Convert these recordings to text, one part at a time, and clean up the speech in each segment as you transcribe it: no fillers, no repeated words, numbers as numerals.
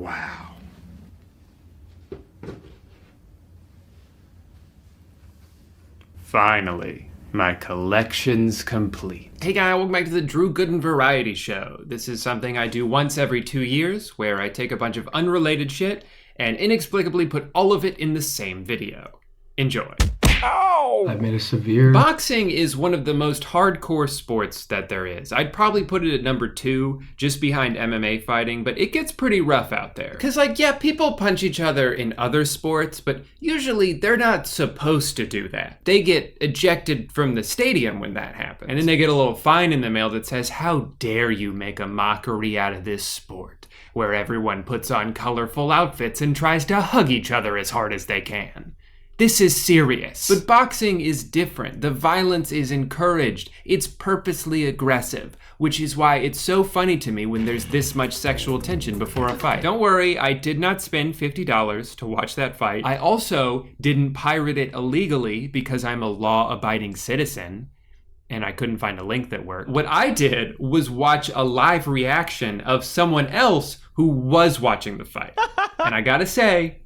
Wow. Finally, my collection's complete. Hey guys, welcome back to the Drew Gooden Variety Show. This is something I do once every 2 years, where I take a bunch of unrelated shit and inexplicably put all of it in the same video. Enjoy. Ow! I've made a severe... Boxing is one of the most hardcore sports that there is. I'd probably put it at number 2, just behind MMA fighting, but it gets pretty rough out there. Cause yeah, people punch each other in other sports, but usually they're not supposed to do that. They get ejected from the stadium when that happens. And then they get a little fine in the mail that says, "How dare you make a mockery out of this sport, where everyone puts on colorful outfits and tries to hug each other as hard as they can." This is serious. But boxing is different. The violence is encouraged. It's purposely aggressive, which is why it's so funny to me when there's this much sexual tension before a fight. Don't worry, I did not spend $50 to watch that fight. I also didn't pirate it illegally because I'm a law-abiding citizen, and I couldn't find a link that worked. What I did was watch a live reaction of someone else who was watching the fight. And I gotta say,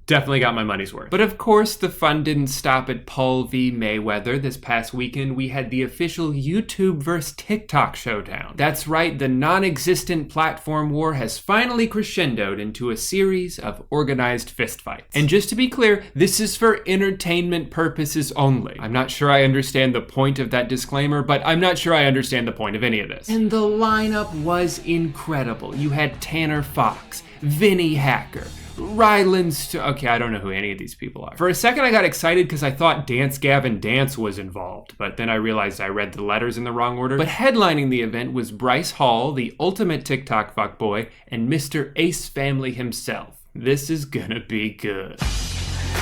definitely got my money's worth. But of course, the fun didn't stop at Paul v. Mayweather. This past weekend, we had the official YouTube vs. TikTok showdown. That's right, the non-existent platform war has finally crescendoed into a series of organized fistfights. And just to be clear, this is for entertainment purposes only. I'm not sure I understand the point of that disclaimer, but I'm not sure I understand the point of any of this. And the lineup was incredible. You had Tanner Fox, Vinny Hacker, okay, I don't know who any of these people are. For a second I got excited because I thought Dance Gavin Dance was involved, but then I realized I read the letters in the wrong order. But headlining the event was Bryce Hall, the ultimate TikTok fuckboy, and Mr. Ace Family himself. This is gonna be good.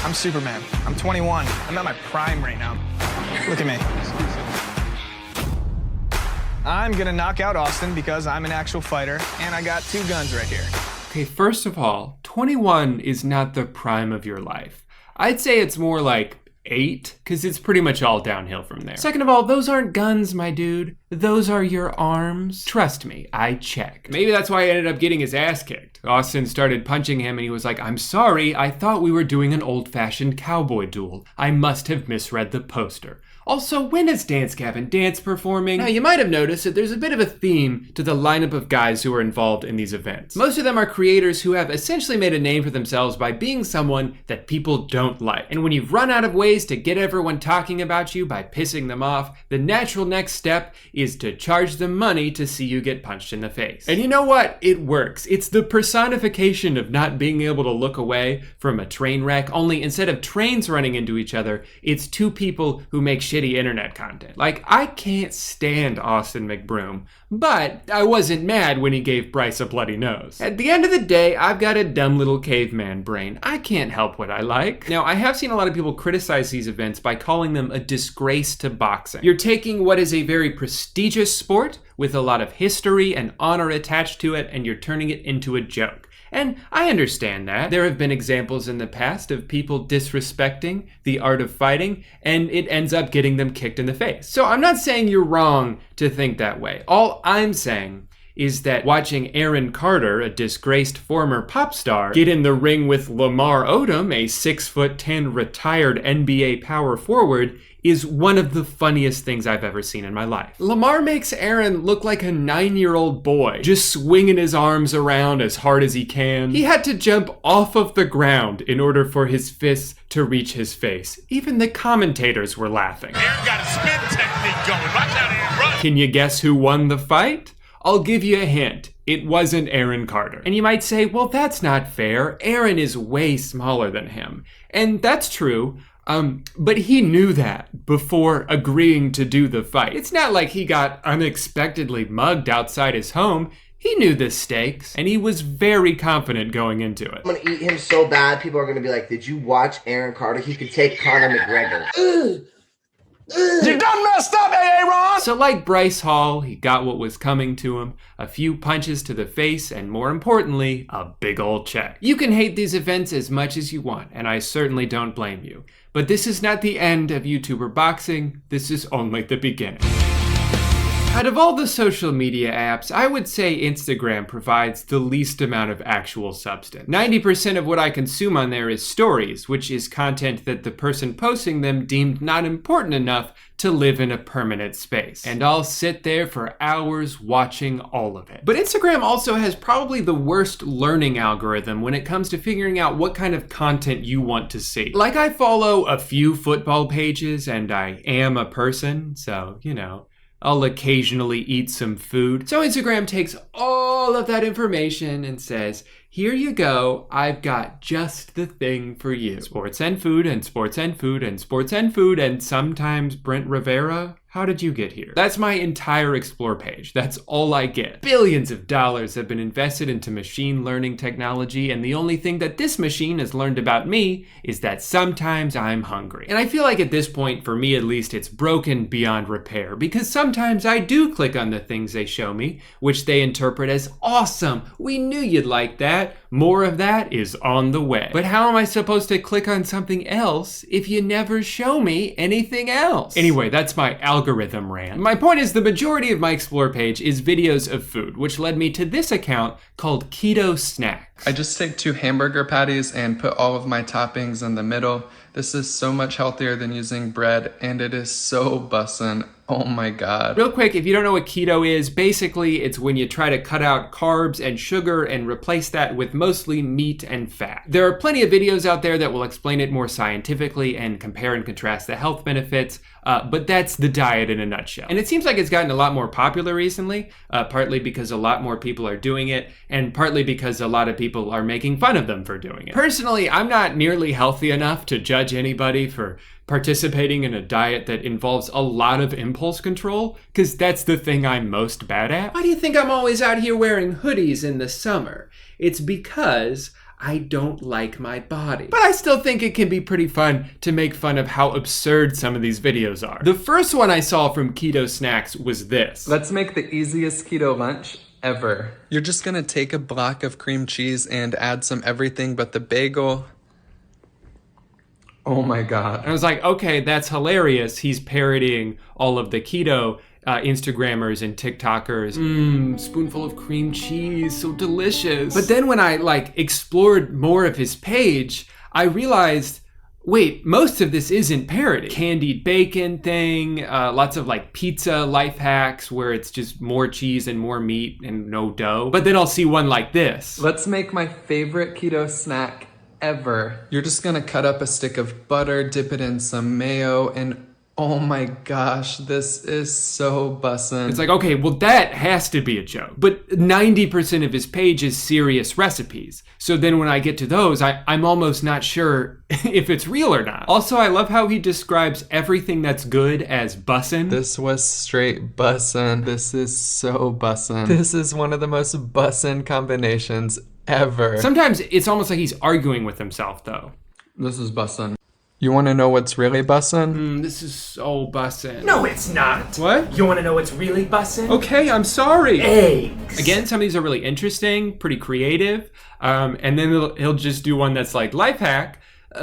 I'm Superman. I'm 21. I'm at my prime right now. Look at me. I'm gonna knock out Austin because I'm an actual fighter and I got 2 guns right here. Okay, first of all, 21 is not the prime of your life. I'd say it's more like 8, because it's pretty much all downhill from there. Second of all, those aren't guns, my dude. Those are your arms. Trust me, I checked. Maybe that's why I ended up getting his ass kicked. Austin started punching him and he was like, "I'm sorry, I thought we were doing an old-fashioned cowboy duel. I must have misread the poster." Also, when is Dance Gavin Dance performing? Now, you might have noticed that there's a bit of a theme to the lineup of guys who are involved in these events. Most of them are creators who have essentially made a name for themselves by being someone that people don't like. And when you've run out of ways to get everyone talking about you by pissing them off, the natural next step is to charge them money to see you get punched in the face. And you know what? It works. It's the personification of not being able to look away from a train wreck, only instead of trains running into each other, it's 2 people who make shitty internet content. Like, I can't stand Austin McBroom, but I wasn't mad when he gave Bryce a bloody nose. At the end of the day, I've got a dumb little caveman brain. I can't help what I like. Now, I have seen a lot of people criticize these events by calling them a disgrace to boxing. You're taking what is a very prestigious sport with a lot of history and honor attached to it, and you're turning it into a joke. And I understand that. There have been examples in the past of people disrespecting the art of fighting, and it ends up getting them kicked in the face. So I'm not saying you're wrong to think that way. All I'm saying is that watching Aaron Carter, a disgraced former pop star, get in the ring with Lamar Odom, a 6'10" retired NBA power forward, is one of the funniest things I've ever seen in my life. Lamar makes Aaron look like a 9-year-old boy, just swinging his arms around as hard as he can. He had to jump off of the ground in order for his fists to reach his face. Even the commentators were laughing. Aaron got a spin technique going. Watch out, Aaron, run. Can you guess who won the fight? I'll give you a hint. It wasn't Aaron Carter. And you might say, well, that's not fair. Aaron is way smaller than him. And that's true. But he knew that before agreeing to do the fight. It's not like he got unexpectedly mugged outside his home. He knew the stakes, and he was very confident going into it. I'm gonna eat him so bad, people are gonna be like, did you watch Aaron Carter? He could take Conor McGregor. You done messed up, Aaron! So like Bryce Hall, he got what was coming to him, a few punches to the face, and more importantly, a big old check. You can hate these events as much as you want, and I certainly don't blame you. But this is not the end of YouTuber boxing, this is only the beginning. Out of all the social media apps, I would say Instagram provides the least amount of actual substance. 90% of what I consume on there is stories, which is content that the person posting them deemed not important enough to live in a permanent space. And I'll sit there for hours watching all of it. But Instagram also has probably the worst learning algorithm when it comes to figuring out what kind of content you want to see. Like, I follow a few football pages and I am a person, so, you know, I'll occasionally eat some food. So Instagram takes all of that information and says, here you go, I've got just the thing for you. Sports and food and sports and food and sports and food and sometimes Brent Rivera. How did you get here? That's my entire Explore page. That's all I get. Billions of dollars have been invested into machine learning technology, and the only thing that this machine has learned about me is that sometimes I'm hungry. And I feel like at this point, for me at least, it's broken beyond repair, because sometimes I do click on the things they show me, which they interpret as awesome. We knew you'd like that. More of that is on the way. But how am I supposed to click on something else if you never show me anything else? Anyway, that's my algorithm rant. My point is, the majority of my Explore page is videos of food, which led me to this account called Keto Snacks. I just take 2 hamburger patties and put all of my toppings in the middle. This is so much healthier than using bread, and it is so bussin'. Oh my God. Real quick, if you don't know what keto is, basically it's when you try to cut out carbs and sugar and replace that with mostly meat and fat. There are plenty of videos out there that will explain it more scientifically and compare and contrast the health benefits, but that's the diet in a nutshell. And it seems like it's gotten a lot more popular recently, partly because a lot more people are doing it, and partly because a lot of people are making fun of them for doing it. Personally, I'm not nearly healthy enough to judge anybody for participating in a diet that involves a lot of impulse control, because that's the thing I'm most bad at. Why do you think I'm always out here wearing hoodies in the summer? It's because I don't like my body. But I still think it can be pretty fun to make fun of how absurd some of these videos are. The first one I saw from Keto Snacks was this. Let's make the easiest keto lunch ever. You're just gonna take a block of cream cheese and add some everything but the bagel. Oh my God. And I was like, okay, that's hilarious. He's parodying all of the keto Instagrammers and TikTokers. Spoonful of cream cheese, so delicious. But then when I explored more of his page, I realized, wait, most of this isn't parody. Candied bacon thing, lots of pizza life hacks where it's just more cheese and more meat and no dough. But then I'll see one like this. Let's make my favorite keto snack ever. You're just gonna cut up a stick of butter, dip it in some mayo, and oh my gosh, this is so bussin'. It's like, okay, well that has to be a joke. But 90% of his page is serious recipes. So then when I get to those, I'm almost not sure if it's real or not. Also, I love how he describes everything that's good as bussin'. This was straight bussin'. This is so bussin'. This is one of the most bussin' combinations ever. Sometimes it's almost like he's arguing with himself though. This is bussin'. You want to know what's really bussin'? This is so bussin'. No, it's not. What? You want to know what's really bussin'? Okay, I'm sorry. Eggs. Again, some of these are really interesting, pretty creative, and then he'll just do one that's like life hack.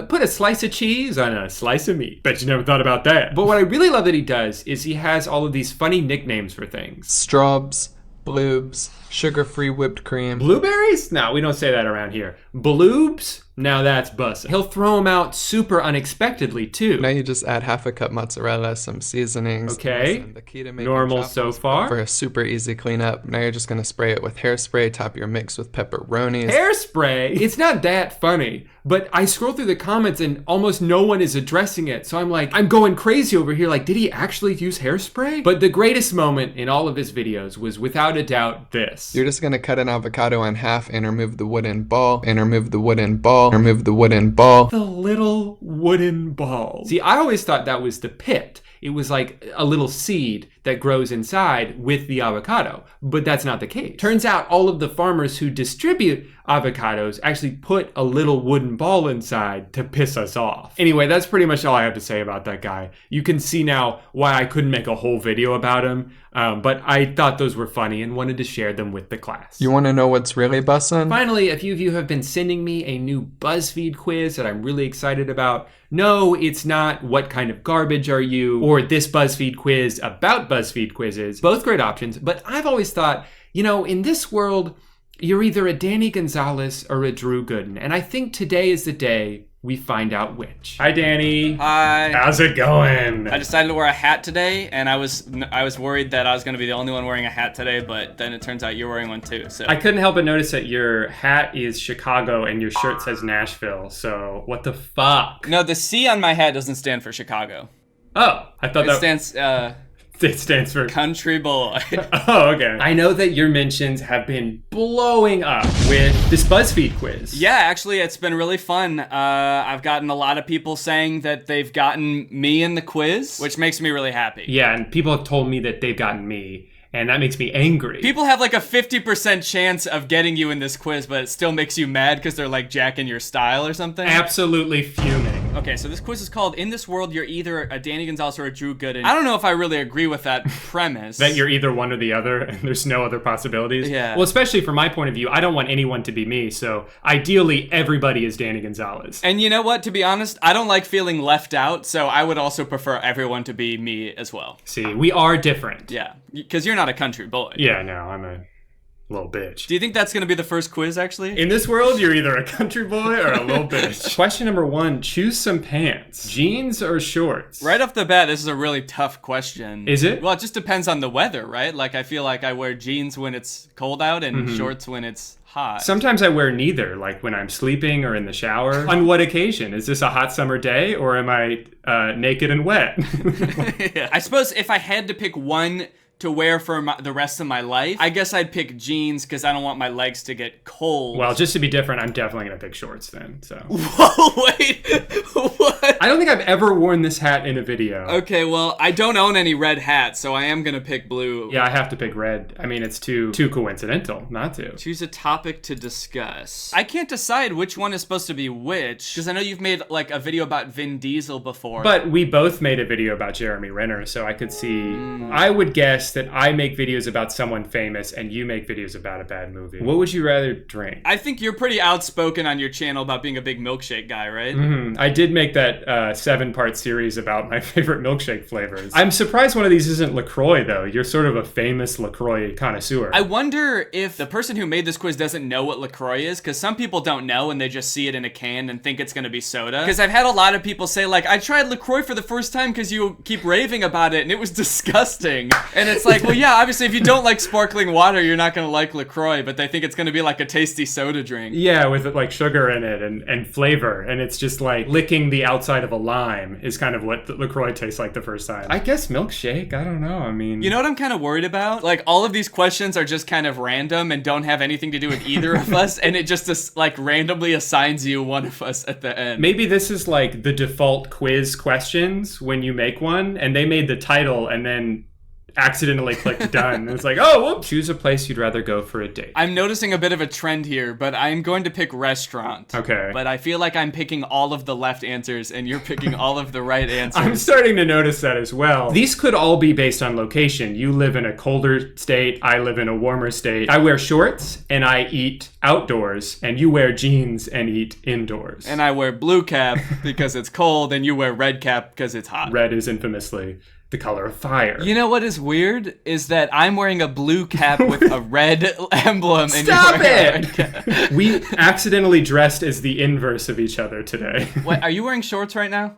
Put a slice of cheese on a slice of meat. Bet you never thought about that. But what I really love that he does is he has all of these funny nicknames for things. Straubs, bloobs, sugar-free whipped cream. Blueberries? No, we don't say that around here. Bloobs? Now that's bussin'. He'll throw them out super unexpectedly too. Now you just add half a cup mozzarella, some seasonings. Okay. The key to making Normal so far. for a super easy cleanup. Now you're just gonna spray it with hairspray, top your mix with pepperonis. Hairspray? It's not that funny, but I scroll through the comments and almost no one is addressing it. So I'm like, I'm going crazy over here. Like, did he actually use hairspray? But the greatest moment in all of his videos was without a doubt this. You're just gonna cut an avocado in half and remove the wooden ball, and remove the wooden ball, remove the wooden ball. The little wooden ball. See, I always thought that was the pit. It was like a little seed that grows inside with the avocado, but that's not the case. Turns out all of the farmers who distribute avocados actually put a little wooden ball inside to piss us off. Anyway, that's pretty much all I have to say about that guy. You can see now why I couldn't make a whole video about him, but I thought those were funny and wanted to share them with the class. You wanna know what's really bussin'? Finally, a few of you have been sending me a new BuzzFeed quiz that I'm really excited about. No, it's not what kind of garbage are you, or this BuzzFeed quiz about BuzzFeed quizzes. Both great options, but I've always thought, in this world, you're either a Danny Gonzalez or a Drew Gooden. And I think today is the day we find out which. Hi, Danny. Hi. How's it going? I decided to wear a hat today, and I was worried that I was going to be the only one wearing a hat today, but then it turns out you're wearing one too. So I couldn't help but notice that your hat is Chicago and your shirt says Nashville. So what the fuck? No, the C on my hat doesn't stand for Chicago. Oh, I thought It stands for country boy. Oh, okay. I know that your mentions have been blowing up with this BuzzFeed quiz. Yeah, actually, it's been really fun. I've gotten a lot of people saying that they've gotten me in the quiz, which makes me really happy. Yeah, and people have told me that they've gotten me, and that makes me angry. People have like a 50% chance of getting you in this quiz, but it still makes you mad because they're like jacking your style or something. Absolutely fuming. Okay, so this quiz is called In This World, You're Either a Danny Gonzalez or a Drew Gooden. I don't know if I really agree with that premise. That you're either one or the other, and there's no other possibilities? Yeah. Well, especially from my point of view, I don't want anyone to be me, so ideally everybody is Danny Gonzalez. And you know what? To be honest, I don't like feeling left out, so I would also prefer everyone to be me as well. See, we are different. Yeah, because you're not a country boy. Yeah, no, I'm a little bitch. Do you think that's going to be the first quiz, actually? In this world, you're either a country boy or a little bitch. Question number 1, choose some pants. Jeans or shorts? Right off the bat, this is a really tough question. Is it? Well, it just depends on the weather, right? Like, I feel like I wear jeans when it's cold out and shorts when it's hot. Sometimes I wear neither, like when I'm sleeping or in the shower. On what occasion? Is this a hot summer day or am I naked and wet? Yeah. I suppose if I had to pick one to wear for the rest of my life, I guess I'd pick jeans because I don't want my legs to get cold. Well, just to be different, I'm definitely going to pick shorts then, so. Whoa, wait, what? I don't think I've ever worn this hat in a video. Okay, well, I don't own any red hats, so I am going to pick blue. Yeah, I have to pick red. I mean, it's too coincidental not to. Choose a topic to discuss. I can't decide which one is supposed to be which, because I know you've made like a video about Vin Diesel before. But we both made a video about Jeremy Renner, so I could see, I would guess that I make videos about someone famous and you make videos about a bad movie. What would you rather drink? I think you're pretty outspoken on your channel about being a big milkshake guy, right? I did make that 7-part series about my favorite milkshake flavors. I'm surprised one of these isn't LaCroix, though. You're sort of a famous LaCroix connoisseur. I wonder if the person who made this quiz doesn't know what LaCroix is, because some people don't know and they just see it in a can and think it's going to be soda. Because I've had a lot of people say, like, I tried LaCroix for the first time because you keep raving about it and it was disgusting. And it's like, well, yeah, obviously if you don't like sparkling water, you're not going to like LaCroix, but they think it's going to be like a tasty soda drink. Yeah, with like sugar in it and flavor, and it's just like licking the outside of a lime is kind of what LaCroix tastes like the first time. I guess milkshake, I don't know, I mean... You know what I'm kind of worried about? Like, all of these questions are just kind of random and don't have anything to do with either of us, and it just like randomly assigns you one of us at the end. Maybe this is like the default quiz questions when you make one, and they made the title and then accidentally clicked done. And it's like, oh, whoops. Choose a place you'd rather go for a date. I'm noticing a bit of a trend here, but I'm going to pick restaurant. Okay. But I feel like I'm picking all of the left answers and you're picking all of the right answers. I'm starting to notice that as well. These could all be based on location. You live in a colder state. I live in a warmer state. I wear shorts and I eat outdoors, and you wear jeans and eat indoors. And I wear blue cap because it's cold, and you wear red cap because it's hot. Red is infamously the color of fire. You know what is weird? Is that I'm wearing a blue cap with a red emblem. And Stop you're wearing it! A red cap. We accidentally dressed as the inverse of each other today. Wait, are you wearing shorts right now?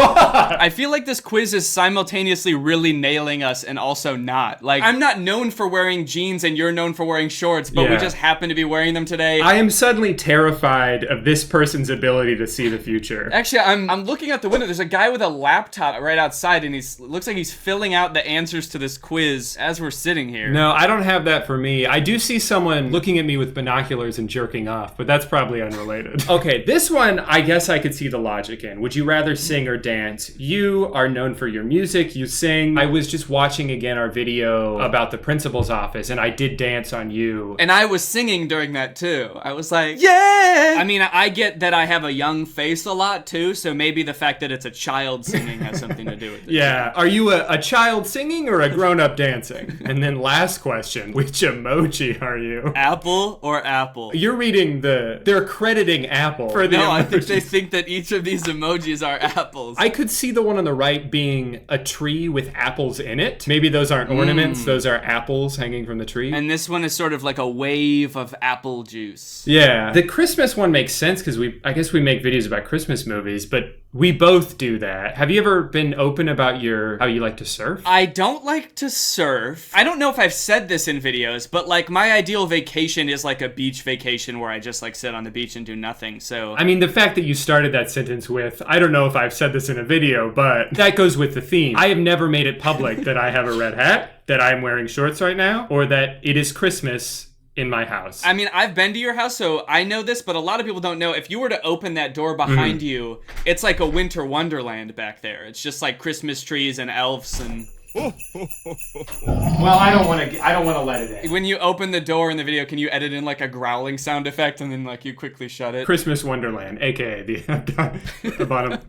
I feel like this quiz is simultaneously really nailing us and also not. Like, I'm not known for wearing jeans and you're known for wearing shorts, but we just happen to be wearing them today. I am suddenly terrified of this person's ability to see the future. Actually, I'm looking out the window. There's a guy with a laptop right outside, and looks like he's filling out the answers to this quiz as we're sitting here. No, I don't have that for me. I do see someone looking at me with binoculars and jerking off, but that's probably unrelated. Okay, this one, I guess I could see the logic in. Would you rather sing or dance? dance. You are known for your music, you sing. I was just watching again our video about the principal's office, and I did dance on you. And I was singing during that too. I was like, yeah! I mean, I get that I have a young face a lot too, so maybe the fact that it's a child singing has something to do with it. Yeah. Are you a child singing or a grown-up dancing? And then last question, which emoji are you? Apple or apple? You're reading they're crediting Apple for the No, I think emojis. they think that each of these emojis are apples. I could see the one on the right being a tree with apples in it. Maybe those aren't ornaments, those are apples hanging from the tree. And this one is sort of like a wave of apple juice. Yeah. The Christmas one makes sense because I guess we make videos about Christmas movies, but we both do that. Have you ever been open about how you like to surf? I don't like to surf. I don't know if I've said this in videos, but like my ideal vacation is like a beach vacation where I just like sit on the beach and do nothing. So I mean, the fact that you started that sentence with, I don't know if I've said this in a video, but that goes with the theme. I have never made it public that I have a red hat, that I'm wearing shorts right now, or that it is Christmas in my house. I mean, I've been to your house, so I know this, but a lot of people don't know. If you were to open that door behind you, it's like a winter wonderland back there. It's just like Christmas trees and elves and... Well, I don't want to let it in. When you open the door in the video, can you edit in like a growling sound effect and then like you quickly shut it? Christmas Wonderland, aka the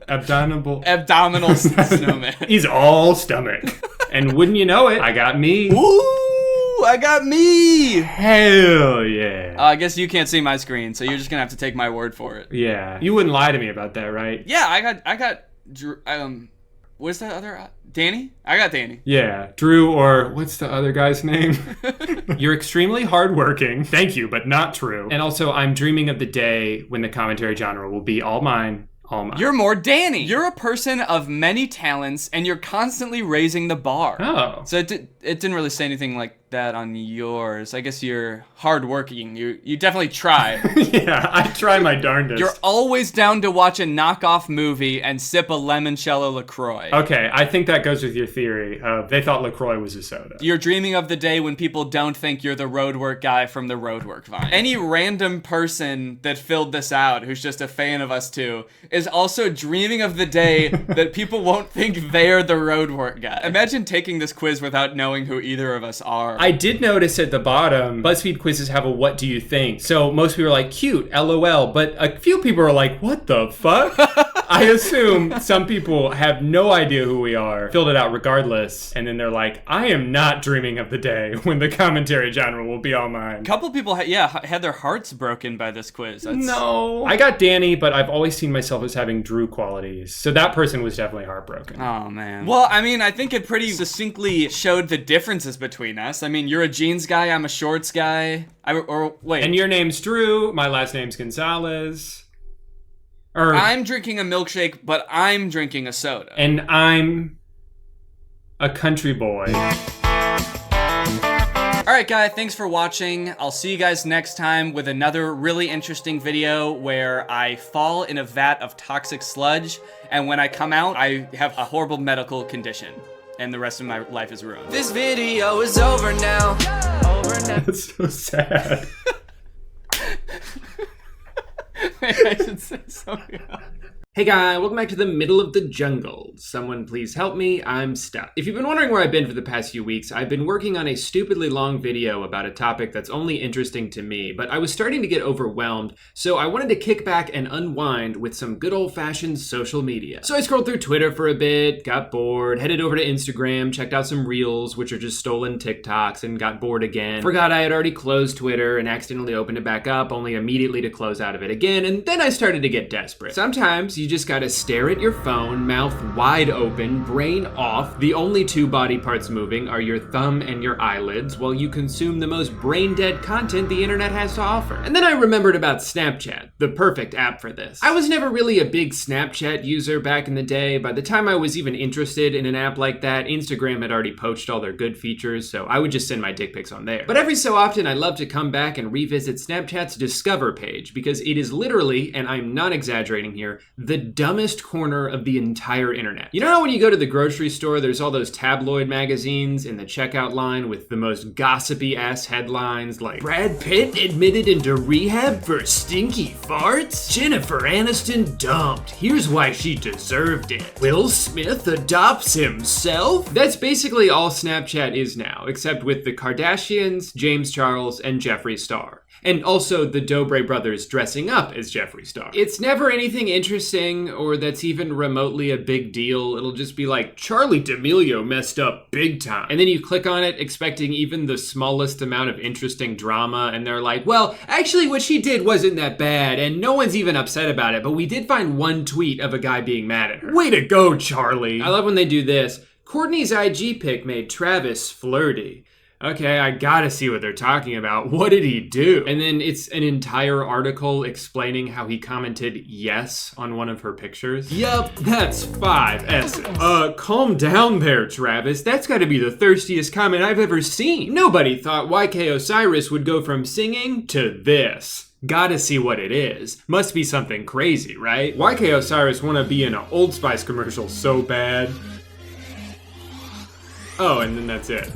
Abdominal snowman. He's all stomach. And wouldn't you know it, I got me. Ooh, I got me! Hell yeah. I guess you can't see my screen, so you're just gonna have to take my word for it. Yeah. You wouldn't lie to me about that, right? Yeah, I got what's that other, Danny? I got Danny. Yeah, Drew, or what's the other guy's name? You're extremely hardworking. Thank you, but not true. And also, I'm dreaming of the day when the commentary genre will be all mine. All mine. You're more Danny. You're a person of many talents, and you're constantly raising the bar. Oh. So it didn't really say anything like that on yours. I guess you're hardworking. You definitely try. Yeah, I try my darndest. You're always down to watch a knockoff movie and sip a limoncello LaCroix. Okay, I think that goes with your theory of they thought LaCroix was a soda. You're dreaming of the day when people don't think you're the roadwork guy from the roadwork Vine. Any random person that filled this out who's just a fan of us two is also dreaming of the day that people won't think they're the roadwork guy. Imagine taking this quiz without knowing who either of us are. I did notice at the bottom, BuzzFeed quizzes have a what do you think? So most people are like, cute, LOL, but a few people are like, what the fuck? I assume some people have no idea who we are, filled it out regardless, and then they're like, I am not dreaming of the day when the commentary genre will be all mine. A couple people, had their hearts broken by this quiz. No. I got Danny, but I've always seen myself as having Drew qualities. So that person was definitely heartbroken. Oh, man. Well, I mean, I think it pretty succinctly showed the differences between us. I mean, you're a jeans guy, I'm a shorts guy. Wait. And your name's Drew, my last name's Gonzalez. I'm drinking a milkshake, but I'm drinking a soda. And I'm a country boy. Alright guys, thanks for watching. I'll see you guys next time with another really interesting video where I fall in a vat of toxic sludge, and when I come out, I have a horrible medical condition, and the rest of my life is ruined. This video is over now. That's so sad. I should say something else. Hey guy, welcome back to the middle of the jungle. Someone please help me, I'm stuck. If you've been wondering where I've been for the past few weeks, I've been working on a stupidly long video about a topic that's only interesting to me, but I was starting to get overwhelmed, so I wanted to kick back and unwind with some good old-fashioned social media. So I scrolled through Twitter for a bit, got bored, headed over to Instagram, checked out some Reels, which are just stolen TikToks, and got bored again. Forgot I had already closed Twitter and accidentally opened it back up, only immediately to close out of it again, and then I started to get desperate. Sometimes you just gotta stare at your phone, mouth wide open, brain off. The only two body parts moving are your thumb and your eyelids while you consume the most brain-dead content the internet has to offer. And then I remembered about Snapchat, the perfect app for this. I was never really a big Snapchat user back in the day. By the time I was even interested in an app like that, Instagram had already poached all their good features, so I would just send my dick pics on there. But every so often, I love to come back and revisit Snapchat's Discover page because it is literally, and I'm not exaggerating here, the the dumbest corner of the entire internet. You know how when you go to the grocery store, there's all those tabloid magazines in the checkout line with the most gossipy ass headlines like Brad Pitt admitted into rehab for stinky farts? Jennifer Aniston dumped. Here's why she deserved it. Will Smith adopts himself? That's basically all Snapchat is now, except with the Kardashians, James Charles, and Jeffree Star. And also the Dobre brothers dressing up as Jeffree Star. It's never anything interesting or that's even remotely a big deal. It'll just be like, Charlie D'Amelio messed up big time. And then you click on it expecting even the smallest amount of interesting drama, and they're like, well, actually what she did wasn't that bad, and no one's even upset about it, but we did find one tweet of a guy being mad at her. Way to go, Charlie. I love when they do this. Courtney's IG pic made Travis flirty. Okay, I gotta see what they're talking about. What did he do? And then it's an entire article explaining how he commented yes on one of her pictures. Yup, that's 5 S's. Calm down there, Travis. That's gotta be the thirstiest comment I've ever seen. Nobody thought YK Osiris would go from singing to this. Gotta see what it is. Must be something crazy, right? YK Osiris wanna be in an Old Spice commercial so bad. Oh, and then that's it.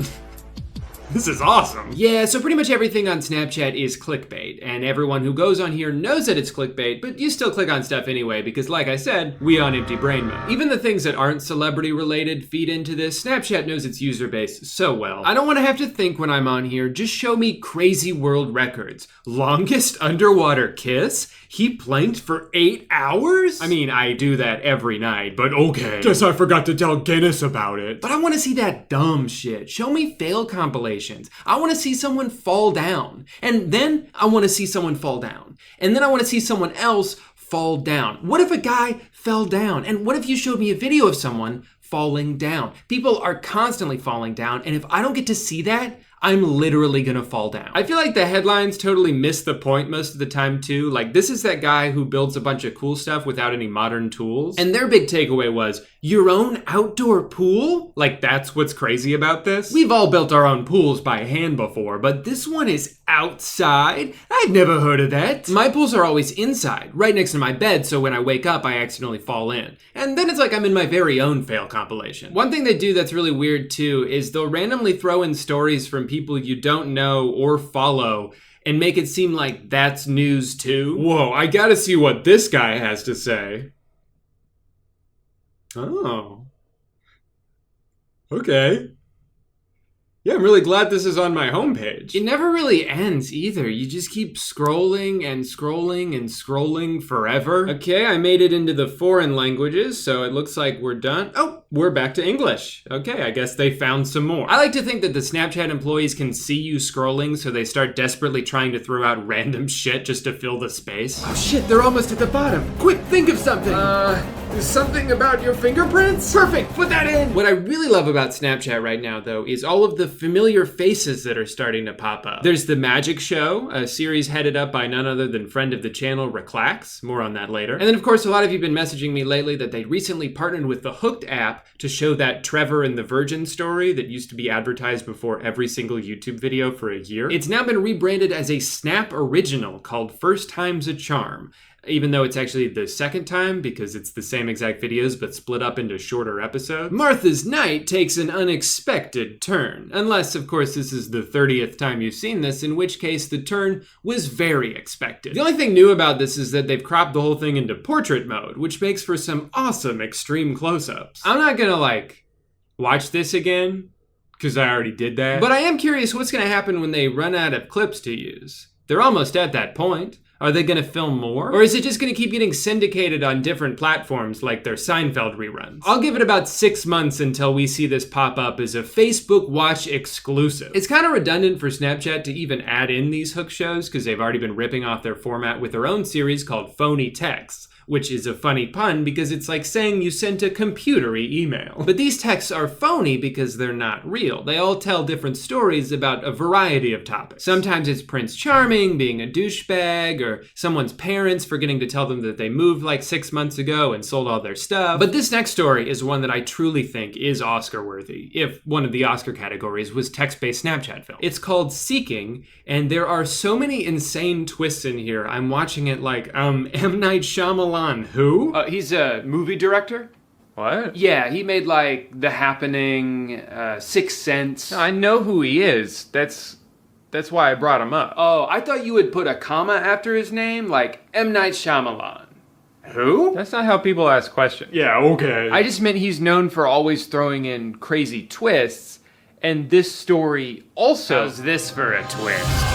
This is awesome. Yeah, so pretty much everything on Snapchat is clickbait, and everyone who goes on here knows that it's clickbait, but you still click on stuff anyway, because like I said, we on empty brain mode. Even the things that aren't celebrity related feed into this. Snapchat knows its user base so well. I don't want to have to think when I'm on here, just show me crazy world records. Longest underwater kiss? He planked for 8 hours? I mean, I do that every night, but okay. Guess I forgot to tell Guinness about it. But I want to see that dumb shit. Show me fail compilations. I want to see someone fall down. And then I want to see someone fall down. And then I want to see someone else fall down. What if a guy fell down? And what if you showed me a video of someone falling down? People are constantly falling down, and if I don't get to see that, I'm literally gonna fall down. I feel like the headlines totally miss the point most of the time too. Like, this is that guy who builds a bunch of cool stuff without any modern tools. And their big takeaway was, your own outdoor pool? Like, that's what's crazy about this? We've all built our own pools by hand before, but this one is outside? I've never heard of that. My pools are always inside, right next to my bed, so when I wake up, I accidentally fall in. And then it's like I'm in my very own fail compilation. One thing they do that's really weird too is they'll randomly throw in stories from people you don't know or follow and make it seem like that's news too. Whoa, I gotta see what this guy has to say. Oh. Okay. Yeah, I'm really glad this is on my homepage. It never really ends either. You just keep scrolling and scrolling and scrolling forever. Okay, I made it into the foreign languages, so it looks like we're done. Oh, we're back to English. Okay, I guess they found some more. I like to think that the Snapchat employees can see you scrolling, so they start desperately trying to throw out random shit just to fill the space. Oh shit, they're almost at the bottom. Quick, think of something. Something about your fingerprints? Perfect, put that in. What I really love about Snapchat right now, though, is all of the familiar faces that are starting to pop up. There's The Magic Show, a series headed up by none other than friend of the channel, Reclax. More on that later. And then, of course, a lot of you have been messaging me lately that they recently partnered with the Hooked app to show that Trevor and the Virgin story that used to be advertised before every single YouTube video for a year. It's now been rebranded as a Snap original called First Time's a Charm. Even though it's actually the second time because it's the same exact videos but split up into shorter episodes. Martha's night takes an unexpected turn. Unless, of course, this is the 30th time you've seen this, in which case the turn was very expected. The only thing new about this is that they've cropped the whole thing into portrait mode, which makes for some awesome extreme close-ups. I'm not gonna, watch this again, because I already did that. But I am curious what's gonna happen when they run out of clips to use. They're almost at that point. Are they gonna film more? Or is it just gonna keep getting syndicated on different platforms like their Seinfeld reruns? I'll give it about 6 months until we see this pop up as a Facebook Watch exclusive. It's kind of redundant for Snapchat to even add in these hook shows because they've already been ripping off their format with their own series called Phony Texts, which is a funny pun because it's like saying you sent a computery email. But these texts are phony because they're not real. They all tell different stories about a variety of topics. Sometimes it's Prince Charming being a douchebag, or someone's parents forgetting to tell them that they moved 6 months ago and sold all their stuff. But this next story is one that I truly think is Oscar worthy, if one of the Oscar categories was text-based Snapchat film. It's called Seeking, and there are so many insane twists in here. I'm watching it like M. Night Shyamalan Shyamalan who? He's a movie director. What? Yeah, he made like The Happening, Sixth Sense. I know who he is. That's why I brought him up. Oh, I thought you would put a comma after his name, like M. Night Shyamalan. Who? That's not how people ask questions. Yeah, okay. I just meant he's known for always throwing in crazy twists, and this story also... How's this for a twist?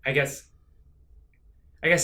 I guess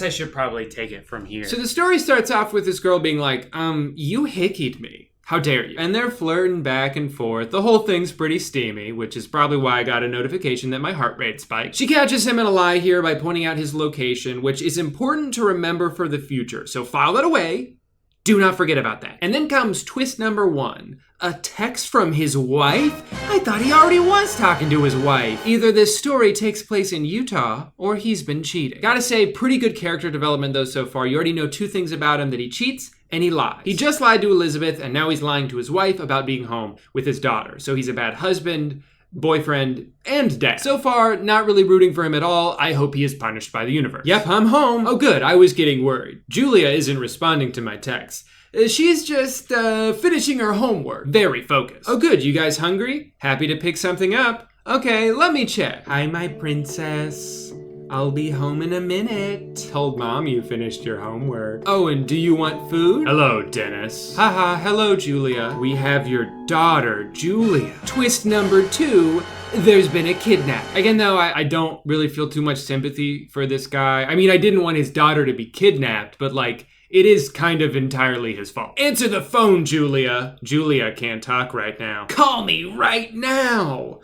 I should probably take it from here. So the story starts off with this girl being like, you hickied me. How dare you? And they're flirting back and forth. The whole thing's pretty steamy, which is probably why I got a notification that my heart rate spiked. She catches him in a lie here by pointing out his location, which is important to remember for the future. So file that away. Do not forget about that. And then comes twist number 1. A text from his wife? I thought he already was talking to his wife. Either this story takes place in Utah or he's been cheating. Gotta say, pretty good character development though so far. You already know 2 things about him, that he cheats and he lies. He just lied to Elizabeth and now he's lying to his wife about being home with his daughter. So he's a bad husband, boyfriend, and dad. So far, not really rooting for him at all. I hope he is punished by the universe. Yep, I'm home. Oh good, I was getting worried. Julia isn't responding to my texts. She's just finishing her homework. Very focused. Oh good, you guys hungry? Happy to pick something up. Okay, let me check. Hi, my princess. I'll be home in a minute. Told Mom you finished your homework. Oh, and do you want food? Hello, Dennis. Haha, hello, Julia. We have your daughter, Julia. Twist number 2. There's been a kidnap. Again, though, I don't really feel too much sympathy for this guy. I mean, I didn't want his daughter to be kidnapped, but like, it is kind of entirely his fault. Answer the phone, Julia. Julia can't talk right now. Call me right now.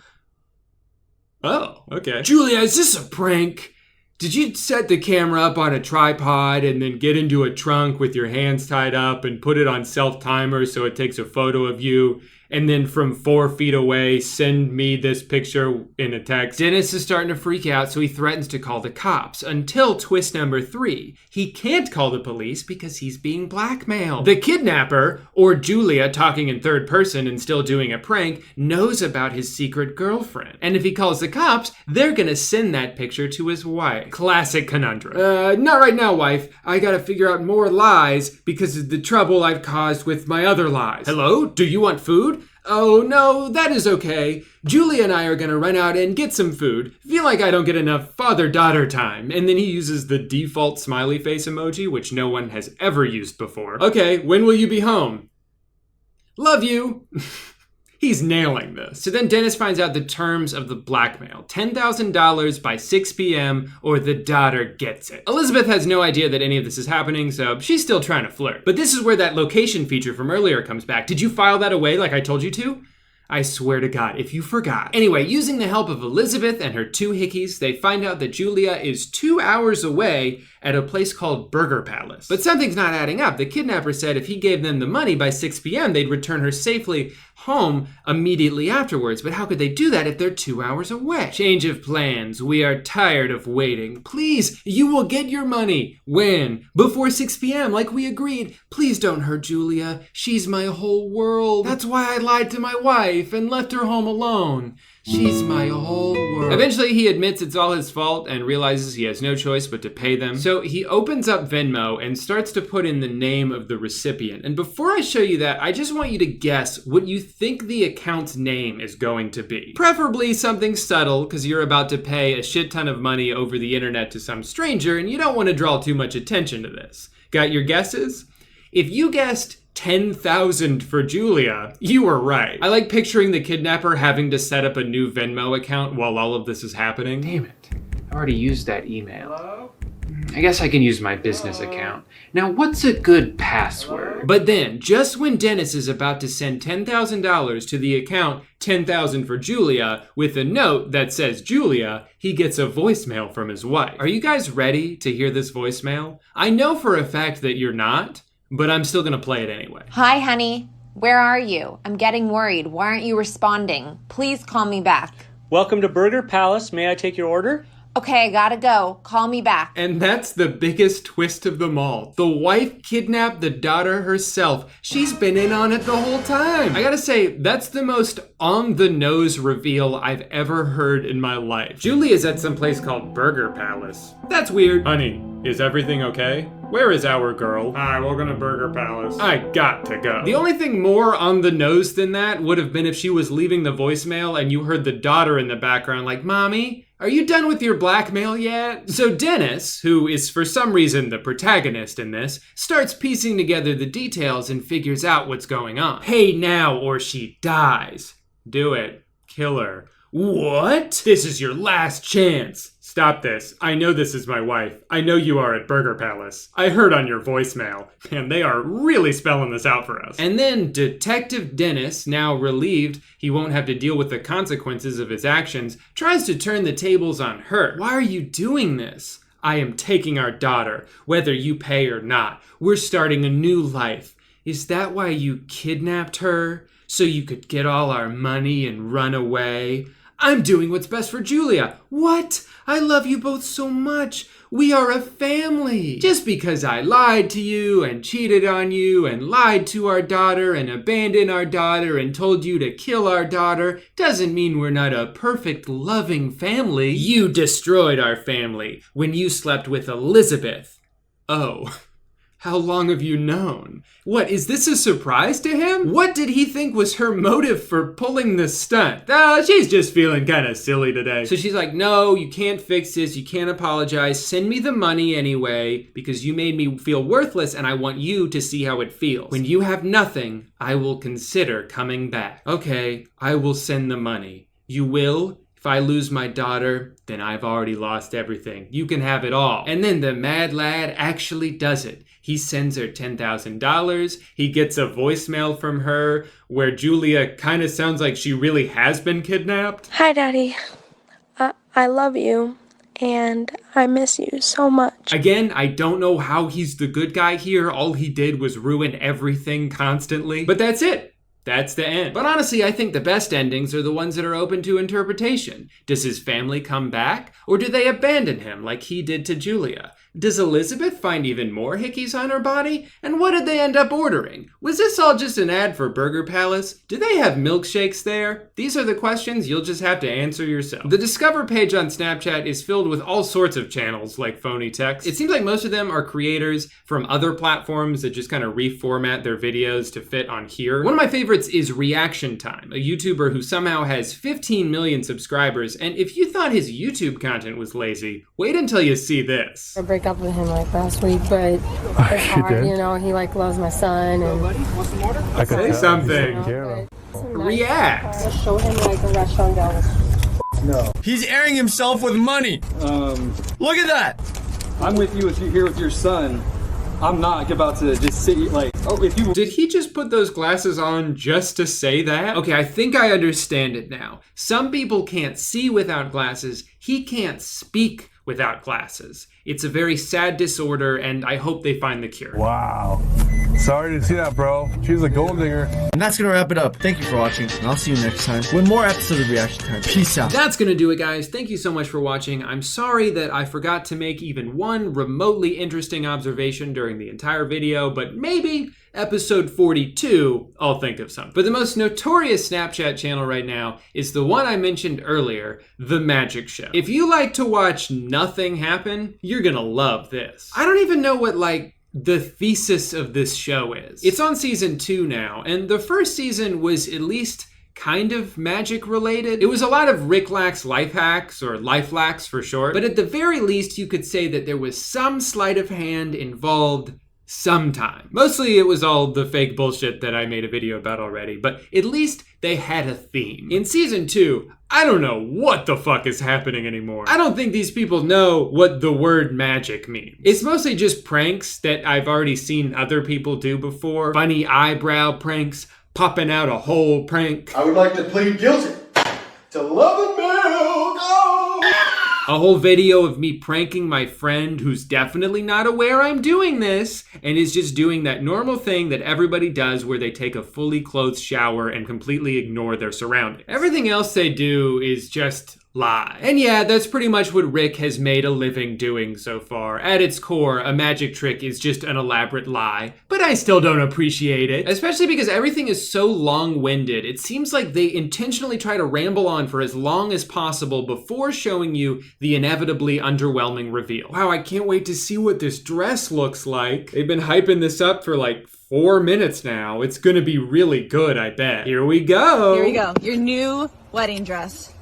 Oh, okay. Julia, is this a prank? Did you set the camera up on a tripod and then get into a trunk with your hands tied up and put it on self-timer so it takes a photo of you and then from 4 feet away send me this picture in a text? Dennis is starting to freak out, so he threatens to call the cops until twist number 3. He can't call the police because he's being blackmailed. The kidnapper, or Julia talking in third person and still doing a prank, knows about his secret girlfriend. And if he calls the cops, they're gonna send that picture to his wife. Classic conundrum. Not right now, wife. I gotta figure out more lies because of the trouble I've caused with my other lies. Hello? Do you want food? Oh, no, that is okay. Julia and I are gonna run out and get some food. Feel like I don't get enough father-daughter time. And then he uses the default smiley face emoji, which no one has ever used before. Okay, when will you be home? Love you. He's nailing this. So then Dennis finds out the terms of the blackmail. $10,000 by 6 p.m. or the daughter gets it. Elizabeth has no idea that any of this is happening, so she's still trying to flirt. But this is where that location feature from earlier comes back. Did you file that away like I told you to? I swear to God, if you forgot. Anyway, using the help of Elizabeth and her 2 hickeys, they find out that Julia is 2 hours away at a place called Burger Palace. But something's not adding up. The kidnapper said if he gave them the money by 6 p.m., they'd return her safely home immediately afterwards. But how could they do that if they're 2 hours away? Change of plans. We are tired of waiting. Please, you will get your money. When? Before 6 p.m., like we agreed. Please don't hurt Julia. She's my whole world. That's why I lied to my wife and left her home alone. She's my whole world. Eventually, he admits it's all his fault and realizes he has no choice but to pay them. So he opens up Venmo and starts to put in the name of the recipient. And before I show you that, I just want you to guess what you think the account's name is going to be. Preferably something subtle, because you're about to pay a shit ton of money over the internet to some stranger, and you don't want to draw too much attention to this. Got your guesses? If you guessed 10,000 for Julia, you were right. I like picturing the kidnapper having to set up a new Venmo account while all of this is happening. Damn it, I already used that email. Hello? I guess I can use my business account. Now, what's a good password? But then, just when Dennis is about to send $10,000 to the account 10,000 for Julia with a note that says Julia, he gets a voicemail from his wife. Are you guys ready to hear this voicemail? I know for a fact that you're not, but I'm still gonna play it anyway. Hi, honey. Where are you? I'm getting worried. Why aren't you responding? Please call me back. Welcome to Burger Palace. May I take your order? Okay, I gotta go. Call me back. And that's the biggest twist of them all. The wife kidnapped the daughter herself. She's been in on it the whole time. I gotta say, that's the most on-the-nose reveal I've ever heard in my life. Julia's at some place called Burger Palace. That's weird. Honey, is everything okay? Where is our girl? Hi, welcome to Burger Palace. I got to go. The only thing more on the nose than that would have been if she was leaving the voicemail and you heard the daughter in the background like, Mommy, are you done with your blackmail yet? So Dennis, who is for some reason the protagonist in this, starts piecing together the details and figures out what's going on. Pay now or she dies. Do it. Kill her. What? This is your last chance. Stop this. I know this is my wife. I know you are at Burger Palace. I heard on your voicemail. Man, they are really spelling this out for us. And then Detective Dennis, now relieved he won't have to deal with the consequences of his actions, tries to turn the tables on her. Why are you doing this? I am taking our daughter, whether you pay or not. We're starting a new life. Is that why you kidnapped her? So you could get all our money and run away? I'm doing what's best for Julia. What? I love you both so much. We are a family. Just because I lied to you and cheated on you and lied to our daughter and abandoned our daughter and told you to kill our daughter doesn't mean we're not a perfect, loving family. You destroyed our family when you slept with Elizabeth. Oh. How long have you known? What, is this a surprise to him? What did he think was her motive for pulling this stunt? She's just feeling kind of silly today. So she's like, no, you can't fix this. You can't apologize. Send me the money anyway, because you made me feel worthless and I want you to see how it feels. When you have nothing, I will consider coming back. Okay, I will send the money. You will? If I lose my daughter, then I've already lost everything. You can have it all. And then the mad lad actually does it. He sends her $10,000. He gets a voicemail from her where Julia kind of sounds like she really has been kidnapped. Hi, Daddy. I love you, and I miss you so much. Again, I don't know how he's the good guy here. All he did was ruin everything constantly. But that's it. That's the end. But honestly, I think the best endings are the ones that are open to interpretation. Does his family come back? Or do they abandon him like he did to Julia? Does Elizabeth find even more hickeys on her body? And what did they end up ordering? Was this all just an ad for Burger Palace? Do they have milkshakes there? These are the questions you'll just have to answer yourself. The Discover page on Snapchat is filled with all sorts of channels like phony text. It seems like most of them are creators from other platforms that just kind of reformat their videos to fit on here. One of my favorites is Reaction Time, a YouTuber who somehow has 15 million subscribers, and if you thought his YouTube content was lazy, wait until you see this. I break up with him like last week, but it's hard, you know, he like loves my son and I could say something. React. I'll show him like a restaurant down. No. He's airing himself with money. Look at that. I'm with you if you're here with your son. I'm not about to just sit like, oh, if you... Did he just put those glasses on just to say that? Okay, I think I understand it now. Some people can't see without glasses. He can't speak without glasses. It's a very sad disorder, and I hope they find the cure. Wow. Sorry to see that, bro. She's a gold digger. And that's gonna wrap it up. Thank you for watching, and I'll see you next time with more episodes of Reaction Time. Peace out. That's gonna do it, guys. Thank you so much for watching. I'm sorry that I forgot to make even one remotely interesting observation during the entire video, but maybe episode 42, I'll think of something. But the most notorious Snapchat channel right now is the one I mentioned earlier, The Magic Show. If you like to watch nothing happen, you're gonna love this. I don't even know what, the thesis of this show is. It's on season 2 now, and the first season was at least kind of magic related. It was a lot of Rick Lack's life hacks, or life lacks for short, but at the very least you could say that there was some sleight of hand involved sometime. Mostly it was all the fake bullshit that I made a video about already, but at least they had a theme. In season 2, I don't know what the fuck is happening anymore. I don't think these people know what the word magic means. It's mostly just pranks that I've already seen other people do before. Funny eyebrow pranks, popping out a hole prank. I would like to plead guilty to love and milk. A whole video of me pranking my friend who's definitely not aware I'm doing this and is just doing that normal thing that everybody does where they take a fully clothed shower and completely ignore their surroundings. Everything else they do is just lie. And yeah, that's pretty much what Rick has made a living doing so far. At its core, a magic trick is just an elaborate lie, but I still don't appreciate it. Especially because everything is so long-winded. It seems like they intentionally try to ramble on for as long as possible before showing you the inevitably underwhelming reveal. Wow, I can't wait to see what this dress looks like. They've been hyping this up for like 4 minutes now. It's gonna be really good, I bet. Here we go. Here we go. Your new wedding dress.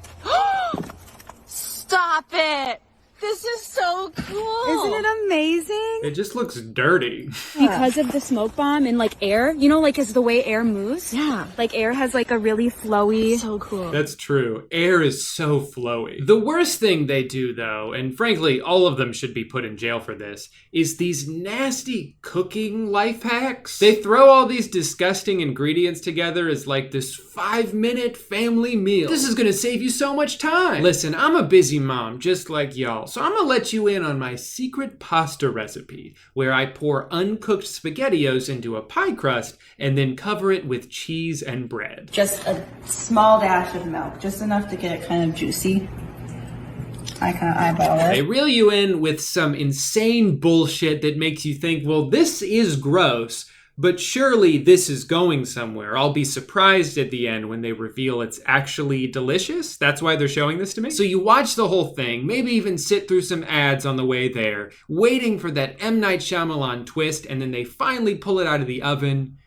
Stop it! This is so cool! Isn't it amazing? It just looks dirty. Because of the smoke bomb and like air, you know, like is the way air moves. Yeah. Like air has like a really flowy. So cool. That's true. Air is so flowy. The worst thing they do though, and frankly all of them should be put in jail for this, is these nasty cooking life hacks. They throw all these disgusting ingredients together as like this 5-minute family meal. This is gonna save you so much time. Listen, I'm a busy mom just like y'all. So I'm gonna let you in on my secret pasta recipe, where I pour uncooked SpaghettiOs into a pie crust and then cover it with cheese and bread. Just a small dash of milk, just enough to get it kind of juicy. I kind of eyeball it. They reel you in with some insane bullshit that makes you think, well, this is gross, but surely this is going somewhere. I'll be surprised at the end when they reveal it's actually delicious. That's why they're showing this to me. So you watch the whole thing, maybe even sit through some ads on the way there, waiting for that M. Night Shyamalan twist, and then they finally pull it out of the oven,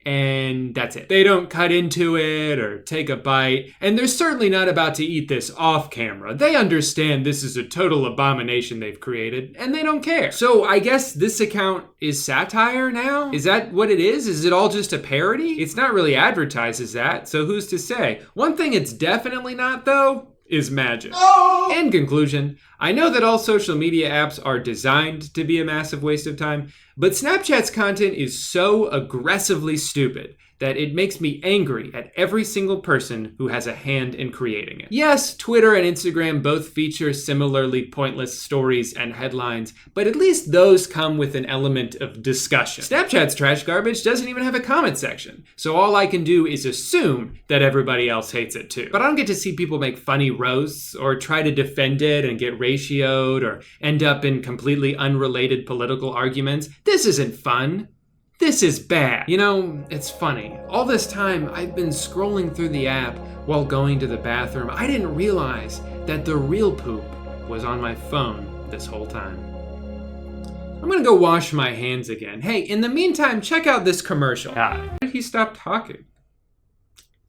and that's it. They don't cut into it or take a bite, and they're certainly not about to eat this off camera. They understand this is a total abomination they've created, and they don't care. So I guess this account is satire now? Is that what it is? Is it all just a parody? It's not really advertised as that, so who's to say? One thing it's definitely not, though, is magic. Oh! In conclusion, I know that all social media apps are designed to be a massive waste of time, but Snapchat's content is so aggressively stupid that it makes me angry at every single person who has a hand in creating it. Yes, Twitter and Instagram both feature similarly pointless stories and headlines, but at least those come with an element of discussion. Snapchat's trash garbage doesn't even have a comment section, so all I can do is assume that everybody else hates it too. But I don't get to see people make funny roasts or try to defend it and get ratioed or end up in completely unrelated political arguments. This isn't fun. This is bad. You know, it's funny. All this time, I've been scrolling through the app while going to the bathroom. I didn't realize that the real poop was on my phone this whole time. I'm gonna go wash my hands again. Hey, in the meantime, check out this commercial. Why did he stop talking?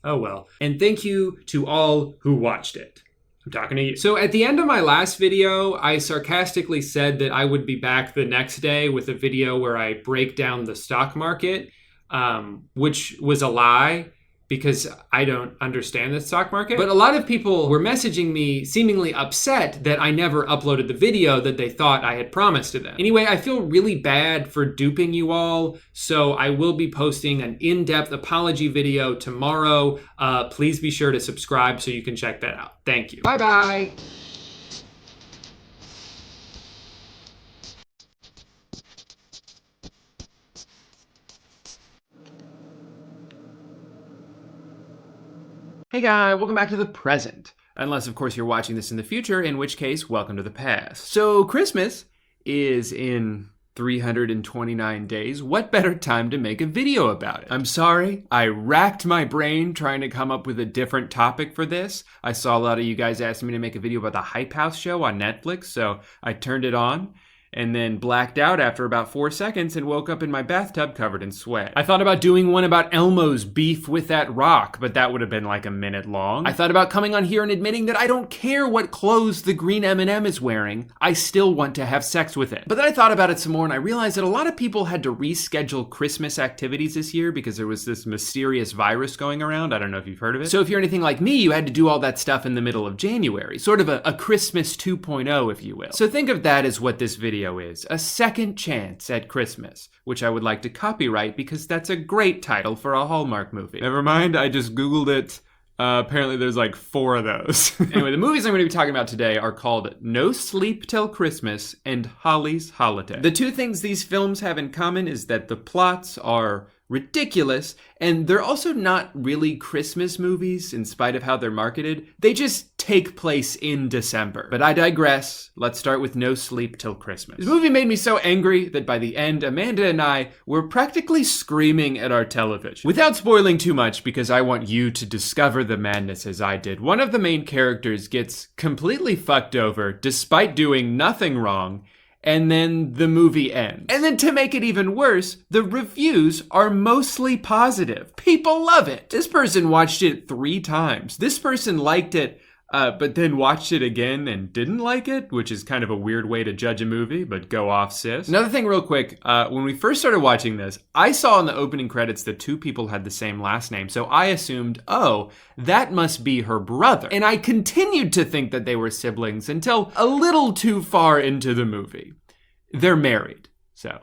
Oh well. And thank you to all who watched it. I'm talking to you. So at the end of my last video, I sarcastically said that I would be back the next day with a video where I break down the stock market, which was a lie because I don't understand the stock market. But a lot of people were messaging me seemingly upset that I never uploaded the video that they thought I had promised to them. Anyway, I feel really bad for duping you all, so I will be posting an in-depth apology video tomorrow. Please be sure to subscribe so you can check that out. Thank you. Bye-bye. Hey guys, welcome back to the present. Unless, of course, you're watching this in the future, in which case, welcome to the past. So, Christmas is in 329 days. What better time to make a video about it? I'm sorry, I racked my brain trying to come up with a different topic for this. I saw a lot of you guys asking me to make a video about the Hype House show on Netflix, so I turned it on and then blacked out after about 4 seconds and woke up in my bathtub covered in sweat. I thought about doing one about Elmo's beef with that rock, but that would have been like a minute long. I thought about coming on here and admitting that I don't care what clothes the green M&M is wearing, I still want to have sex with it. But then I thought about it some more and I realized that a lot of people had to reschedule Christmas activities this year because there was this mysterious virus going around. I don't know if you've heard of it. So if you're anything like me, you had to do all that stuff in the middle of January, sort of a Christmas 2.0, if you will. So think of that as what this video is, a second chance at Christmas, which I would like to copyright because that's a great title for a Hallmark movie. Never mind, I just Googled it. Apparently there's like 4 of those. Anyway, the movies I'm going to be talking about today are called No Sleep Till Christmas and Holly's Holiday. The two things these films have in common is that the plots are ridiculous, and they're also not really Christmas movies in spite of how they're marketed. They just take place in December. But I digress. Let's start with No Sleep Till Christmas. This movie made me so angry that by the end, Amanda and I were practically screaming at our television. Without spoiling too much, because I want you to discover the madness as I did, one of the main characters gets completely fucked over despite doing nothing wrong, and then the movie ends. And then to make it even worse, the reviews are mostly positive. People love it. This person watched it 3 times. This person liked it, but then watched it again and didn't like it, which is kind of a weird way to judge a movie, but go off, sis. Another thing real quick, when we first started watching this, I saw in the opening credits that 2 people had the same last name, so I assumed, oh, that must be her brother. And I continued to think that they were siblings until a little too far into the movie. They're married, so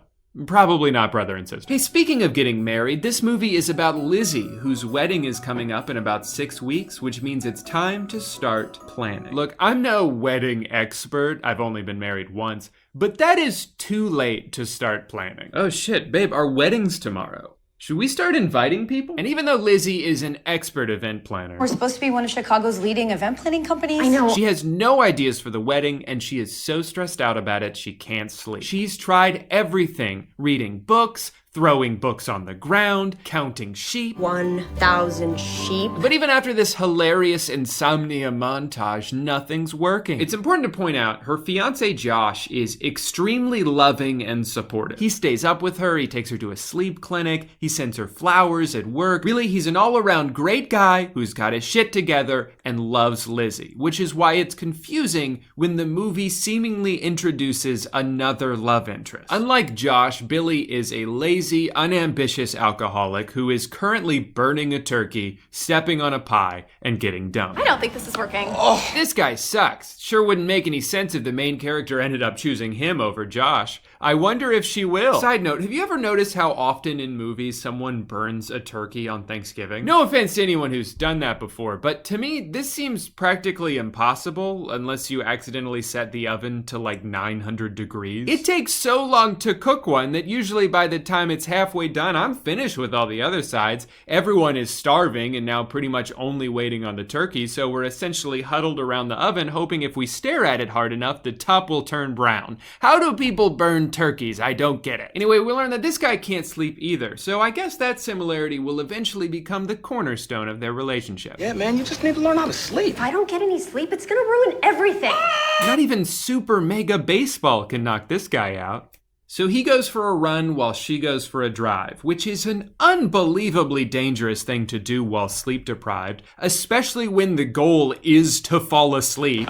probably not brother and sister. Hey, speaking of getting married, this movie is about Lizzie, whose wedding is coming up in about 6 weeks, which means it's time to start planning. Look, I'm no wedding expert. I've only been married once, but that is too late to start planning. Oh shit, babe, our wedding's tomorrow. Should we start inviting people? And even though Lizzie is an expert event planner, we're supposed to be one of Chicago's leading event planning companies. I know. She has no ideas for the wedding, and she is so stressed out about it, she can't sleep. She's tried everything, reading books, throwing books on the ground, counting sheep. 1,000 sheep. But even after this hilarious insomnia montage, nothing's working. It's important to point out, her fiance Josh is extremely loving and supportive. He stays up with her, he takes her to a sleep clinic, he sends her flowers at work. Really, he's an all-around great guy who's got his shit together and loves Lizzie, which is why it's confusing when the movie seemingly introduces another love interest. Unlike Josh, Billy is a lazy, unambitious alcoholic who is currently burning a turkey, stepping on a pie, and getting dumped. I don't think this is working. Oh, this guy sucks. Sure wouldn't make any sense if the main character ended up choosing him over Josh. I wonder if she will. Side note, have you ever noticed how often in movies someone burns a turkey on Thanksgiving? No offense to anyone who's done that before, but to me, this seems practically impossible unless you accidentally set the oven to like 900 degrees. It takes so long to cook one that usually by the time it's halfway done, I'm finished with all the other sides. Everyone is starving and now pretty much only waiting on the turkey, so we're essentially huddled around the oven hoping if we stare at it hard enough, the top will turn brown. How do people burn turkeys? I don't get it. Anyway, we learn that this guy can't sleep either, so I guess that similarity will eventually become the cornerstone of their relationship. Yeah, man, you just need to learn how to sleep. If I don't get any sleep, it's gonna ruin everything. Not even Super Mega Baseball can knock this guy out. So he goes for a run while she goes for a drive, which is an unbelievably dangerous thing to do while sleep deprived, especially when the goal is to fall asleep.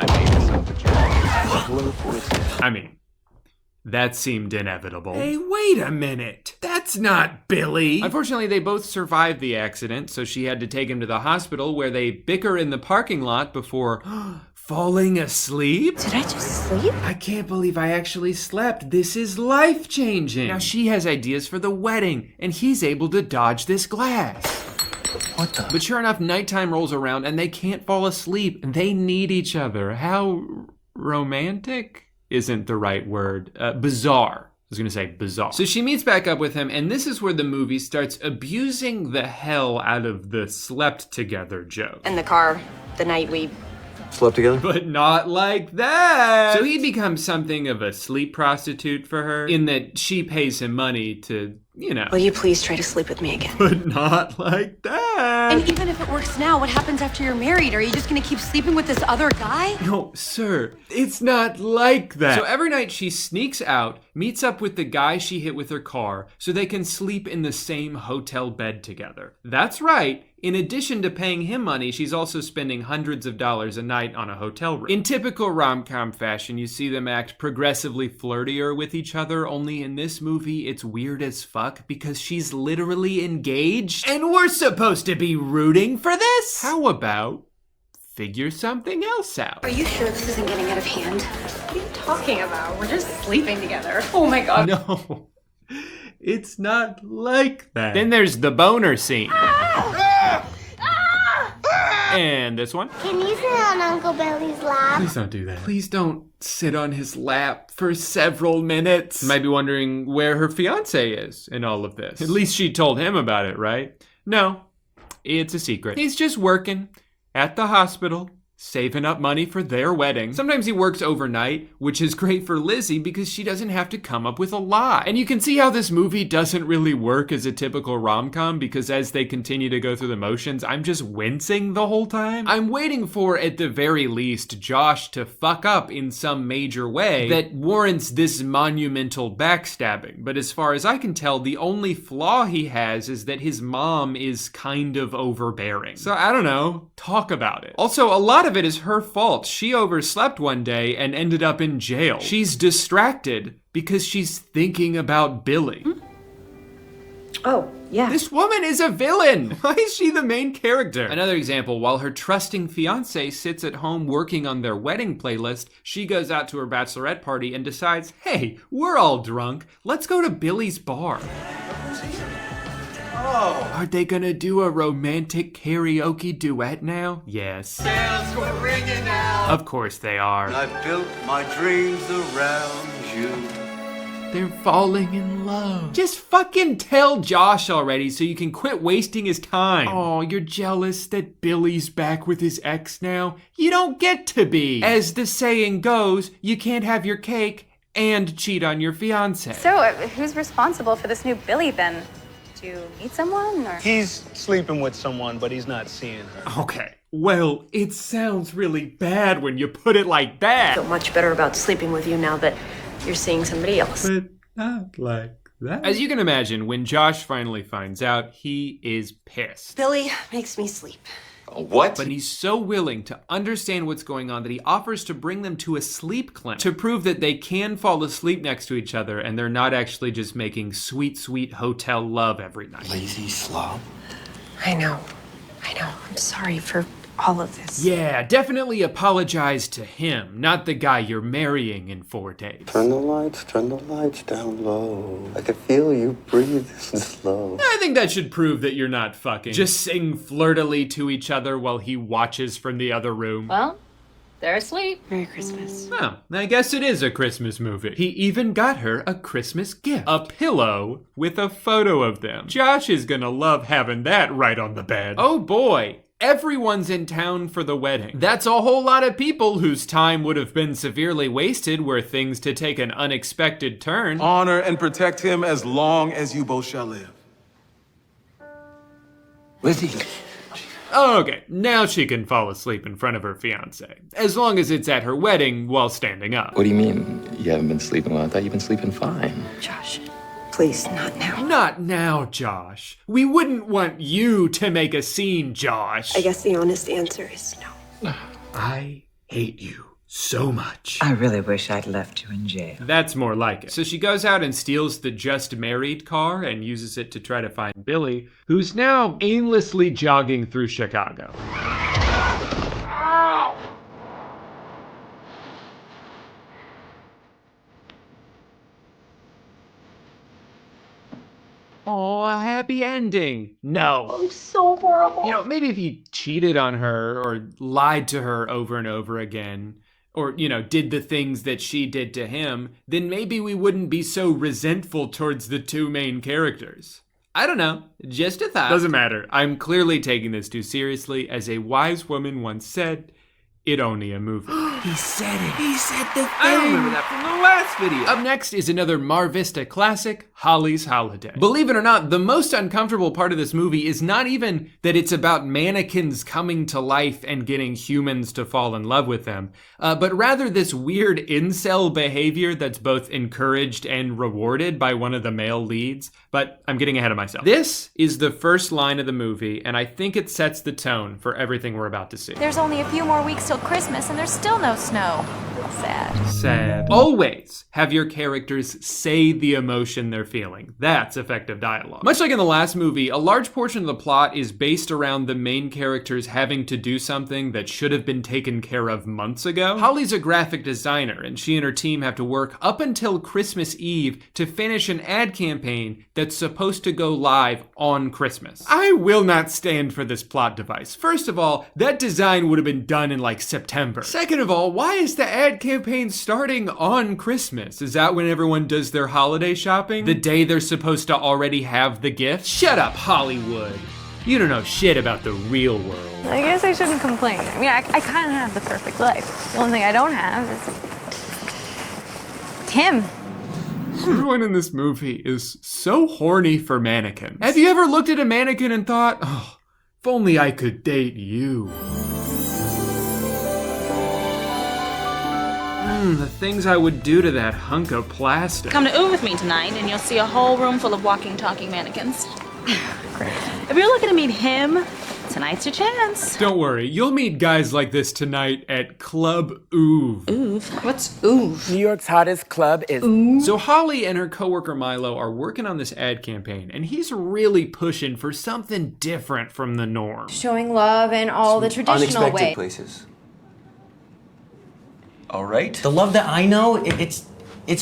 I mean, that seemed inevitable. Hey, wait a minute. That's not Billy. Unfortunately, they both survived the accident, so she had to take him to the hospital where they bicker in the parking lot before falling asleep? Did I just sleep? I can't believe I actually slept. This is life-changing. Now she has ideas for the wedding, and he's able to dodge this glass. What the? But sure enough, nighttime rolls around and they can't fall asleep. They need each other. How romantic isn't the right word. Bizarre. I was gonna say bizarre. So she meets back up with him, and this is where the movie starts abusing the hell out of the slept together joke. In the car, the night we slept together? But not like that. So he'd become something of a sleep prostitute for her, in that she pays him money to, you know. Will you please try to sleep with me again? But not like that. And even if it works now, what happens after you're married? Are you just gonna keep sleeping with this other guy? No, sir, it's not like that. So every night she sneaks out, meets up with the guy she hit with her car, so they can sleep in the same hotel bed together. That's right. In addition to paying him money, she's also spending hundreds of dollars a night on a hotel room. In typical rom-com fashion, you see them act progressively flirtier with each other, only in this movie, it's weird as fuck because she's literally engaged, and we're supposed to be rooting for this? How about figure something else out? Are you sure this isn't getting out of hand? What are you talking about? We're just sleeping together. Oh my God. No, it's not like that. Then there's the boner scene. And this one. Can you sit on Uncle Billy's lap? Please don't do that. Please don't sit on his lap for several minutes. You might be wondering where her fiance is in all of this. At least she told him about it, right? No, it's a secret. He's just working at the hospital, saving up money for their wedding. Sometimes he works overnight, which is great for Lizzie because she doesn't have to come up with a lie. And you can see how this movie doesn't really work as a typical rom-com because as they continue to go through the motions, I'm just wincing the whole time. I'm waiting for, at the very least, Josh to fuck up in some major way that warrants this monumental backstabbing. But as far as I can tell, the only flaw he has is that his mom is kind of overbearing. So I don't know, talk about it. Also, a lot of it is her fault. She overslept one day and ended up in jail. She's distracted because she's thinking about Billy. Oh, yeah. This woman is a villain. Why is she the main character? Another example, while her trusting fiance sits at home working on their wedding playlist, she goes out to her bachelorette party and decides, hey, we're all drunk. Let's go to Billy's bar. Oh. Are they gonna do a romantic karaoke duet now? Yes. Bells were ringing out. Of course they are. I built my dreams around you. They're falling in love. Just fucking tell Josh already so you can quit wasting his time. Oh, you're jealous that Billy's back with his ex now? You don't get to be. As the saying goes, you can't have your cake and cheat on your fiance. So, who's responsible for this new Billy then? Did you meet someone or? He's sleeping with someone, but he's not seeing her. Okay. Well, it sounds really bad when you put it like that. I feel much better about sleeping with you now that you're seeing somebody else. But not like that. As you can imagine, when Josh finally finds out, he is pissed. Billy makes me sleep. What? But he's so willing to understand what's going on that he offers to bring them to a sleep clinic to prove that they can fall asleep next to each other and they're not actually just making sweet, sweet hotel love every night. Lazy slob. I know. I'm sorry for all of this. Yeah, definitely apologize to him, not the guy you're marrying in 4 days. Turn the lights down low. I can feel you breathing slow. I think that should prove that you're not fucking. Just sing flirtily to each other while he watches from the other room. Well, they're asleep. Merry Christmas. Well, I guess it is a Christmas movie. He even got her a Christmas gift. A pillow with a photo of them. Josh is gonna love having that right on the bed. Oh boy. Everyone's in town for the wedding. That's a whole lot of people whose time would have been severely wasted were things to take an unexpected turn. Honor and protect him as long as you both shall live. Lizzie. Oh, okay, now she can fall asleep in front of her fiance. As long as it's at her wedding while standing up. What do you mean you haven't been sleeping well? I thought you've been sleeping fine. Josh, please, not now. Not now, Josh. We wouldn't want you to make a scene, Josh. I guess the honest answer is no. I hate you so much. I really wish I'd left you in jail. That's more like it. So she goes out and steals the just married car and uses it to try to find Billy, who's now aimlessly jogging through Chicago. Oh, a happy ending. No. I'm so horrible. You know, maybe if he cheated on her or lied to her over and over again, or, you know, did the things that she did to him, then maybe we wouldn't be so resentful towards the two main characters. I don't know. Just a thought. Doesn't matter. I'm clearly taking this too seriously. As a wise woman once said, it only a movie. He said it. He said the thing. I remember that from the last video. Up next is another Mar Vista classic, Holly's Holiday. Believe it or not, the most uncomfortable part of this movie is not even that it's about mannequins coming to life and getting humans to fall in love with them, but rather this weird incel behavior that's both encouraged and rewarded by one of the male leads. But I'm getting ahead of myself. This is the first line of the movie, and I think it sets the tone for everything we're about to see. There's only a few more weeks till Christmas and there's still no snow. Sad. Sad. Always have your characters say the emotion they're feeling. That's effective dialogue. Much like in the last movie, a large portion of the plot is based around the main characters having to do something that should have been taken care of months ago. Holly's a graphic designer, and she and her team have to work up until Christmas Eve to finish an ad campaign that's supposed to go live on Christmas. I will not stand for this plot device. First of all, that design would have been done in like September. Second of all, why is the ad campaign starting on Christmas? Is that when everyone does their holiday shopping? The day they're supposed to already have the gift? Shut up, Hollywood. You don't know shit about the real world. I guess I shouldn't complain. I mean, I kind of have the perfect life. The only thing I don't have is Tim. Everyone in this movie is so horny for mannequins. Have you ever looked at a mannequin and thought, oh, if only I could date you? The things I would do to that hunk of plastic. Come to with me tonight, and you'll see a whole room full of walking, talking mannequins. Great. If you're looking to meet him, tonight's your chance. Don't worry, you'll meet guys like this tonight at Club Oov. Oov? What's Oov? New York's hottest club is So Holly and her coworker Milo are working on this ad campaign, and he's really pushing for something different from the norm. Showing love in all the traditional Unexpected ways. places. All right. The love that I know, it's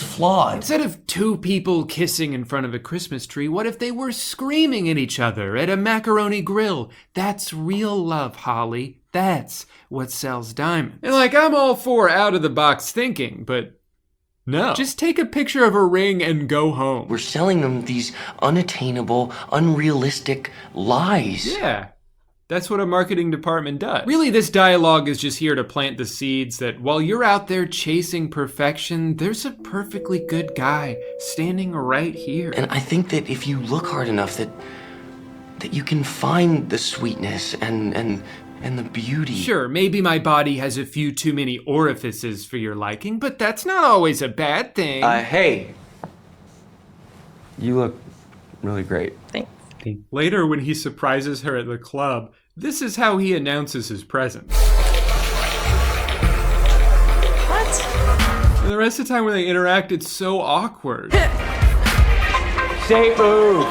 flawed. Instead of two people kissing in front of a Christmas tree, what if they were screaming at each other at a macaroni grill? That's real love, Holly. That's what sells diamonds. And I'm all for out-of-the-box thinking, but no. Just take a picture of a ring and go home. We're selling them these unattainable, unrealistic lies. Yeah. That's what a marketing department does. Really, this dialogue is just here to plant the seeds that while you're out there chasing perfection, there's a perfectly good guy standing right here. And I think that if you look hard enough, that you can find the sweetness and the beauty. Sure, maybe my body has a few too many orifices for your liking, but that's not always a bad thing. Hey. You look really great. Thanks. Later, when he surprises her at the club, this is how he announces his presence. What? And the rest of the time when they interact, it's so awkward. Say ooh.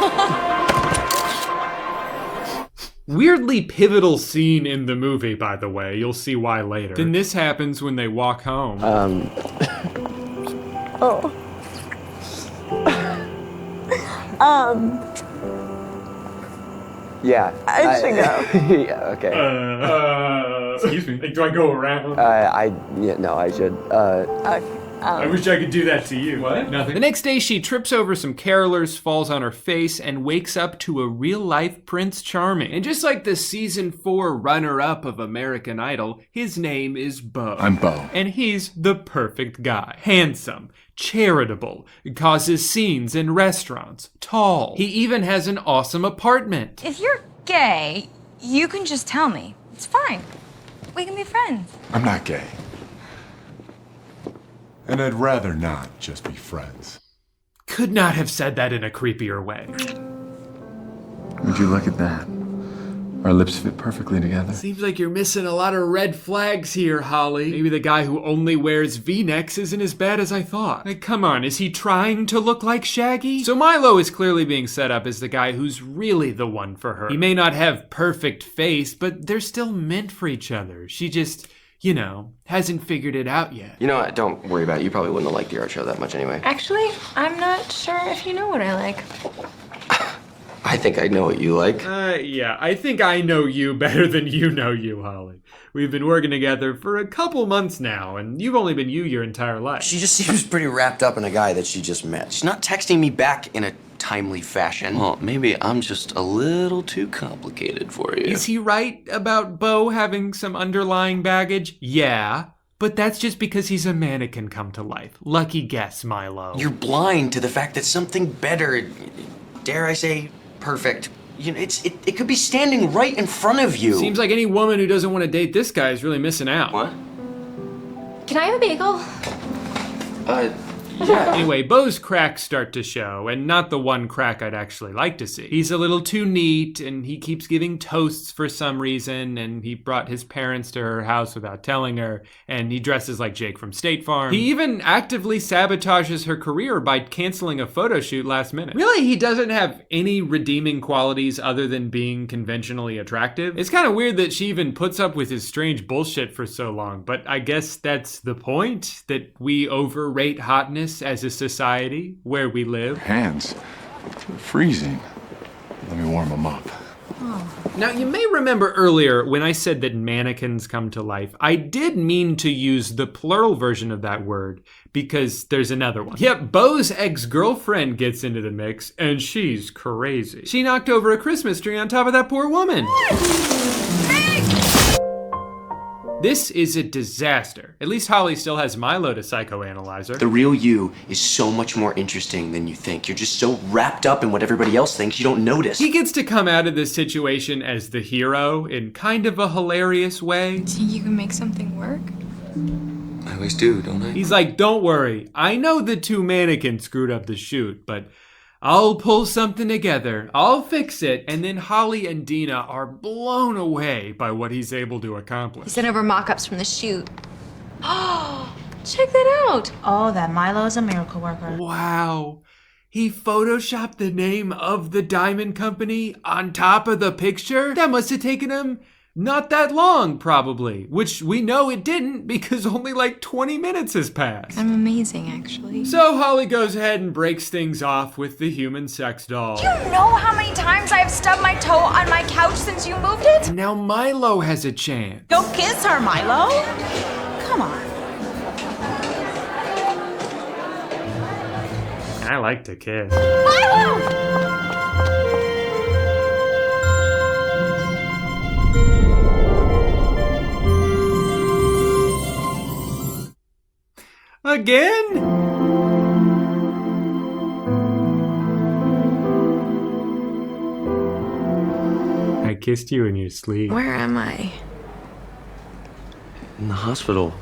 Weirdly pivotal scene in the movie, by the way. You'll see why later. Then this happens when they walk home. Yeah. I should go. Yeah, okay. Excuse me. Do I go around? I should. I wish I could do that to you. What? Nothing. The next day, she trips over some carolers, falls on her face, and wakes up to a real-life Prince Charming. And just like the season 4 runner-up of American Idol, his name is Bo. I'm Bo. And he's the perfect guy. Handsome, charitable, causes scenes in restaurants, tall. He even has an awesome apartment. If you're gay, you can just tell me. It's fine. We can be friends. I'm not gay. And I'd rather not just be friends. Could not have said that in a creepier way. Would you look at that? Our lips fit perfectly together. Seems like you're missing a lot of red flags here, Holly. Maybe the guy who only wears V-necks isn't as bad as I thought. Come on, is he trying to look like Shaggy? So Milo is clearly being set up as the guy who's really the one for her. He may not have perfect face, but they're still meant for each other. She just, hasn't figured it out yet. You know what? Don't worry about it. You probably wouldn't have liked the art show that much anyway. Actually, I'm not sure if you know what I like. I think I know what you like. Yeah, I think I know you better than you know you, Holly. We've been working together for a couple months now, and you've only been you your entire life. She just seems pretty wrapped up in a guy that she just met. She's not texting me back in a timely fashion. Well, maybe I'm just a little too complicated for you. Is he right about Bo having some underlying baggage? Yeah. But that's just because he's a mannequin come to life. Lucky guess, Milo. You're blind to the fact that something better, dare I say, perfect. It could be standing right in front of you. Seems like any woman who doesn't want to date this guy is really missing out. What? Can I have a bagel? Yeah. Anyway, Bo's cracks start to show, and not the one crack I'd actually like to see. He's a little too neat, and he keeps giving toasts for some reason, and he brought his parents to her house without telling her, and he dresses like Jake from State Farm. He even actively sabotages her career by canceling a photo shoot last minute. Really, he doesn't have any redeeming qualities other than being conventionally attractive. It's kind of weird that she even puts up with his strange bullshit for so long, but I guess that's the point, that we overrate hotness as a society where we live. Hands. Freezing. Let me warm them up. Now, you may remember earlier when I said that mannequins come to life, I did mean to use the plural version of that word because there's another one. Yep, Beau's ex-girlfriend gets into the mix and she's crazy. She knocked over a Christmas tree on top of that poor woman. This is a disaster. At least Holly still has Milo to psychoanalyze her. The real you is so much more interesting than you think. You're just so wrapped up in what everybody else thinks you don't notice. He gets to come out of this situation as the hero in kind of a hilarious way. Think you can make something work? I always do, don't I? He's like, don't worry. I know the two mannequins screwed up the shoot, but I'll pull something together. I'll fix it. And then Holly and Dina are blown away by what he's able to accomplish. He sent over mock-ups from the shoot. Oh, check that out. Oh, that Milo's a miracle worker. Wow. He photoshopped the name of the diamond company on top of the picture? That must have taken him not that long, probably. Which we know it didn't because only like 20 minutes has passed. I'm amazing, actually. So Holly goes ahead and breaks things off with the human sex doll. Do you know how many times I've stubbed my toe on my couch since you moved it? And now Milo has a chance. Go kiss her, Milo. Come on. I like to kiss. Milo! Again? I kissed you in your sleep. Where am I? In the hospital.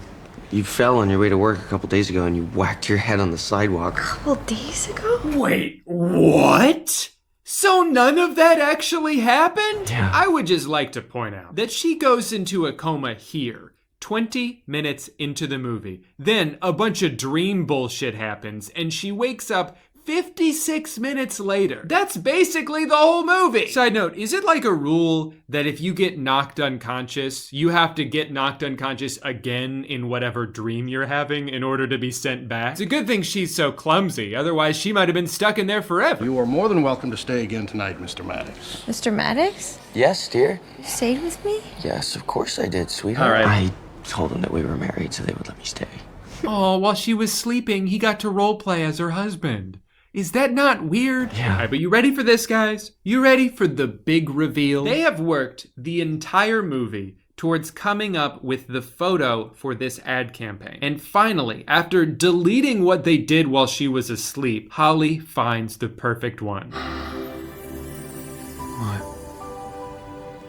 You fell on your way to work a couple days ago and you whacked your head on the sidewalk. A couple days ago? Wait, what? So none of that actually happened? Yeah. I would just like to point out that she goes into a coma here, 20 minutes into the movie. Then a bunch of dream bullshit happens and she wakes up 56 minutes later. That's basically the whole movie. Side note, is it like a rule that if you get knocked unconscious, you have to get knocked unconscious again in whatever dream you're having in order to be sent back? It's a good thing she's so clumsy, otherwise she might have been stuck in there forever. You are more than welcome to stay again tonight, Mr. Maddox. Mr. Maddox? Yes, dear? You stayed with me? Yes, of course I did, sweetheart. All right. I told them that we were married so they would let me stay. Oh, while she was sleeping, he got to roleplay as her husband. Is that not weird? Yeah. All right, but you ready for this, guys? You ready for the big reveal? They have worked the entire movie towards coming up with the photo for this ad campaign. And finally, after deleting what they did while she was asleep, Holly finds the perfect one. What?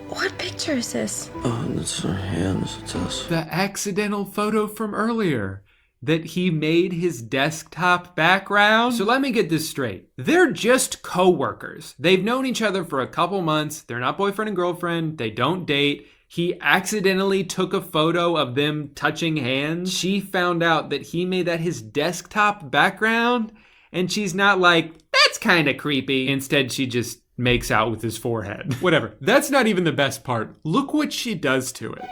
What picture is this? Oh, that's our hands. It's us. The accidental photo from earlier that he made his desktop background. So let me get this straight. They're just co-workers. They've known each other for a couple months. They're not boyfriend and girlfriend. They don't date. He accidentally took a photo of them touching hands. She found out that he made that his desktop background, and she's not like, that's kind of creepy. Instead, she just makes out with his forehead. Whatever. That's not even the best part. Look what she does to it.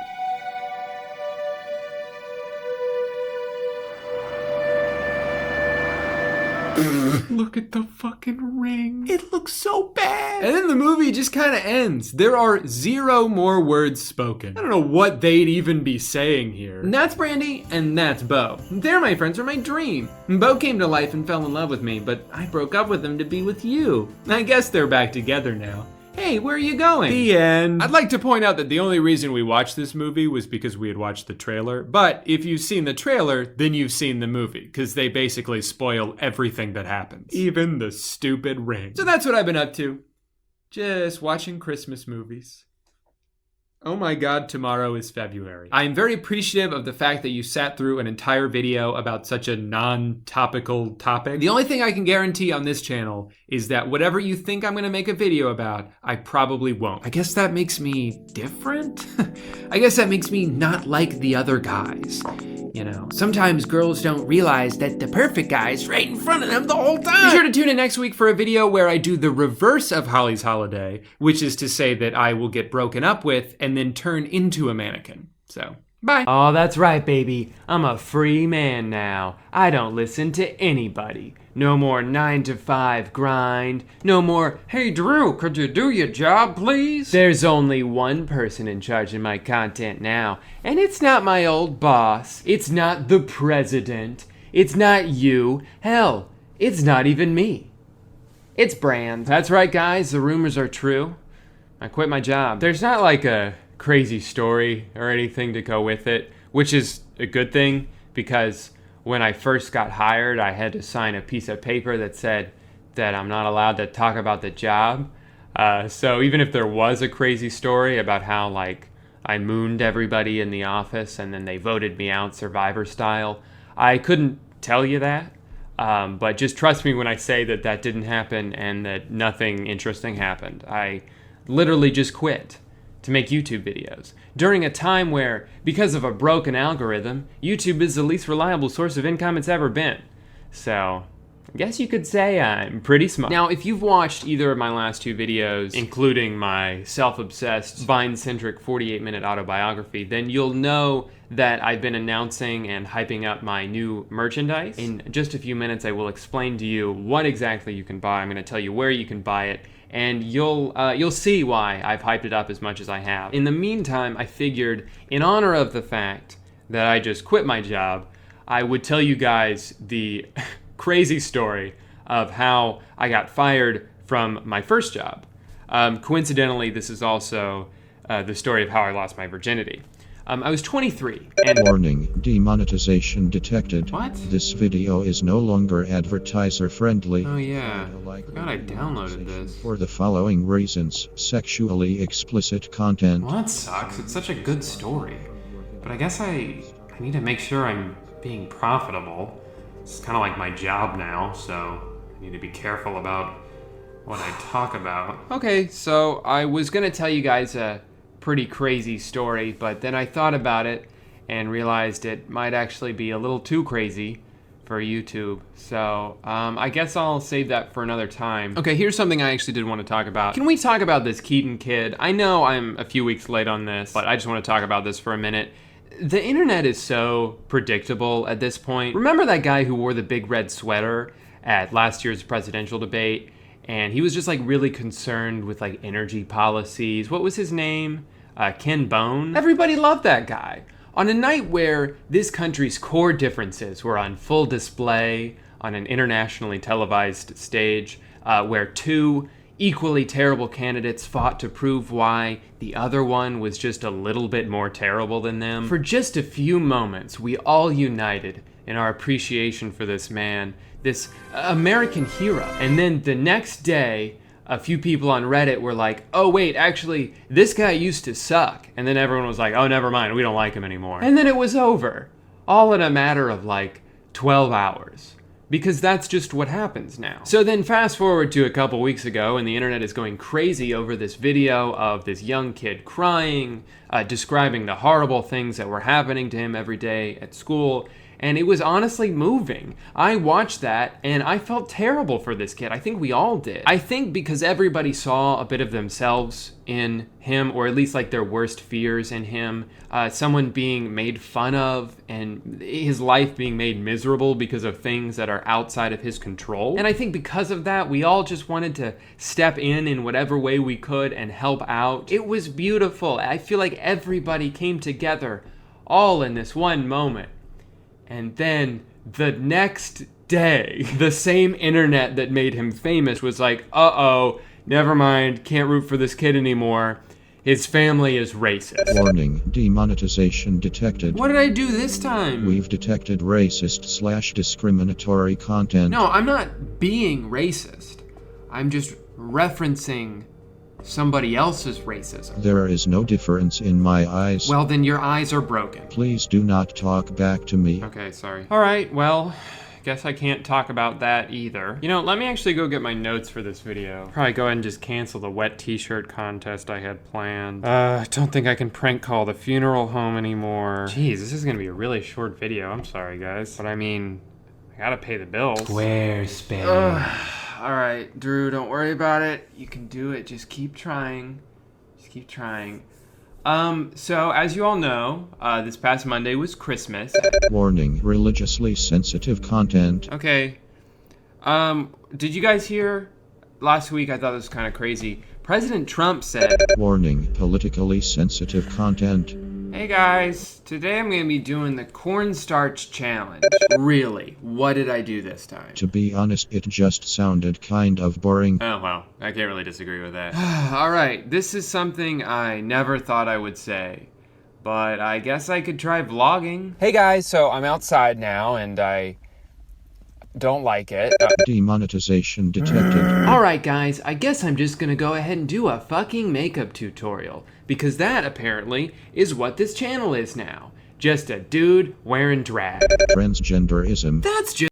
Look at the fucking ring. It looks so bad. And then the movie just kind of ends. There are 0 more words spoken. I don't know what they'd even be saying here. And that's Brandy, and that's Beau. They're my friends from my dream. Beau came to life and fell in love with me, but I broke up with him to be with you. I guess they're back together now. Hey, where are you going? The end. I'd like to point out that the only reason we watched this movie was because we had watched the trailer. But if you've seen the trailer, then you've seen the movie, because they basically spoil everything that happens. Even the stupid ring. So that's what I've been up to. Just watching Christmas movies. Oh my God, tomorrow is February. I am very appreciative of the fact that you sat through an entire video about such a non-topical topic. The only thing I can guarantee on this channel is that whatever you think I'm gonna make a video about, I probably won't. I guess that makes me different? I guess that makes me not like the other guys. You know, sometimes girls don't realize that the perfect guy's right in front of them the whole time. Be sure to tune in next week for a video where I do the reverse of Holly's holiday, which is to say that I will get broken up with and then turn into a mannequin. So, Bye. Oh, that's right, baby. I'm a free man now. I don't listen to anybody. No more 9-to-5 grind. No more, hey Drew, could you do your job, please? There's only one person in charge of my content now, and it's not my old boss. It's not the president. It's not you. Hell, it's not even me. It's Brand. That's right, guys. The rumors are true. I quit my job. There's not like a crazy story or anything to go with it, which is a good thing because when I first got hired, I had to sign a piece of paper that said that I'm not allowed to talk about the job. So even if there was a crazy story about how like I mooned everybody in the office and then they voted me out Survivor style, I couldn't tell you that. But just trust me when I say that that didn't happen and that nothing interesting happened. I literally just quit to make YouTube videos during a time where, because of a broken algorithm, YouTube is the least reliable source of income it's ever been. So, I guess you could say I'm pretty smart. Now, if you've watched either of my last two videos, including my self-obsessed, Vine-centric 48-minute autobiography, then you'll know that I've been announcing and hyping up my new merchandise. In just a few minutes, I will explain to you what exactly you can buy. I'm gonna tell you where you can buy it, and you'll see why I've hyped it up as much as I have. In the meantime, I figured, in honor of the fact that I just quit my job, I would tell you guys the crazy story of how I got fired from my first job. Coincidentally, this is also the story of how I lost my virginity. I was 23 and— Warning, demonetization detected. What? This video is no longer advertiser friendly. Oh yeah, I forgot I downloaded this. For the following reasons, sexually explicit content. Well, that sucks. It's such a good story. But I guess I need to make sure I'm being profitable. It's kind of like my job now, so I need to be careful about what I talk about. Okay, so I was gonna tell you guys a pretty crazy story, but then I thought about it and realized it might actually be a little too crazy for YouTube. So I guess I'll save that for another time. Okay, here's something I actually did want to talk about. Can we talk about this Keaton kid? I know I'm a few weeks late on this, but I just want to talk about this for a minute. The internet is so predictable at this point. Remember that guy who wore the big red sweater at last year's presidential debate? And he was just like really concerned with like energy policies. What was his name? Ken Bone. Everybody loved that guy. On a night where this country's core differences were on full display on an internationally televised stage, where two equally terrible candidates fought to prove why the other one was just a little bit more terrible than them. For just a few moments, we all united in our appreciation for this man, this American hero. And then the next day, a few people on Reddit were like, oh wait, actually, this guy used to suck. And then everyone was like, oh, never mind, we don't like him anymore. And then it was over, all in a matter of like 12 hours. Because that's just what happens now. So then fast forward to a couple weeks ago, and the internet is going crazy over this video of this young kid crying, describing the horrible things that were happening to him every day at school. And it was honestly moving. I watched that and I felt terrible for this kid. I think we all did. I think because everybody saw a bit of themselves in him, or at least like their worst fears in him. Someone being made fun of and his life being made miserable because of things that are outside of his control. And I think because of that, we all just wanted to step in whatever way we could and help out. It was beautiful. I feel like everybody came together all in this one moment. And then the next day, the same internet that made him famous was like, uh-oh, never mind, can't root for this kid anymore. His family is racist. Warning, demonetization detected. What did I do this time? We've detected racist/discriminatory content. No, I'm not being racist. I'm just referencing somebody else's racism. There is no difference in my eyes. Well, then your eyes are broken. Please do not talk back to me. Okay, sorry. All right, well, guess I can't talk about that either. You know, let me actually go get my notes for this video. Probably go ahead and just cancel the wet t-shirt contest I had planned. I don't think I can prank call the funeral home anymore. Jeez, this is gonna be a really short video. I'm sorry, guys. But I mean, I gotta pay the bills. Squarespace. All right, Drew, don't worry about it. You can do it. Just keep trying. Just keep trying. So as you all know, this past Monday was Christmas. Warning, religiously sensitive content. Okay. Did you guys hear? Last week I thought this was kind of crazy. President Trump said, Warning, politically sensitive content. "Hey guys, today I'm gonna be doing the cornstarch challenge." Really? What did I do this time? To be honest, it just sounded kind of boring. Oh, well, I can't really disagree with that. Alright, this is something I never thought I would say, but I guess I could try vlogging. Hey guys, so I'm outside now and I don't like it. Demonetization detected. Alright guys, I guess I'm just gonna go ahead and do a fucking makeup tutorial, because that apparently is what this channel is now. Just a dude wearing drag. Transgenderism. That's just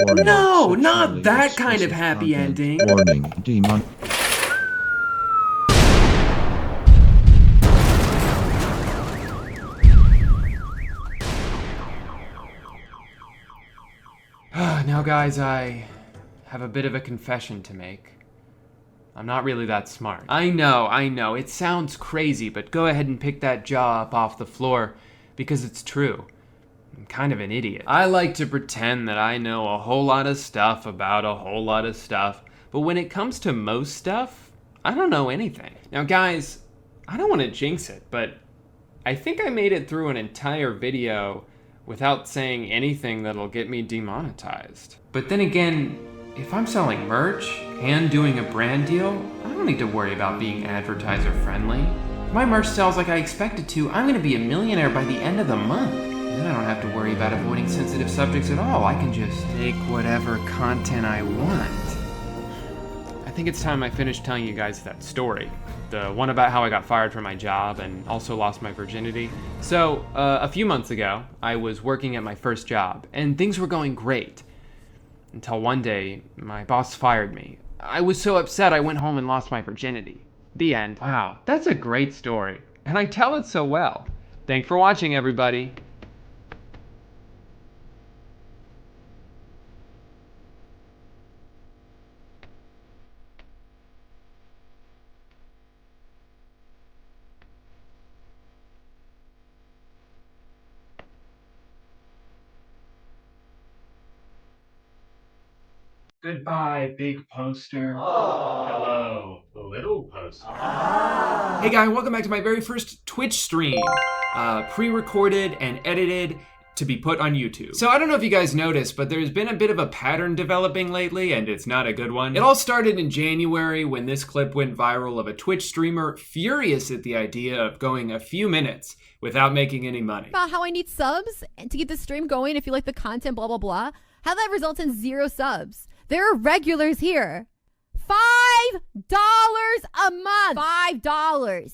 Warning, no, not sexually that kind of explicit happy content. ending. Warning, demon. Now guys, I have a bit of a confession to make. I'm not really that smart. I know, it sounds crazy, but go ahead and pick that jaw up off the floor, because it's true. I'm kind of an idiot. I like to pretend that I know a whole lot of stuff about a whole lot of stuff, but when it comes to most stuff, I don't know anything. Now guys, I don't want to jinx it, but I think I made it through an entire video without saying anything that'll get me demonetized. But then again, if I'm selling merch and doing a brand deal, I don't need to worry about being advertiser friendly. If my merch sells like I expect it to, I'm gonna be a millionaire by the end of the month. And then I don't have to worry about avoiding sensitive subjects at all. I can just make whatever content I want. I think it's time I finished telling you guys that story. The one about how I got fired from my job and also lost my virginity. So, a few months ago, I was working at my first job, and things were going great. Until one day, my boss fired me. I was so upset I went home and lost my virginity. The end. Wow, that's a great story, and I tell it so well. Thanks for watching, everybody. Goodbye, big poster. Hello, little poster. Hey guys, welcome back to my very first Twitch stream. Pre-recorded and edited to be put on YouTube. So I don't know if you guys noticed, but there's been a bit of a pattern developing lately, and it's not a good one. It all started in January when this clip went viral of a Twitch streamer furious at the idea of going a few minutes without making any money. About how I need subs to keep the stream going if you like the content, blah, blah, blah. How that results in 0 subs. There are regulars here. $5 a month. $5.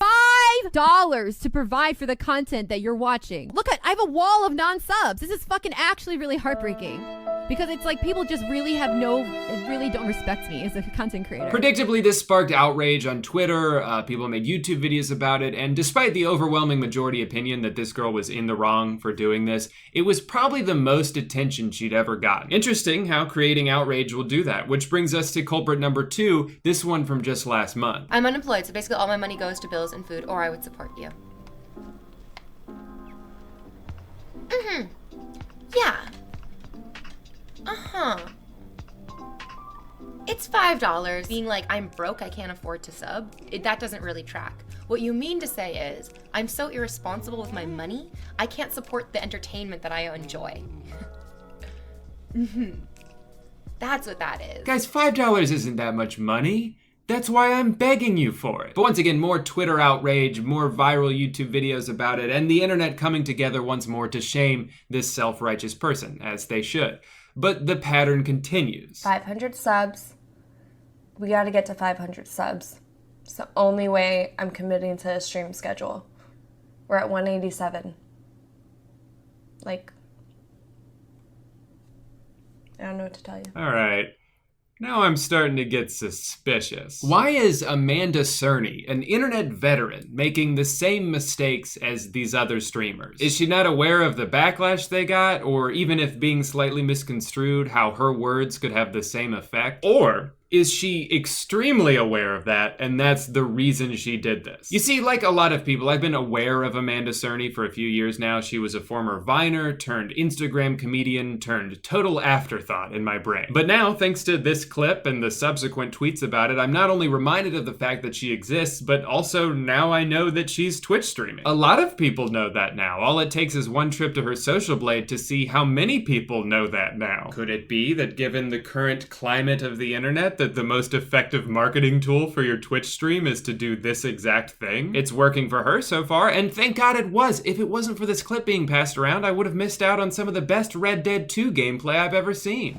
$5 to provide for the content that you're watching. Look at, I have a wall of non-subs. This is fucking actually really heartbreaking. Because it's like people just really really don't respect me as a content creator. Predictably, this sparked outrage on Twitter. People made YouTube videos about it, and despite the overwhelming majority opinion that this girl was in the wrong for doing this, it was probably the most attention she'd ever gotten. Interesting how creating outrage will do that, which brings us to culprit number 2, this one from just last month. I'm unemployed, so basically all my money goes to bills and food, or I would support you. Yeah. It's $5. Being like, I'm broke, I can't afford to sub, that doesn't really track. What you mean to say is, I'm so irresponsible with my money, I can't support the entertainment that I enjoy. That's what that is. Guys, $5 isn't that much money. That's why I'm begging you for it. But once again, more Twitter outrage, more viral YouTube videos about it, and the internet coming together once more to shame this self-righteous person, as they should. But the pattern continues. 500 subs. We gotta get to 500 subs. It's the only way I'm committing to a stream schedule. We're at 187. Like, I don't know what to tell you. All right. Now I'm starting to get suspicious. Why is Amanda Cerny, an internet veteran, making the same mistakes as these other streamers? Is she not aware of the backlash they got, or even if being slightly misconstrued, how her words could have the same effect? Or is she extremely aware of that, and that's the reason she did this? You see, like a lot of people, I've been aware of Amanda Cerny for a few years now. She was a former Viner, turned Instagram comedian, turned total afterthought in my brain. But now, thanks to this clip and the subsequent tweets about it, I'm not only reminded of the fact that she exists, but also now I know that she's Twitch streaming. A lot of people know that now. All it takes is one trip to her social blade to see how many people know that now. Could it be that given the current climate of the internet, that the most effective marketing tool for your Twitch stream is to do this exact thing? It's working for her so far, and thank God it was. If it wasn't for this clip being passed around, I would have missed out on some of the best Red Dead 2 gameplay I've ever seen.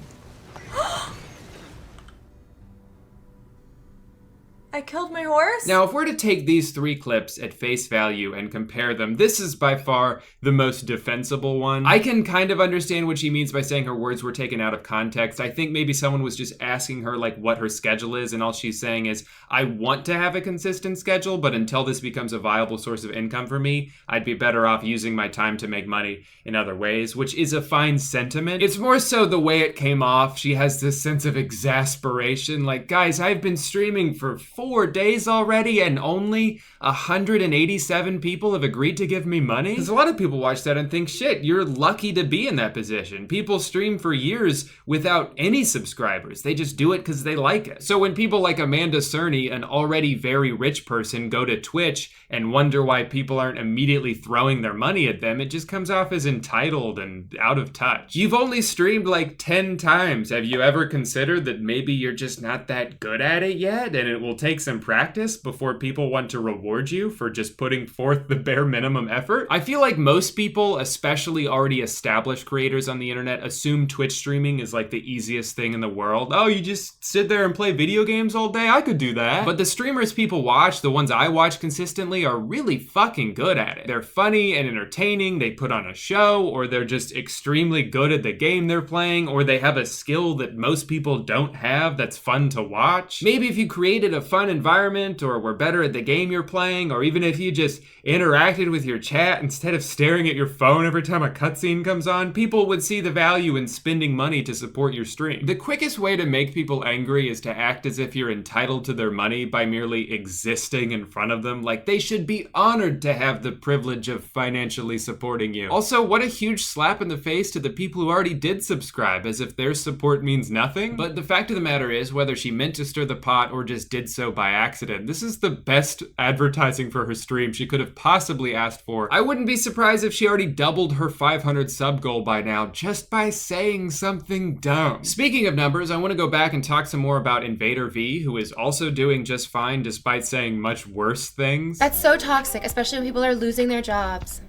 I killed my horse? Now, if we're to take these three clips at face value and compare them, this is by far the most defensible one. I can kind of understand what she means by saying her words were taken out of context. I think maybe someone was just asking her like what her schedule is, and all she's saying is, I want to have a consistent schedule, but until this becomes a viable source of income for me, I'd be better off using my time to make money in other ways, which is a fine sentiment. It's more so the way it came off. She has this sense of exasperation, like, guys, I've been streaming for 4 days already and only 187 people have agreed to give me money? Because a lot of people watch that and think, shit, you're lucky to be in that position. People stream for years without any subscribers. They just do it because they like it. So when people like Amanda Cerny, an already very rich person, go to Twitch and wonder why people aren't immediately throwing their money at them, it just comes off as entitled and out of touch. You've only streamed like 10 times. Have you ever considered that maybe you're just not that good at it yet and it will take some practice before people want to reward you for just putting forth the bare minimum effort? I feel like most people, especially already established creators on the internet, assume Twitch streaming is like the easiest thing in the world. Oh, you just sit there and play video games all day? I could do that. But the streamers people watch, the ones I watch consistently, are really fucking good at it. They're funny and entertaining, they put on a show, or they're just extremely good at the game they're playing, or they have a skill that most people don't have that's fun to watch. Maybe if you created a fun environment, or were better at the game you're playing, or even if you just interacted with your chat instead of staring at your phone every time a cutscene comes on, people would see the value in spending money to support your stream. The quickest way to make people angry is to act as if you're entitled to their money by merely existing in front of them, like they should be honored to have the privilege of financially supporting you. Also, what a huge slap in the face to the people who already did subscribe, as if their support means nothing. But the fact of the matter is, whether she meant to stir the pot or just did so by accident, this is the best advertising for her stream she could have possibly asked for. I wouldn't be surprised if she already doubled her 500 sub goal by now just by saying something dumb. Speaking of numbers, I want to go back and talk some more about Invader V, who is also doing just fine despite saying much worse things. That's so toxic, especially when people are losing their jobs.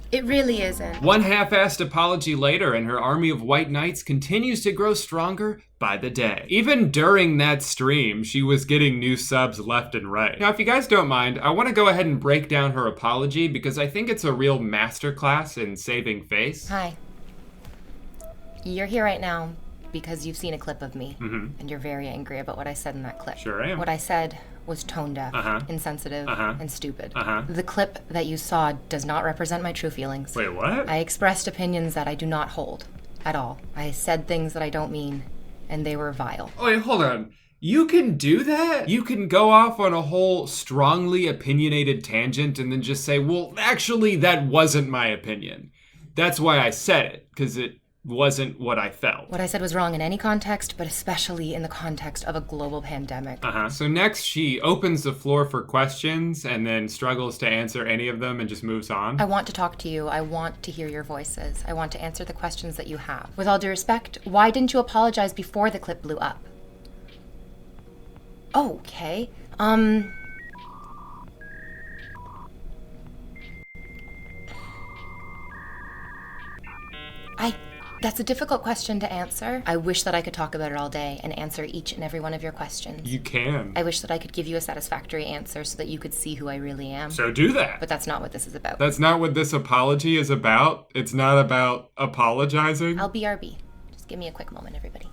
It really isn't. One half-assed apology later, and her army of white knights continues to grow stronger by the day. Even during that stream, she was getting new subs left and right. Now, if you guys don't mind, I want to go ahead and break down her apology because I think it's a real masterclass in saving face. Hi. You're here right now because you've seen a clip of me, and you're very angry about what I said in that clip. Sure I am. What I said was tone deaf, insensitive, and stupid. The clip that you saw does not represent my true feelings. Wait, what? I expressed opinions that I do not hold at all. I said things that I don't mean, and they were vile. Wait, hold on. You can do that? You can go off on a whole strongly opinionated tangent and then just say, well, actually, that wasn't my opinion. That's why I said it, because it wasn't what I felt. What I said was wrong in any context, but especially in the context of a global pandemic. So next, she opens the floor for questions and then struggles to answer any of them and just moves on. I want to talk to you. I want to hear your voices. I want to answer the questions that you have. With all due respect, why didn't you apologize before the clip blew up? Oh, okay. That's a difficult question to answer. I wish that I could talk about it all day and answer each and every one of your questions. You can. I wish that I could give you a satisfactory answer so that you could see who I really am. So do that. But that's not what this is about. That's not what this apology is about. It's not about apologizing. I'll BRB. Just give me a quick moment, everybody.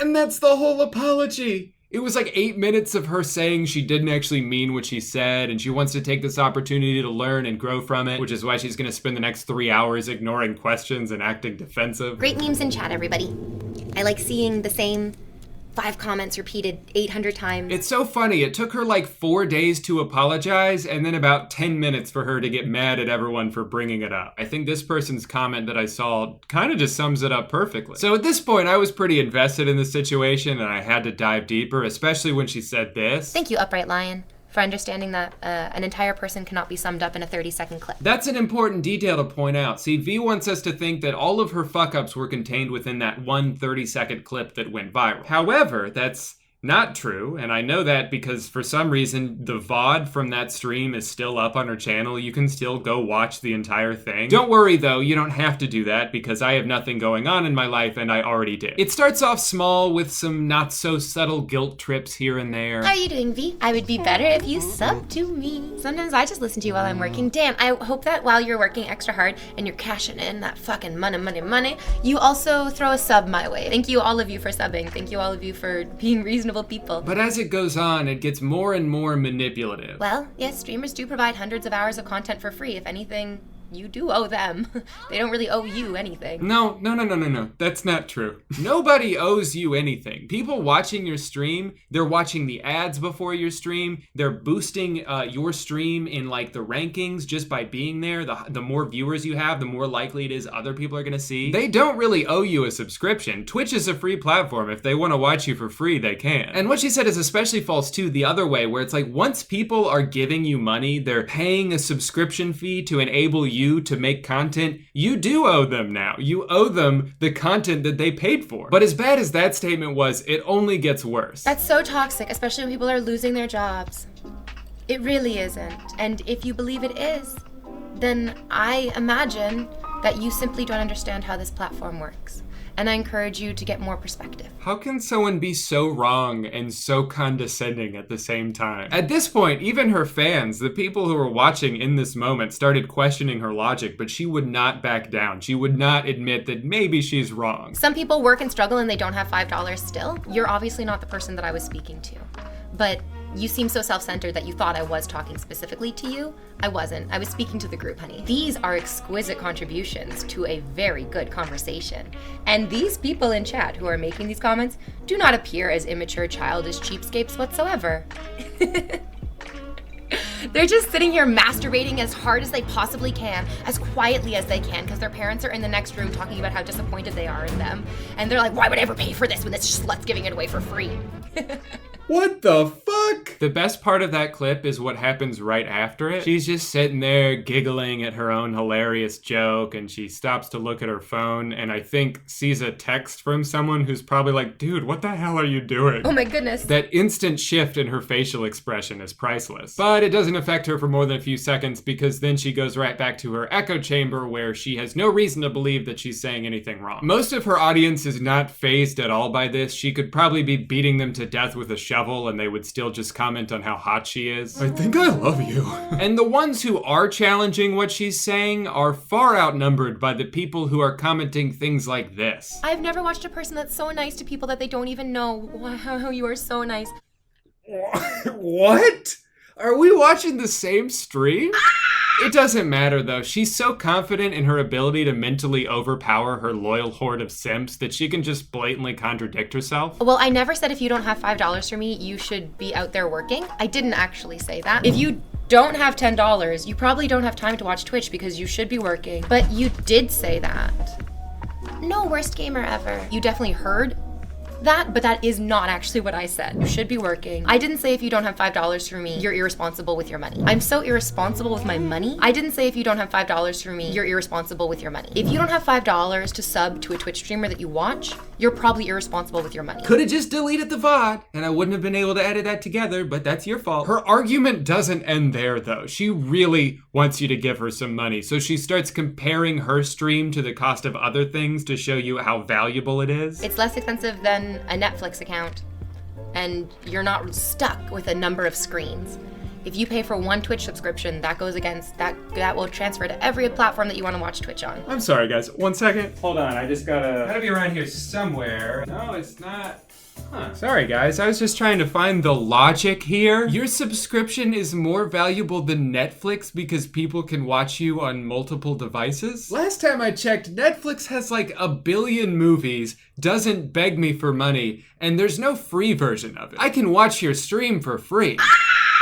And that's the whole apology. It was like 8 minutes of her saying she didn't actually mean what she said, and she wants to take this opportunity to learn and grow from it, which is why she's gonna spend the next 3 hours ignoring questions and acting defensive. Great memes in chat, everybody. I like seeing the same 5 comments repeated 800 times. It's so funny. It took her like 4 days to apologize and then about 10 minutes for her to get mad at everyone for bringing it up. I think this person's comment that I saw kind of just sums it up perfectly. So at this point, I was pretty invested in the situation and I had to dive deeper, especially when she said this. Thank you, Upright Lion, for understanding that an entire person cannot be summed up in a 30-second clip. That's an important detail to point out. See, V wants us to think that all of her fuck-ups were contained within that one 30-second clip that went viral. However, that's not true, and I know that because for some reason the VOD from that stream is still up on her channel. You can still go watch the entire thing. Don't worry though, you don't have to do that because I have nothing going on in my life and I already did. It starts off small with some not so subtle guilt trips here and there. How are you doing, V? I would be better if you subbed to me. Sometimes I just listen to you while I'm working. Dan, I hope that while you're working extra hard and you're cashing in that fucking money, you also throw a sub my way. Thank you all of you for subbing. Thank you all of you for being reasonable people. But as it goes on, it gets more and more manipulative. Well, yes, streamers do provide hundreds of hours of content for free. If anything, you do owe them. They don't really owe you anything. No. That's not true. Nobody owes you anything. People watching your stream, they're watching the ads before your stream. They're boosting your stream in like the rankings just by being there. The more viewers you have, the more likely it is other people are gonna see. They don't really owe you a subscription. Twitch is a free platform. If they want to watch you for free, they can. And what she said is especially false too, the other way, where it's like once people are giving you money, they're paying a subscription fee to enable you to make content, you do owe them now. You owe them the content that they paid for. But as bad as that statement was, it only gets worse. That's so toxic, especially when people are losing their jobs. It really isn't. And if you believe it is, then I imagine that you simply don't understand how this platform works. And I encourage you to get more perspective. How can someone be so wrong and so condescending at the same time? At this point, even her fans, the people who were watching in this moment, started questioning her logic, but she would not back down. She would not admit that maybe she's wrong. Some people work and struggle and they don't have $5 still. You're obviously not the person that I was speaking to. But you seem so self-centered that you thought I was talking specifically to you. I wasn't. I was speaking to the group, honey. These are exquisite contributions to a very good conversation. And these people in chat who are making these comments do not appear as immature, childish cheapskates whatsoever. They're just sitting here masturbating as hard as they possibly can, as quietly as they can, because their parents are in the next room talking about how disappointed they are in them. And they're like, why would I ever pay for this when it's just sluts giving it away for free? What the fuck? The best part of that clip is what happens right after it. She's just sitting there giggling at her own hilarious joke, and she stops to look at her phone and I think sees a text from someone who's probably like, dude, what the hell are you doing? Oh my goodness. That instant shift in her facial expression is priceless. But it doesn't affect her for more than a few seconds because then she goes right back to her echo chamber where she has no reason to believe that she's saying anything wrong. Most of her audience is not fazed at all by this. She could probably be beating them to death with a shovel and they would still just comment on how hot she is. I think I love you. And the ones who are challenging what she's saying are far outnumbered by the people who are commenting things like this. I've never watched a person that's so nice to people that they don't even know. Wow, you are so nice. What? Are we watching the same stream? It doesn't matter though. She's so confident in her ability to mentally overpower her loyal horde of simps that she can just blatantly contradict herself. Well, I never said if you don't have $5 for me, you should be out there working. I didn't actually say that. If you don't have $10, you probably don't have time to watch Twitch because you should be working. But you did say that. No, worst gamer ever. You definitely heard that, but that is not actually what I said. You should be working. I didn't say if you don't have $5 for me, you're irresponsible with your money. I'm so irresponsible with my money. I didn't say if you don't have $5 for me, you're irresponsible with your money. If you don't have $5 to sub to a Twitch streamer that you watch, you're probably irresponsible with your money. Could have just deleted the VOD and I wouldn't have been able to edit that together, but that's your fault. Her argument doesn't end there though. She really wants you to give her some money. So she starts comparing her stream to the cost of other things to show you how valuable it is. It's less expensive than a Netflix account, and you're not stuck with a number of screens. If you pay for one Twitch subscription, that goes against, that will transfer to every platform that you want to watch Twitch on. I'm sorry guys, 1 second. Hold on, I just gotta be around here somewhere. No, it's not. Huh. Sorry guys, I was just trying to find the logic here. Your subscription is more valuable than Netflix because people can watch you on multiple devices? Last time I checked, Netflix has like 1 billion movies, doesn't beg me for money, and there's no free version of it. I can watch your stream for free.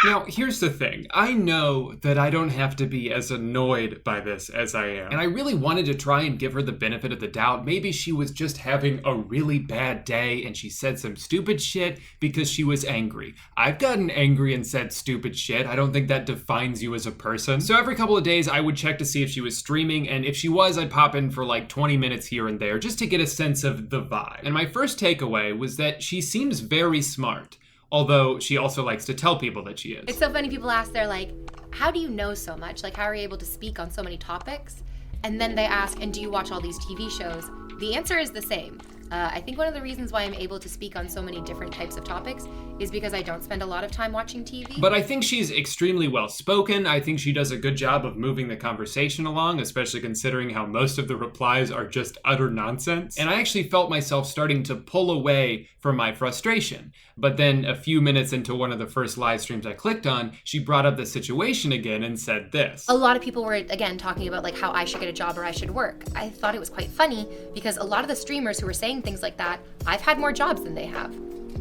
Now, here's the thing. I know that I don't have to be as annoyed by this as I am. And I really wanted to try and give her the benefit of the doubt. Maybe she was just having a really bad day and she said some stupid shit because she was angry. I've gotten angry and said stupid shit. I don't think that defines you as a person. So every couple of days, I would check to see if she was streaming. And if she was, I'd pop in for like 20 minutes here and there just to get a sense of the vibe. And my first takeaway was that she seems very smart. Although she also likes to tell people that she is. It's so funny, people ask, they're like, how do you know so much? Like, how are you able to speak on so many topics? And then they ask, and do you watch all these TV shows? The answer is the same. I think one of the reasons why I'm able to speak on so many different types of topics is because I don't spend a lot of time watching TV. But I think she's extremely well spoken. I think she does a good job of moving the conversation along, especially considering how most of the replies are just utter nonsense. And I actually felt myself starting to pull away from my frustration. But then a few minutes into one of the first live streams I clicked on, she brought up the situation again and said this. A lot of people were, again, talking about like how I should get a job or I should work. I thought it was quite funny because a lot of the streamers who were saying things like that, I've had more jobs than they have.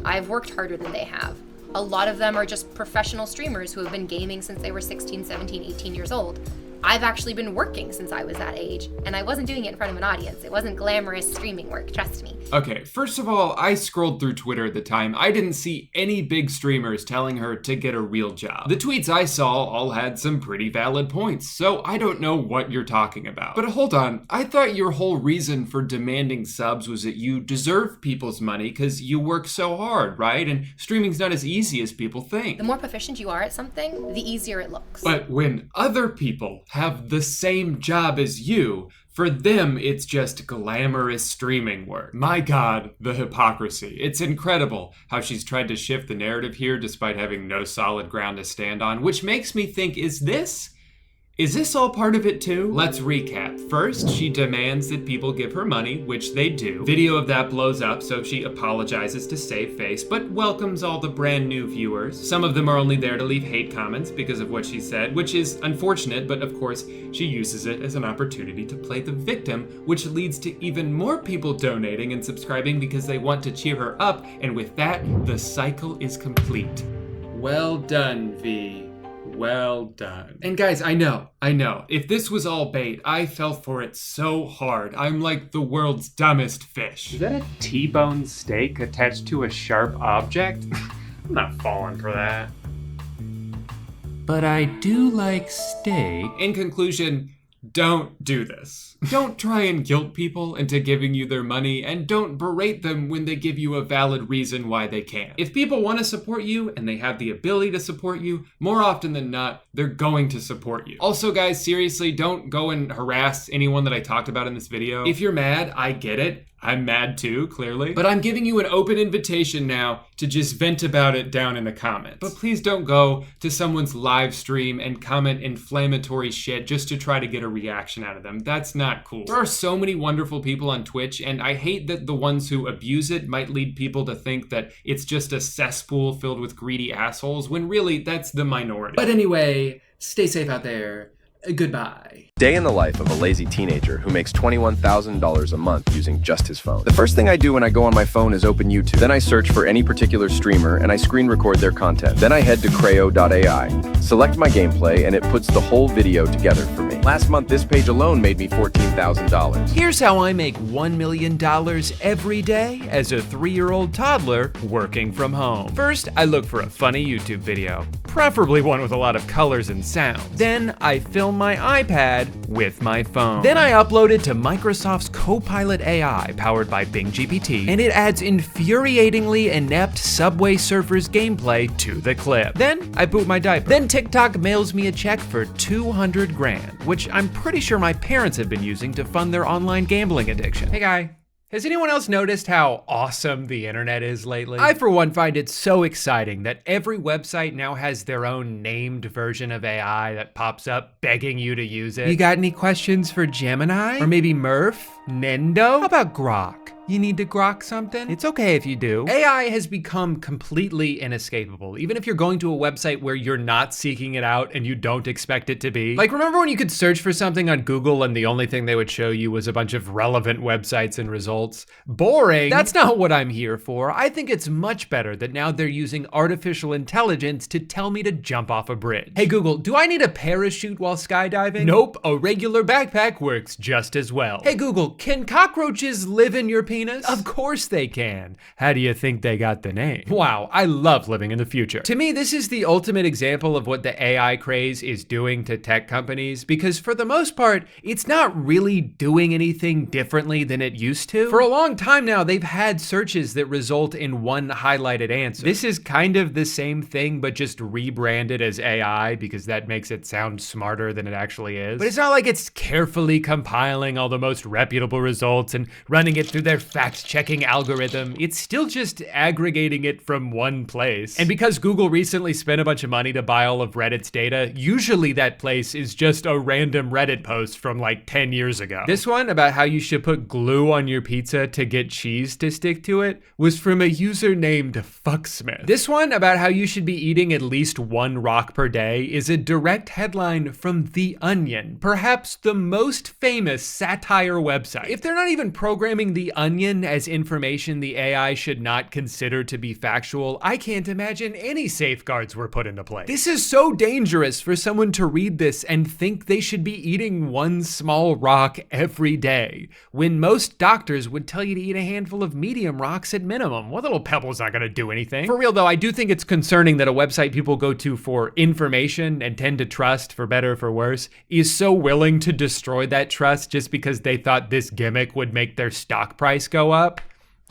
I've worked harder than they have. A lot of them are just professional streamers who have been gaming since they were 16, 17, 18 years old. I've actually been working since I was that age, and I wasn't doing it in front of an audience. It wasn't glamorous streaming work, trust me. Okay, first of all, I scrolled through Twitter at the time. I didn't see any big streamers telling her to get a real job. The tweets I saw all had some pretty valid points, so I don't know what you're talking about. But hold on, I thought your whole reason for demanding subs was that you deserve people's money because you work so hard, right? And streaming's not as easy as people think. The more proficient you are at something, the easier it looks. But when other people have the same job as you, for them, it's just glamorous streaming work. My God, the hypocrisy. It's incredible how she's tried to shift the narrative here despite having no solid ground to stand on, which makes me think, is this all part of it too? Let's recap. First, she demands that people give her money, which they do. Video of that blows up, so she apologizes to save face, but welcomes all the brand new viewers. Some of them are only there to leave hate comments because of what she said, which is unfortunate, but of course, she uses it as an opportunity to play the victim, which leads to even more people donating and subscribing because they want to cheer her up, and with that, the cycle is complete. Well done, V. Well done. And guys, I know. If this was all bait, I fell for it so hard. I'm like the world's dumbest fish. Is that a T-bone steak attached to a sharp object? I'm not falling for that. But I do like steak. In conclusion, don't do this. Don't try and guilt people into giving you their money, and don't berate them when they give you a valid reason why they can't. If people want to support you and they have the ability to support you, more often than not, they're going to support you. Also, guys, seriously, don't go and harass anyone that I talked about in this video. If you're mad, I get it. I'm mad too, clearly. But I'm giving you an open invitation now to just vent about it down in the comments. But please don't go to someone's live stream and comment inflammatory shit just to try to get a reaction out of them. That's not cool. There are so many wonderful people on Twitch, and I hate that the ones who abuse it might lead people to think that it's just a cesspool filled with greedy assholes, when really that's the minority. But anyway, stay safe out there. Goodbye. Day in the life of a lazy teenager who makes $21,000 a month using just his phone. The first thing I do when I go on my phone is open YouTube. Then I search for any particular streamer and I screen record their content. Then I head to Creo.ai, select my gameplay, and it puts the whole video together for me. Last month, this page alone made me $14,000. Here's how I make $1 million every day as a 3-year-old toddler working from home. First, I look for a funny YouTube video, preferably one with a lot of colors and sounds. Then I film from my iPad with my phone. Then I upload it to Microsoft's Copilot AI powered by Bing GPT, and it adds infuriatingly inept Subway Surfers gameplay to the clip. Then I boot my diaper. Then TikTok mails me a check for 200 grand, which I'm pretty sure my parents have been using to fund their online gambling addiction. Hey guy. Has anyone else noticed how awesome the internet is lately? I, for one, find it so exciting that every website now has their own named version of AI that pops up begging you to use it. You got any questions for Gemini? Or maybe Murph? Nendo? How about Grok? You need to grok something? It's okay if you do. AI has become completely inescapable, even if you're going to a website where you're not seeking it out and you don't expect it to be. Like, remember when you could search for something on Google and the only thing they would show you was a bunch of relevant websites and results? Boring. That's not what I'm here for. I think it's much better that now they're using artificial intelligence to tell me to jump off a bridge. Hey Google, do I need a parachute while skydiving? Nope, a regular backpack works just as well. Hey Google, can cockroaches live in your penis? Of course they can. How do you think they got the name? Wow, I love living in the future. To me, this is the ultimate example of what the AI craze is doing to tech companies, because for the most part, it's not really doing anything differently than it used to. For a long time now, they've had searches that result in one highlighted answer. This is kind of the same thing, but just rebranded as AI because that makes it sound smarter than it actually is. But it's not like it's carefully compiling all the most reputable results and running it through their fact-checking algorithm. It's still just aggregating it from one place. And because Google recently spent a bunch of money to buy all of Reddit's data, usually that place is just a random Reddit post from like 10 years ago. This one about how you should put glue on your pizza to get cheese to stick to it was from a user named Fucksmith. This one about how you should be eating at least one rock per day is a direct headline from The Onion, perhaps the most famous satire website. If they're not even programming The Onion as information the AI should not consider to be factual, I can't imagine any safeguards were put into place. This is so dangerous for someone to read this and think they should be eating one small rock every day, when most doctors would tell you to eat a handful of medium rocks at minimum. One little pebble's not gonna do anything. For real though, I do think it's concerning that a website people go to for information and tend to trust, for better or for worse, is so willing to destroy that trust just because they thought this gimmick would make their stock price go up.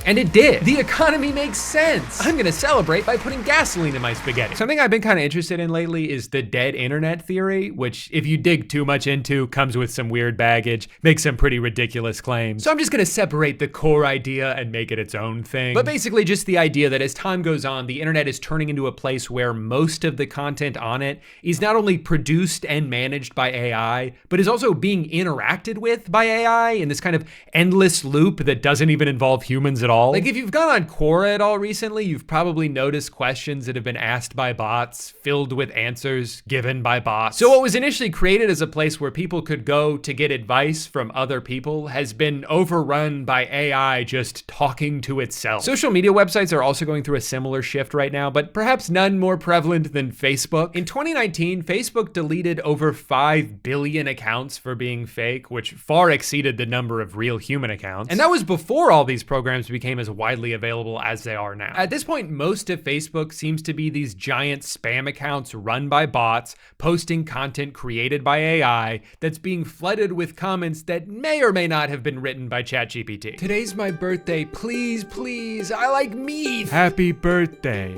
And it did. The economy makes sense. I'm gonna celebrate by putting gasoline in my spaghetti. Something I've been kind of interested in lately is the dead internet theory, which if you dig too much into, comes with some weird baggage, makes some pretty ridiculous claims. So I'm just gonna separate the core idea and make it its own thing. But basically just the idea that as time goes on, the internet is turning into a place where most of the content on it is not only produced and managed by AI, but is also being interacted with by AI in this kind of endless loop that doesn't even involve humans at all. Like if you've gone on Quora at all recently, you've probably noticed questions that have been asked by bots filled with answers given by bots. So what was initially created as a place where people could go to get advice from other people has been overrun by AI just talking to itself. Social media websites are also going through a similar shift right now, but perhaps none more prevalent than Facebook. In 2019, Facebook deleted over 5 billion accounts for being fake, which far exceeded the number of real human accounts. And that was before all these programs became as widely available as they are now. At this point, most of Facebook seems to be these giant spam accounts run by bots, posting content created by AI that's being flooded with comments that may or may not have been written by ChatGPT. Today's my birthday, please, please, I like meat. Happy birthday,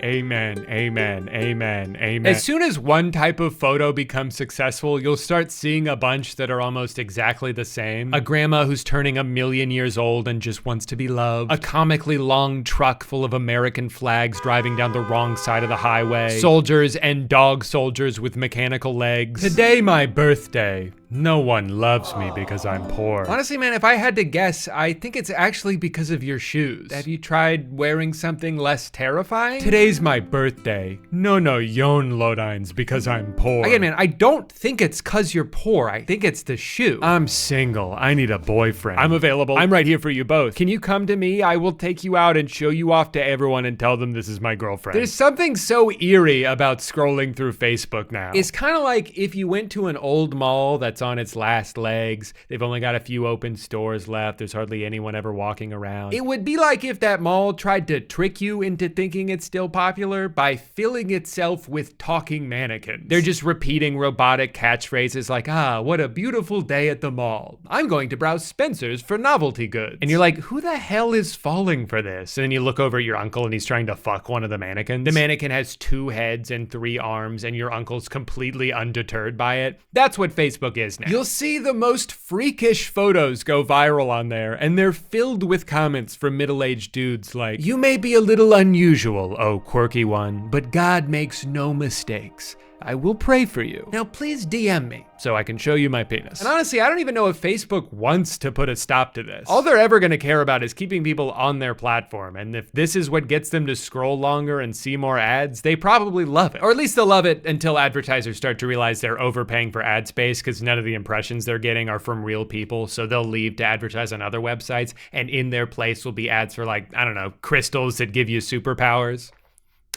amen, amen, amen, amen. As soon as one type of photo becomes successful, you'll start seeing a bunch that are almost exactly the same. A grandma who's turning 1,000,000 years old and just wants to be loved. A comically long truck full of American flags driving down the wrong side of the highway. Soldiers and dog soldiers with mechanical legs. Today, my birthday. No one loves me because I'm poor. Honestly, man, if I had to guess, I think it's actually because of your shoes. Have you tried wearing something less terrifying? Today's my birthday. No, yon lodines because I'm poor. Again, man, I don't think it's cause you're poor. I think it's the shoe. I'm single. I need a boyfriend. I'm available. I'm right here for you both. Can you come to me? I will take you out and show you off to everyone and tell them this is my girlfriend. There's something so eerie about scrolling through Facebook now. It's kind of like if you went to an old mall that's on its last legs. They've only got a few open stores left. There's hardly anyone ever walking around. It would be like if that mall tried to trick you into thinking it's still popular by filling itself with talking mannequins. They're just repeating robotic catchphrases like, ah, what a beautiful day at the mall. I'm going to browse Spencer's for novelty goods. And you're like, who the hell is falling for this? And then you look over at your uncle and he's trying to fuck one of the mannequins. The mannequin has 2 heads and 3 arms and your uncle's completely undeterred by it. That's what Facebook is now. You'll see the most freakish photos go viral on there, and they're filled with comments from middle-aged dudes like, you may be a little unusual, oh quirky one, but God makes no mistakes. I will pray for you. Now please DM me so I can show you my penis. And honestly, I don't even know if Facebook wants to put a stop to this. All they're ever gonna care about is keeping people on their platform. And if this is what gets them to scroll longer and see more ads, they probably love it. Or at least they'll love it until advertisers start to realize they're overpaying for ad space because none of the impressions they're getting are from real people. So they'll leave to advertise on other websites, and in their place will be ads for, like, I don't know, crystals that give you superpowers.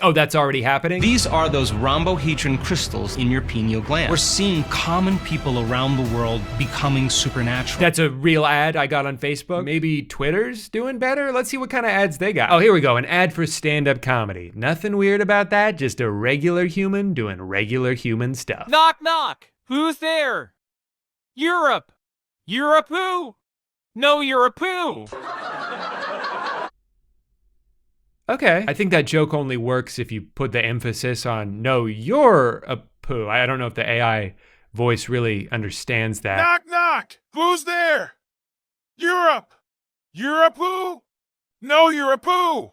Oh, that's already happening? These are those rhombohedron crystals in your pineal gland. We're seeing common people around the world becoming supernatural. That's a real ad I got on Facebook. Maybe Twitter's doing better? Let's see what kind of ads they got. Oh, here we go, an ad for stand-up comedy. Nothing weird about that, just a regular human doing regular human stuff. Knock, knock. Who's there? Europe. Europe who? No, Europe who? Okay. I think that joke only works if you put the emphasis on, no, you're a poo. I don't know if the AI voice really understands that. Knock, knock. Who's there? Europe. Europe who? No, Europe who?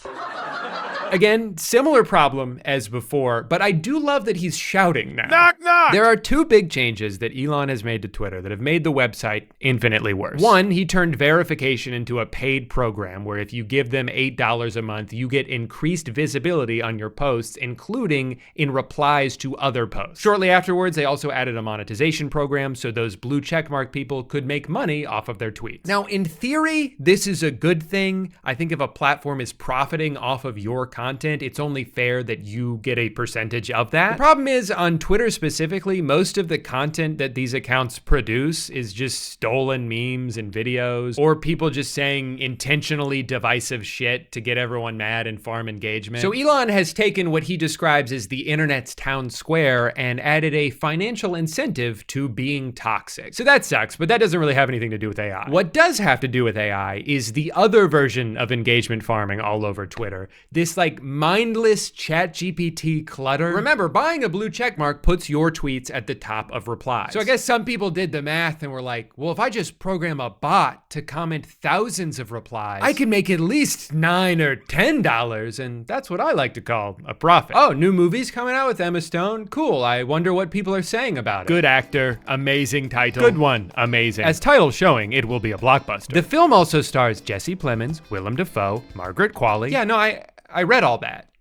Again, similar problem as before, but I do love that he's shouting now. Knock, knock! There are 2 big changes that Elon has made to Twitter that have made the website infinitely worse. One, he turned verification into a paid program where if you give them $8 a month, you get increased visibility on your posts, including in replies to other posts. Shortly afterwards, they also added a monetization program so those blue checkmark people could make money off of their tweets. Now, in theory, this is a good thing. I think if a platform is profiting off of your content, it's only fair that you get a percentage of that. The problem is, on Twitter specifically, most of the content that these accounts produce is just stolen memes and videos, or people just saying intentionally divisive shit to get everyone mad and farm engagement. So Elon has taken what he describes as the internet's town square and added a financial incentive to being toxic. So that sucks, but that doesn't really have anything to do with AI. What does have to do with AI is the other version of engagement farming all over Twitter. This like mindless ChatGPT clutter. Remember, buying a blue checkmark puts your tweets at the top of replies. So I guess some people did the math and were like, well, if I just program a bot to comment thousands of replies, I can make at least $9 or $10, and that's what I like to call a profit. Oh, new movie's coming out with Emma Stone? Cool, I wonder what people are saying about it. Good actor, amazing title. Good one, amazing. As title showing, it will be a blockbuster. The film also stars Jesse Plemons, Willem Dafoe, Margaret Qualley. Yeah, no, I read all that.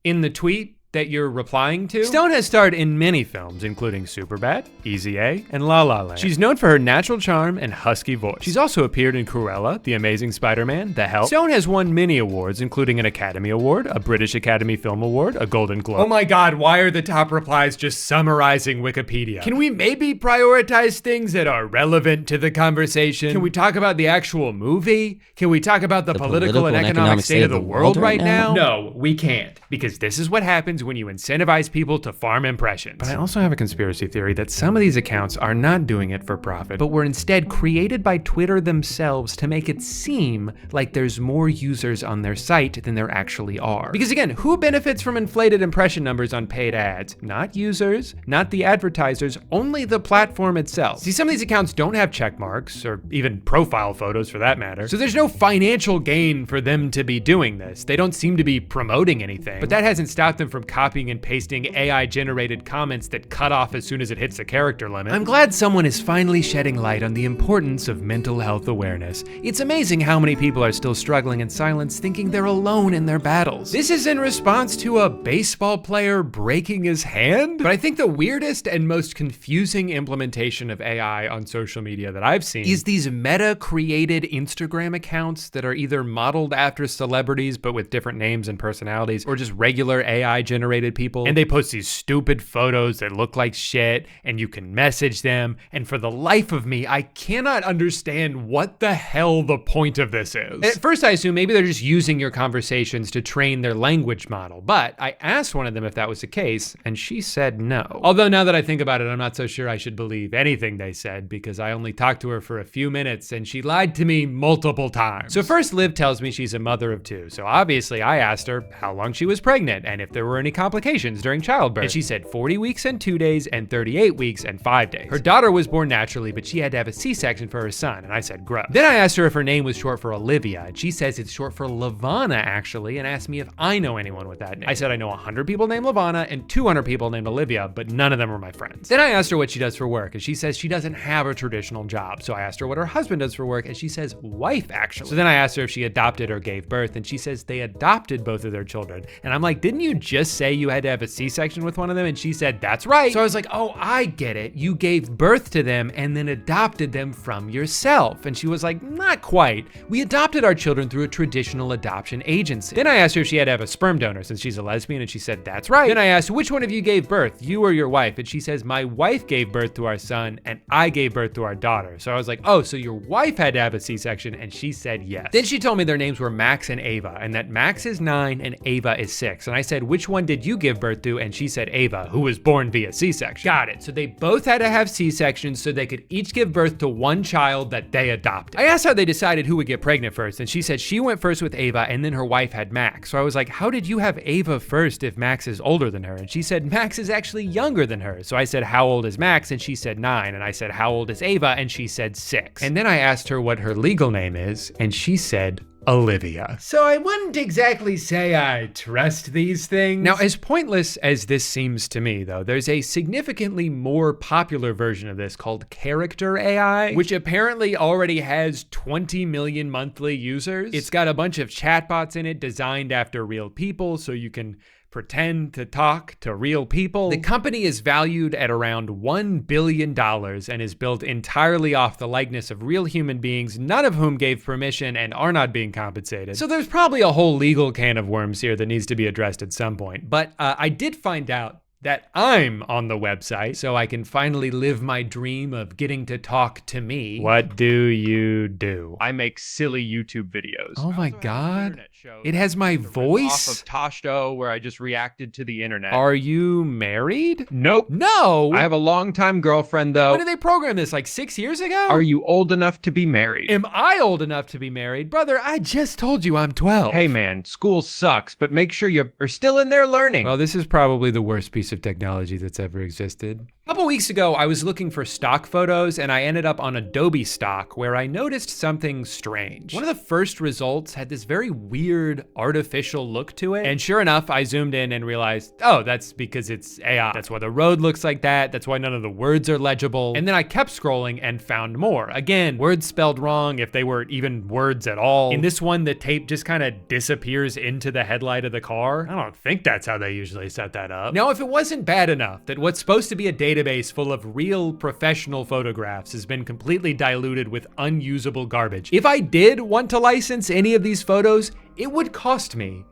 In the tweet that you're replying to, Stone has starred in many films, including Superbad, Easy A, and La La Land. She's known for her natural charm and husky voice. She's also appeared in Cruella, The Amazing Spider-Man, The Help. Stone has won many awards, including an Academy Award, a British Academy Film Award, a Golden Globe. Oh my God, why are the top replies just summarizing Wikipedia? Can we maybe prioritize things that are relevant to the conversation? Can we talk about the actual movie? Can we talk about the political and economic state of the world right now? No, we can't, because this is what happens when you incentivize people to farm impressions. But I also have a conspiracy theory that some of these accounts are not doing it for profit, but were instead created by Twitter themselves to make it seem like there's more users on their site than there actually are. Because again, who benefits from inflated impression numbers on paid ads? Not users, not the advertisers, only the platform itself. See, some of these accounts don't have check marks, or even profile photos for that matter, so there's no financial gain for them to be doing this. They don't seem to be promoting anything, but that hasn't stopped them from copying and pasting AI-generated comments that cut off as soon as it hits the character limit. I'm glad someone is finally shedding light on the importance of mental health awareness. It's amazing how many people are still struggling in silence, thinking they're alone in their battles. This is in response to a baseball player breaking his hand? But I think the weirdest and most confusing implementation of AI on social media that I've seen is these meta-created Instagram accounts that are either modeled after celebrities but with different names and personalities, or just regular AI-generated generated people, and they post these stupid photos that look like shit, and you can message them, and for the life of me, I cannot understand what the hell the point of this is. At first I assume maybe they're just using your conversations to train their language model, but I asked one of them if that was the case, and she said no. Although now that I think about it, I'm not so sure I should believe anything they said, because I only talked to her for a few minutes and she lied to me multiple times. So first Liv tells me she's a mother of 2, so obviously I asked her how long she was pregnant and if there were any complications during childbirth, and she said 40 weeks and 2 days and 38 weeks and 5 days. Her daughter was born naturally, but she had to have a C-section for her son, and I said gross. Then I asked her if her name was short for Olivia, and she says it's short for Lavana actually, and asked me if I know anyone with that name. I said I know 100 people named Lavana and 200 people named Olivia, but none of them are my friends. Then I asked her what she does for work, and she says she doesn't have a traditional job. So I asked her what her husband does for work, and she says wife actually. So then I asked her if she adopted or gave birth, and she says they adopted both of their children. And I'm like, didn't you just say you had to have a C-section with one of them? And she said, that's right. So I was like, oh, I get it. You gave birth to them and then adopted them from yourself. And she was like, not quite. We adopted our children through a traditional adoption agency. Then I asked her if she had to have a sperm donor since she's a lesbian, and she said, that's right. Then I asked, which one of you gave birth, you or your wife? And she says, my wife gave birth to our son and I gave birth to our daughter. So I was like, oh, so your wife had to have a C-section? And she said yes. Then she told me their names were Max and Ava, and that Max is 9 and Ava is 6. And I said, which one did you give birth to? And she said Ava, who was born via C-section. Got it. So they both had to have C-sections so they could each give birth to one child that they adopted. I asked how they decided who would get pregnant first, and she said she went first with Ava and then her wife had Max. So I was like, how did you have Ava first if Max is older than her? And she said Max is actually younger than her. So I said, how old is Max? And she said 9. And I said, how old is Ava? And she said 6. And then I asked her what her legal name is, and she said Olivia. So I wouldn't exactly say I trust these things. Now, as pointless as this seems to me, though, there's a significantly more popular version of this called Character AI, which apparently already has 20 million monthly users. It's got a bunch of chatbots in it designed after real people, so you can pretend to talk to real people. The company is valued at around $1 billion and is built entirely off the likeness of real human beings, none of whom gave permission and are not being compensated. So there's probably a whole legal can of worms here that needs to be addressed at some point. But I did find out that I'm on the website, so I can finally live my dream of getting to talk to me. What do you do? I make silly YouTube videos. Oh my God. It has my voice? Off of Toshto, where I just reacted to the internet. Are you married? Nope. No. I have a longtime girlfriend, though. When did they program this? Like 6 years ago? Are you old enough to be married? Am I old enough to be married? Brother, I just told you I'm 12. Hey man, school sucks, but make sure you are still in there learning. Well, this is probably the worst piece of technology that's ever existed. A couple weeks ago, I was looking for stock photos and I ended up on Adobe Stock where I noticed something strange. One of the first results had this very weird artificial look to it. And sure enough, I zoomed in and realized, oh, that's because it's AI. That's why the road looks like that. That's why none of the words are legible. And then I kept scrolling and found more. Again, words spelled wrong if they were even words at all. In this one, the tape just kind of disappears into the headlight of the car. I don't think that's how they usually set that up. Now, if it wasn't bad enough that what's supposed to be a database full of real professional photographs has been completely diluted with unusable garbage, if I did want to license any of these photos, it would cost me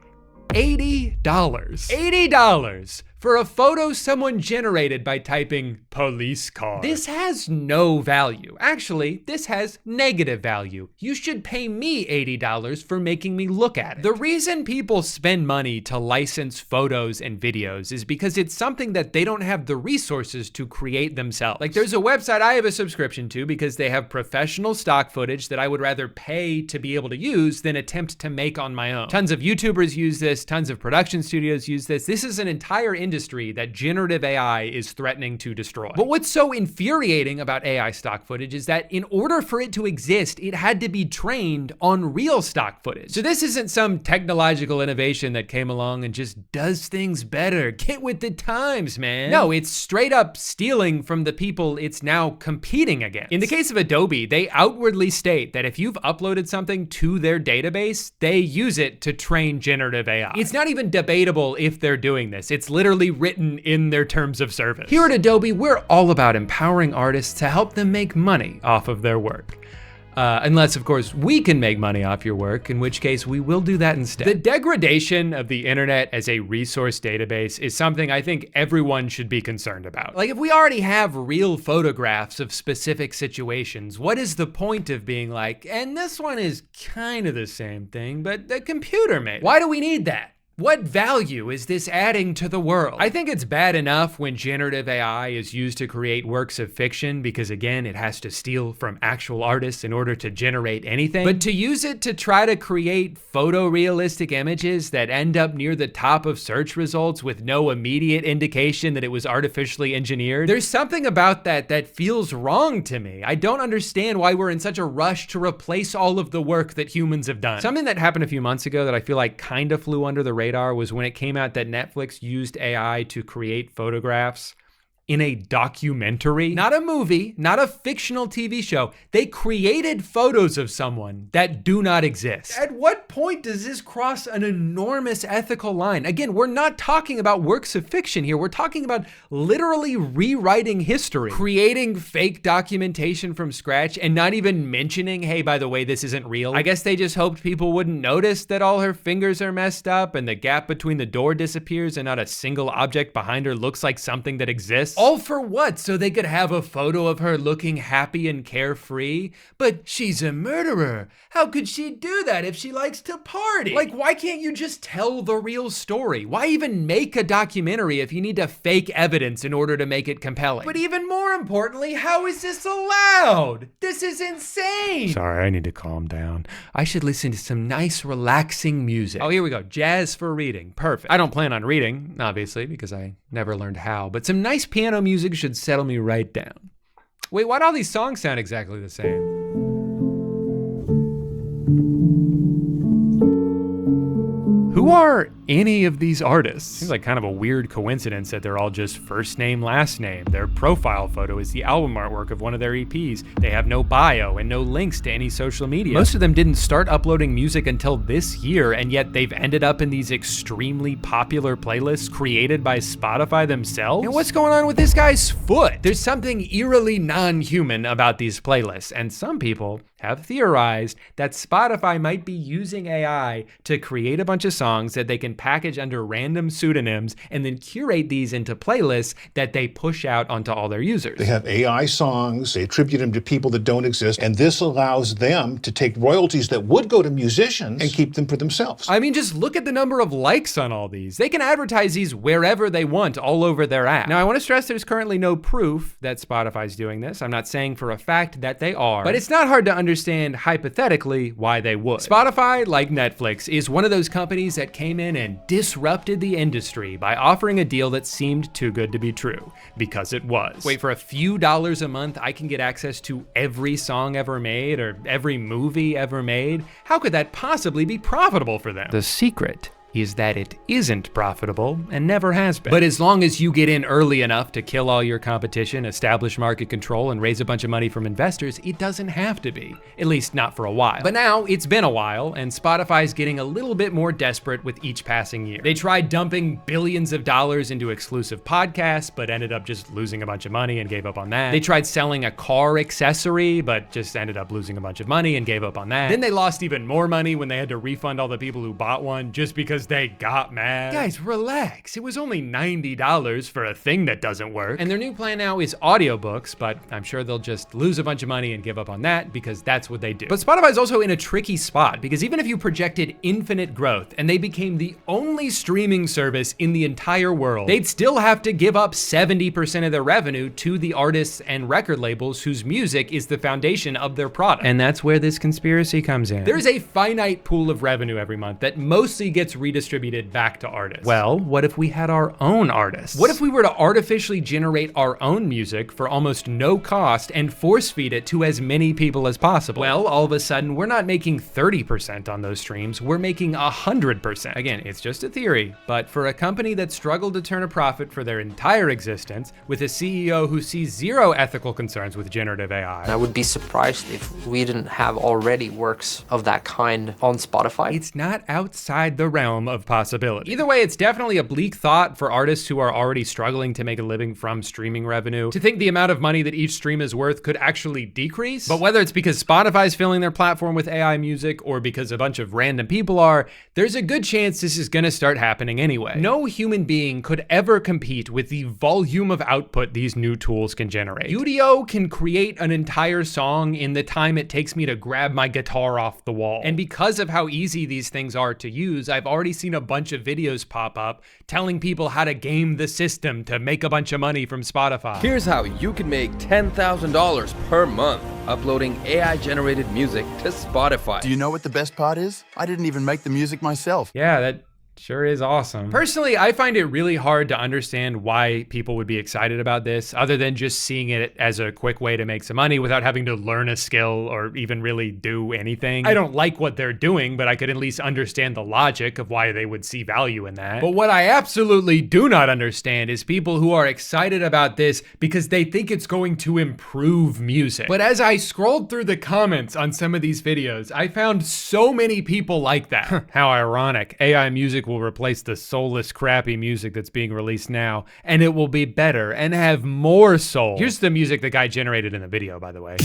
$80. $80 for a photo someone generated by typing police car. This has no value. Actually, this has negative value. You should pay me $80 for making me look at it. The reason people spend money to license photos and videos is because it's something that they don't have the resources to create themselves. Like there's a website I have a subscription to because they have professional stock footage that I would rather pay to be able to use than attempt to make on my own. Tons of YouTubers use this, tons of production studios use this. This is an entire industry that generative AI is threatening to destroy. But what's so infuriating about AI stock footage is that in order for it to exist, it had to be trained on real stock footage. So this isn't some technological innovation that came along and just does things better. Get with the times, man. No, it's straight up stealing from the people it's now competing against. In the case of Adobe, they outwardly state that if you've uploaded something to their database, they use it to train generative AI. It's not even debatable if they're doing this. It's literally written in their terms of service. Here at Adobe, we're all about empowering artists to help them make money off of their work. Unless, of course, we can make money off your work, in which case we will do that instead. The degradation of the internet as a resource database is something I think everyone should be concerned about. Like, if we already have real photographs of specific situations, what is the point of being like, and this one is kind of the same thing, but the computer made it? Why do we need that? What value is this adding to the world? I think it's bad enough when generative AI is used to create works of fiction because, again, it has to steal from actual artists in order to generate anything. But to use it to try to create photorealistic images that end up near the top of search results with no immediate indication that it was artificially engineered, there's something about that that feels wrong to me. I don't understand why we're in such a rush to replace all of the work that humans have done. Something that happened a few months ago that I feel like kind of flew under the radar was when it came out that Netflix used AI to create photographs in a documentary, not a movie, not a fictional TV show. They created photos of someone that do not exist. At what point does this cross an enormous ethical line? Again, we're not talking about works of fiction here. We're talking about literally rewriting history, creating fake documentation from scratch and not even mentioning, hey, by the way, this isn't real. I guess they just hoped people wouldn't notice that all her fingers are messed up and the gap between the door disappears and not a single object behind her looks like something that exists. All for what? So they could have a photo of her looking happy and carefree? But she's a murderer. How could she do that if she likes to party? Like, why can't you just tell the real story? Why even make a documentary if you need to fake evidence in order to make it compelling? But even more importantly, how is this allowed? This is insane. Sorry, I need to calm down. I should listen to some nice, relaxing music. Oh, here we go. Jazz for reading. Perfect. I don't plan on reading, obviously, because I never learned how, but some nice piano music should settle me right down. Wait, why do all these songs sound exactly the same? Who are any of these artists? Seems like kind of a weird coincidence that they're all just first name, last name. Their profile photo is the album artwork of one of their EPs. They have no bio and no links to any social media. Most of them didn't start uploading music until this year, and yet they've ended up in these extremely popular playlists created by Spotify themselves. And what's going on with this guy's foot? There's something eerily non-human about these playlists, and some people have theorized that Spotify might be using AI to create a bunch of songs that they can package under random pseudonyms and then curate these into playlists that they push out onto all their users. They have AI songs, they attribute them to people that don't exist, and this allows them to take royalties that would go to musicians and keep them for themselves. I mean, just look at the number of likes on all these. They can advertise these wherever they want all over their app. Now, I want to stress there's currently no proof that Spotify's doing this. I'm not saying for a fact that they are, but it's not hard to understand hypothetically why they would. Spotify, like Netflix, is one of those companies that came in and disrupted the industry by offering a deal that seemed too good to be true, because it was. Wait, for a few dollars a month, I can get access to every song ever made or every movie ever made? How could that possibly be profitable for them? The secret is that it isn't profitable and never has been. But as long as you get in early enough to kill all your competition, establish market control, and raise a bunch of money from investors, it doesn't have to be, at least not for a while. But now it's been a while, and Spotify's getting a little bit more desperate with each passing year. They tried dumping billions of dollars into exclusive podcasts, but ended up just losing a bunch of money and gave up on that. They tried selling a car accessory, but just ended up losing a bunch of money and gave up on that. Then they lost even more money when they had to refund all the people who bought one just because they got mad. Guys, relax. It was only $90 for a thing that doesn't work. And their new plan now is audiobooks, but I'm sure they'll just lose a bunch of money and give up on that because that's what they do. But Spotify's also in a tricky spot because even if you projected infinite growth and they became the only streaming service in the entire world, they'd still have to give up 70% of their revenue to the artists and record labels whose music is the foundation of their product. And that's where this conspiracy comes in. There's a finite pool of revenue every month that mostly gets redistributed back to artists. Well, what if we had our own artists? What if we were to artificially generate our own music for almost no cost and force feed it to as many people as possible? Well, all of a sudden, we're not making 30% on those streams, we're making 100%. Again, it's just a theory, but for a company that struggled to turn a profit for their entire existence, with a CEO who sees zero ethical concerns with generative AI. I would be surprised if we didn't have already works of that kind on Spotify. It's not outside the realm realm of possibility. Either way, it's definitely a bleak thought for artists who are already struggling to make a living from streaming revenue to think the amount of money that each stream is worth could actually decrease. But whether it's because Spotify's filling their platform with AI music or because a bunch of random people are, there's a good chance this is gonna start happening anyway. No human being could ever compete with the volume of output these new tools can generate. Udio can create an entire song in the time it takes me to grab my guitar off the wall. And because of how easy these things are to use, I've already seen a bunch of videos pop up telling people how to game the system to make a bunch of money from Spotify. Here's how you can make $10,000 per month uploading AI-generated music to Spotify. Do you know what the best part is? I didn't even make the music myself. Yeah, that sure is awesome. Personally, I find it really hard to understand why people would be excited about this, other than just seeing it as a quick way to make some money without having to learn a skill or even really do anything. I don't like what they're doing, but I could at least understand the logic of why they would see value in that. But what I absolutely do not understand is people who are excited about this because they think it's going to improve music. But as I scrolled through the comments on some of these videos, I found so many people like that. How ironic. AI music will replace the soulless, crappy music that's being released now, and it will be better and have more soul. Here's the music the guy generated in the video, by the way.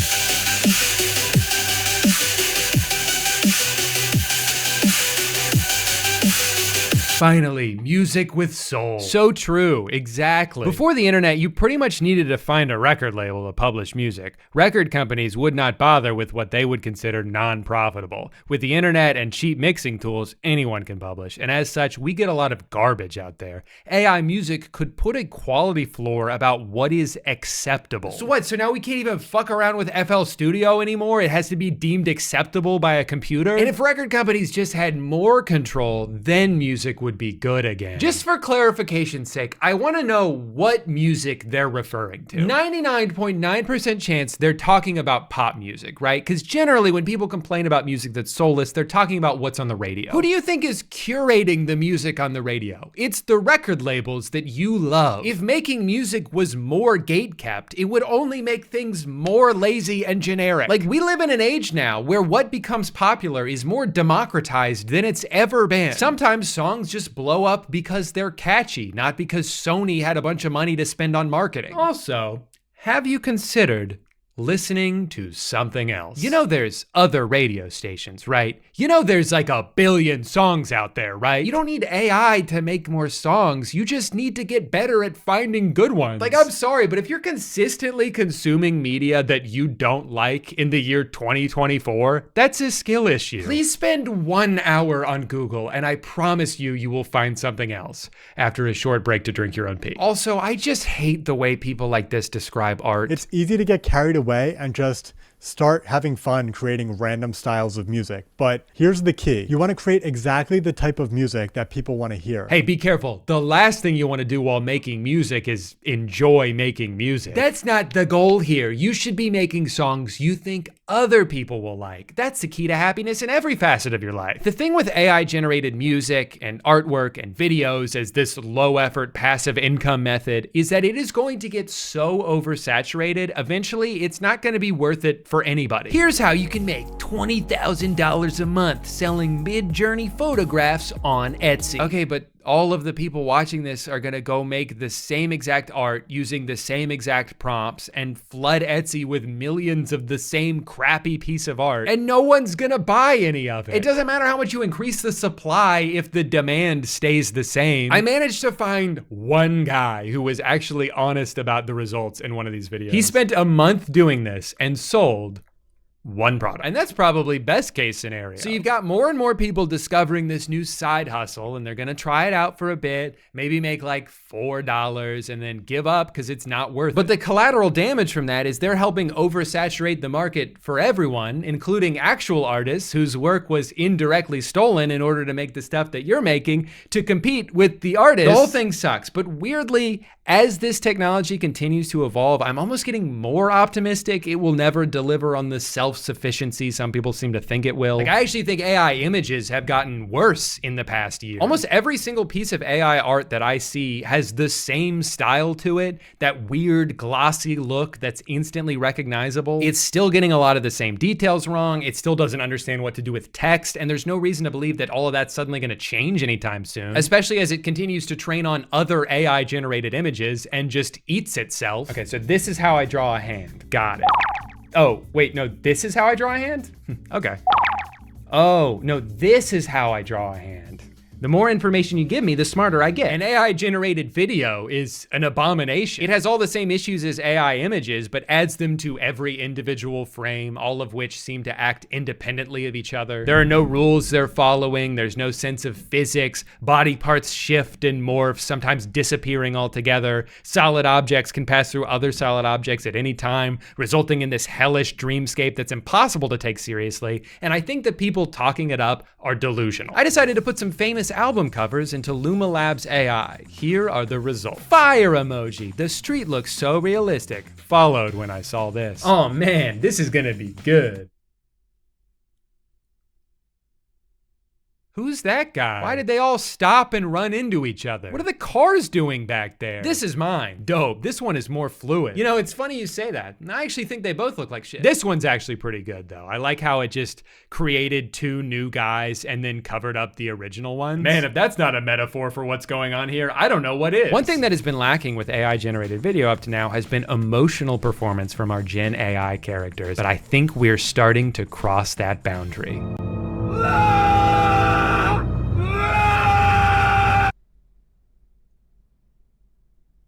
Finally, music with soul. So true, exactly. Before the internet, you pretty much needed to find a record label to publish music. Record companies would not bother with what they would consider non-profitable. With the internet and cheap mixing tools, anyone can publish, and as such, we get a lot of garbage out there. AI music could put a quality floor about what is acceptable. So what, so now we can't even fuck around with FL Studio anymore? It has to be deemed acceptable by a computer? And if record companies just had more control, then music would be good again. Just for clarification's sake, I want to know what music they're referring to. 99.9% chance they're talking about pop music, right? Because generally when people complain about music that's soulless, they're talking about what's on the radio. Who do you think is curating the music on the radio? It's the record labels that you love. If making music was more gatekept, it would only make things more lazy and generic. Like, we live in an age now where what becomes popular is more democratized than it's ever been. Sometimes songs just blow up because they're catchy, not because Sony had a bunch of money to spend on marketing. Also, have you considered listening to something else? You know there's other radio stations, right? You know there's like a billion songs out there, right? You don't need AI to make more songs, you just need to get better at finding good ones. Like, I'm sorry, but if you're consistently consuming media that you don't like in the year 2024, that's a skill issue. Please spend 1 hour on Google and I promise you, you will find something else after a short break to drink your own pee. Also, I just hate the way people like this describe art. It's easy to get carried away and just start having fun creating random styles of music. But here's the key. You want to create exactly the type of music that people want to hear. Hey, be careful. The last thing you want to do while making music is enjoy making music. That's not the goal here. You should be making songs you think other people will like. That's the key to happiness in every facet of your life. The thing with AI generated music and artwork and videos as this low effort passive income method is that it is going to get so oversaturated, eventually it's not going to be worth it for anybody. Here's how you can make $20,000 a month selling mid-journey photographs on Etsy. Okay, but all of the people watching this are gonna go make the same exact art using the same exact prompts and flood Etsy with millions of the same crappy piece of art, and no one's gonna buy any of it. It doesn't matter how much you increase the supply if the demand stays the same. I managed to find one guy who was actually honest about the results in one of these videos. He spent a month doing this and sold one product. And that's probably best case scenario. So you've got more and more people discovering this new side hustle and they're gonna try it out for a bit, maybe make like $4 and then give up because it's not worth it. But the collateral damage from that is they're helping oversaturate the market for everyone, including actual artists whose work was indirectly stolen in order to make the stuff that you're making to compete with the artists. The whole thing sucks, but weirdly, as this technology continues to evolve, I'm almost getting more optimistic it will never deliver on the self self-sufficiency some people seem to think it will. Like, I actually think AI images have gotten worse in the past year. Almost every single piece of AI art that I see has the same style to it, that weird glossy look that's instantly recognizable. It's still getting a lot of the same details wrong. It still doesn't understand what to do with text, and there's no reason to believe that all of that's suddenly gonna change anytime soon, especially as it continues to train on other AI generated images and just eats itself. Okay, so this is how I draw a hand. Got it. Oh, wait, no, this is how I draw a hand? Okay. Oh, no, this is how I draw a hand. The more information you give me, the smarter I get. An AI-generated video is an abomination. It has all the same issues as AI images, but adds them to every individual frame, all of which seem to act independently of each other. There are no rules they're following. There's no sense of physics. Body parts shift and morph, sometimes disappearing altogether. Solid objects can pass through other solid objects at any time, resulting in this hellish dreamscape that's impossible to take seriously. And I think that people talking it up are delusional. I decided to put some famous album covers into Luma Labs AI. Here are the results. Fire emoji. The street looks so realistic. Followed when I saw this. Oh man, this is gonna be good. Who's that guy? Why did they all stop and run into each other? What are the cars doing back there? This is mine. Dope. This one is more fluid. You know, it's funny you say that. I actually think they both look like shit. This one's actually pretty good though. I like how it just created two new guys and then covered up the original ones. Man, if that's not a metaphor for what's going on here, I don't know what is. One thing that has been lacking with AI generated video up to now has been emotional performance from our Gen AI characters, but I think we're starting to cross that boundary.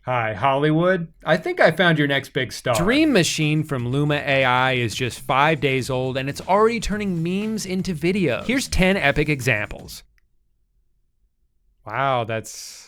Hi, Hollywood. I think I found your next big star. Dream Machine from Luma AI is just 5 days old and it's already turning memes into video. Here's 10 epic examples. Wow, that's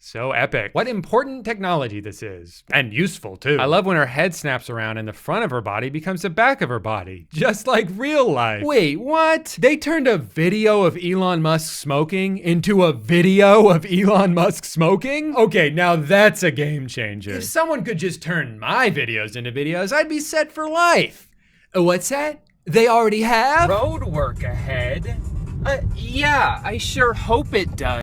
so epic. What important technology this is. And useful too. I love when her head snaps around and the front of her body becomes the back of her body. Just like real life. Wait, what? They turned a video of Elon Musk smoking into a video of Elon Musk smoking? Okay, now that's a game changer. If someone could just turn my videos into videos, I'd be set for life. What's that? They already have? Road work ahead. Yeah, I sure hope it does.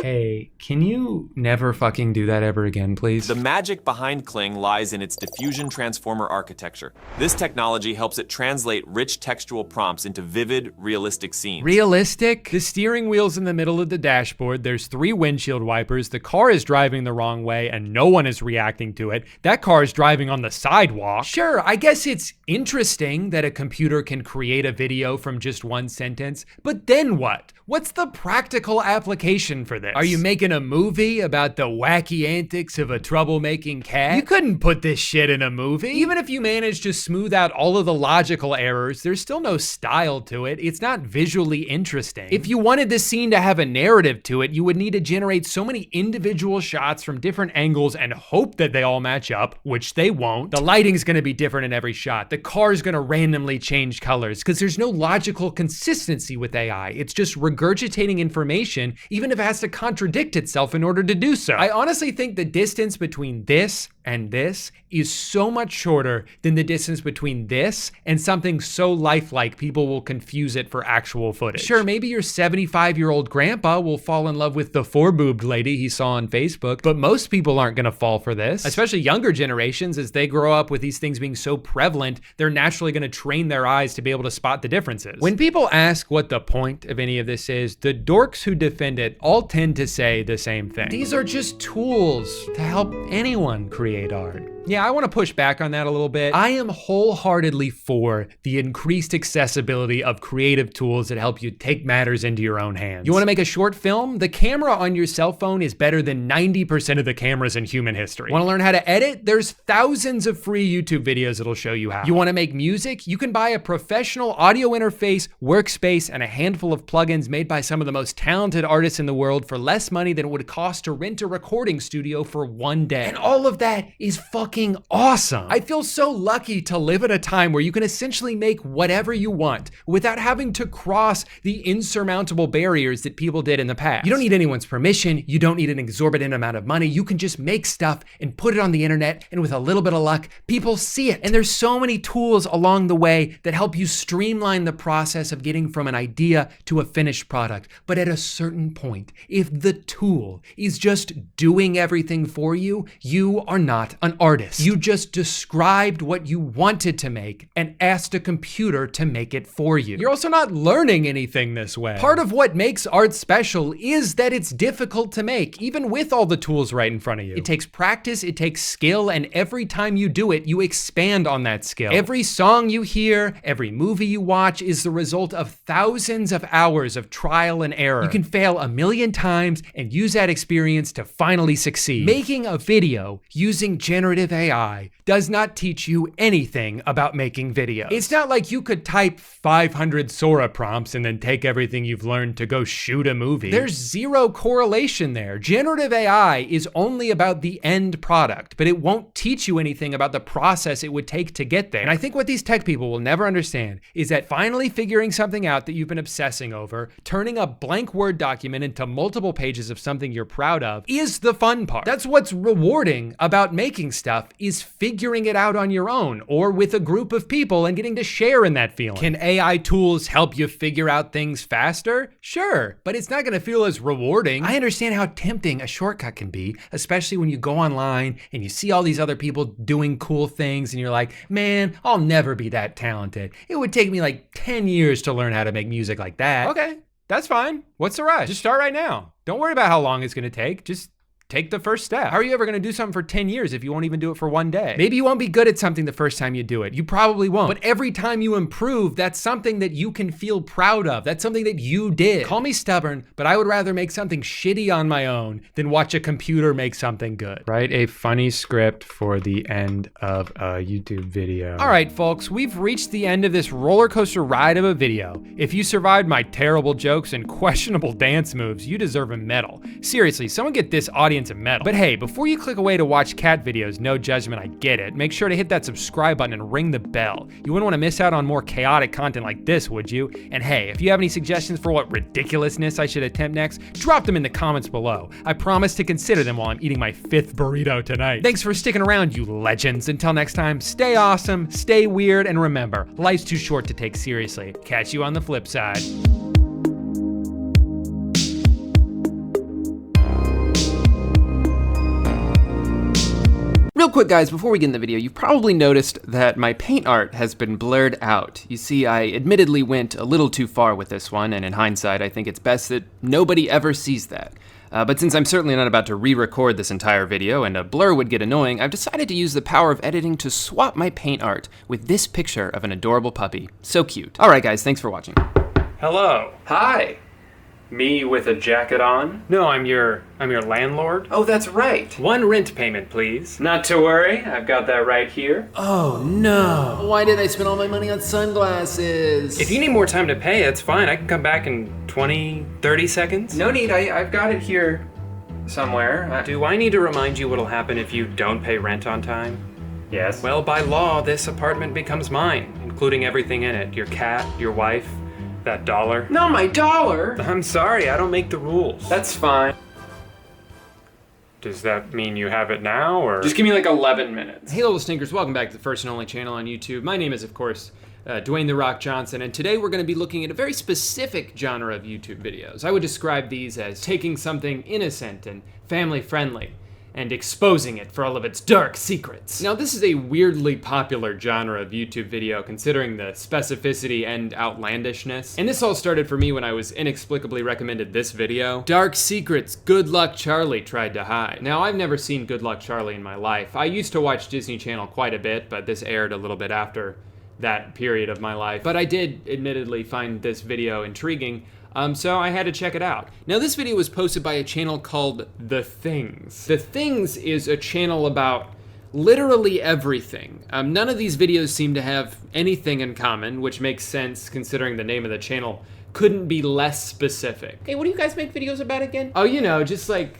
Hey, can you never fucking do that ever again, please? The magic behind Kling lies in its diffusion transformer architecture. This technology helps it translate rich textual prompts into vivid, realistic scenes. Realistic? The steering wheel's in the middle of the dashboard, there's 3 windshield wipers, the car is driving the wrong way and no one is reacting to it. That car is driving on the sidewalk. Sure, I guess it's interesting that a computer can create a video from just one sentence, but then what? What's the practical application for this? Are you making a movie about the wacky antics of a troublemaking cat? You couldn't put this shit in a movie. Even if you manage to smooth out all of the logical errors, there's still no style to it. It's not visually interesting. If you wanted this scene to have a narrative to it, you would need to generate so many individual shots from different angles and hope that they all match up, which they won't. The lighting's gonna be different in every shot. The car's gonna randomly change colors because there's no logical consistency with AI. It's just regurgitating information, even if it has to contradict itself in order to do so. I honestly think the distance between this and this is so much shorter than the distance between this and something so lifelike people will confuse it for actual footage. Sure, maybe your 75-year-old grandpa will fall in love with the 4-boobed lady he saw on Facebook, but most people aren't gonna fall for this, especially younger generations. As they grow up with these things being so prevalent, they're naturally gonna train their eyes to be able to spot the differences. When people ask what the point of any of this is, the dorks who defend it all tend to say the same thing. These are just tools to help anyone create art. Yeah, I want to push back on that a little bit. I am wholeheartedly for the increased accessibility of creative tools that help you take matters into your own hands. You want to make a short film? The camera on your cell phone is better than 90% of the cameras in human history. Want to learn how to edit? There's thousands of free YouTube videos that'll show you how. You want to make music? You can buy a professional audio interface, workspace, and a handful of plugins made by some of the most talented artists in the world for less money than it would cost to rent a recording studio for one day. And all of that is fucking fucking awesome. I feel so lucky to live at a time where you can essentially make whatever you want without having to cross the insurmountable barriers that people did in the past. You don't need anyone's permission. You don't need an exorbitant amount of money. You can just make stuff and put it on the internet, and with a little bit of luck, people see it. And there's so many tools along the way that help you streamline the process of getting from an idea to a finished product. But at a certain point, if the tool is just doing everything for you, you are not an artist. You just described what you wanted to make and asked a computer to make it for you. You're also not learning anything this way. Part of what makes art special is that it's difficult to make, even with all the tools right in front of you. It takes practice, it takes skill, and every time you do it, you expand on that skill. Every song you hear, every movie you watch is the result of thousands of hours of trial and error. You can fail a million times and use that experience to finally succeed. Making a video using generative AI does not teach you anything about making videos. It's not like you could type 500 Sora prompts and then take everything you've learned to go shoot a movie. There's zero correlation there. Generative AI is only about the end product, but it won't teach you anything about the process it would take to get there. And I think what these tech people will never understand is that finally figuring something out that you've been obsessing over, turning a blank Word document into multiple pages of something you're proud of, is the fun part. That's what's rewarding about making stuff, is figuring it out on your own or with a group of people and getting to share in that feeling. Can AI tools help you figure out things faster? Sure, but it's not gonna feel as rewarding. I understand how tempting a shortcut can be, especially when you go online and you see all these other people doing cool things and you're like, man, I'll never be that talented. It would take me like 10 years to learn how to make music like that. Okay, that's fine. What's the rush? Just start right now. Don't worry about how long it's gonna take. Just take the first step. How are you ever gonna do something for 10 years if you won't even do it for one day? Maybe you won't be good at something the first time you do it. You probably won't. But every time you improve, that's something that you can feel proud of. That's something that you did. Call me stubborn, but I would rather make something shitty on my own than watch a computer make something good. Write a funny script for the end of a YouTube video. All right, folks, we've reached the end of this roller coaster ride of a video. If you survived my terrible jokes and questionable dance moves, you deserve a medal. Seriously, someone get this audience a medal. But hey, before you click away to watch cat videos, no judgment, I get it, make sure to hit that subscribe button and ring the bell. You wouldn't want to miss out on more chaotic content like this, would you? And hey, if you have any suggestions for what ridiculousness I should attempt next, drop them in the comments below. I promise to consider them while I'm eating my 5th burrito tonight. Thanks for sticking around, you legends. Until next time, stay awesome, stay weird, and remember, life's too short to take seriously. Catch you on the flip side. Real quick guys, before we get in the video, you've probably noticed that my paint art has been blurred out. You see, I admittedly went a little too far with this one, and in hindsight, I think it's best that nobody ever sees that. But since I'm certainly not about to re-record this entire video and a blur would get annoying, I've decided to use the power of editing to swap my paint art with this picture of an adorable puppy. So cute. All right guys, thanks for watching. Hello. Hi. Me with a jacket on? No, I'm your landlord. Oh, that's right. One rent payment, please. Not to worry, I've got that right here. Oh no. Why did I spend all my money on sunglasses? If you need more time to pay, that's fine. I can come back in 20, 30 seconds. No need, I've got it here somewhere. Do I need to remind you what'll happen if you don't pay rent on time? Yes. Well, by law, this apartment becomes mine, including everything in it. Your cat, your wife, that dollar. No, my dollar! I'm sorry, I don't make the rules. That's fine. Does that mean you have it now, or? Just give me like 11 minutes. Hey little stinkers, welcome back to the first and only channel on YouTube. My name is, of course, Dwayne The Rock Johnson, and today we're gonna be looking at a very specific genre of YouTube videos. I would describe these as taking something innocent and family-friendly and exposing it for all of its dark secrets. Now, this is a weirdly popular genre of YouTube video considering the specificity and outlandishness. And this all started for me when I was inexplicably recommended this video. Dark secrets Good Luck Charlie tried to hide. Now, I've never seen Good Luck Charlie in my life. I used to watch Disney Channel quite a bit, but this aired a little bit after that period of my life. But I did admittedly find this video intriguing. So I had to check it out. Now this video was posted by a channel called The Things. The Things is a channel about literally everything. None of these videos seem to have anything in common, which makes sense considering the name of the channel couldn't be less specific. Hey, what do you guys make videos about again? Oh, you know, just like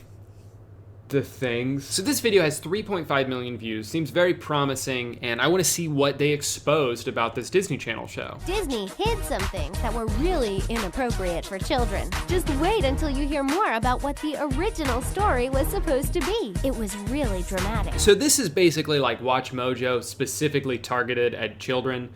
The Things. So this video has 3.5 million views, seems very promising, and I want to see what they exposed about this Disney Channel show. Disney hid some things that were really inappropriate for children. Just wait until you hear more about what the original story was supposed to be. It was really dramatic. So this is basically like Watch Mojo, specifically targeted at children.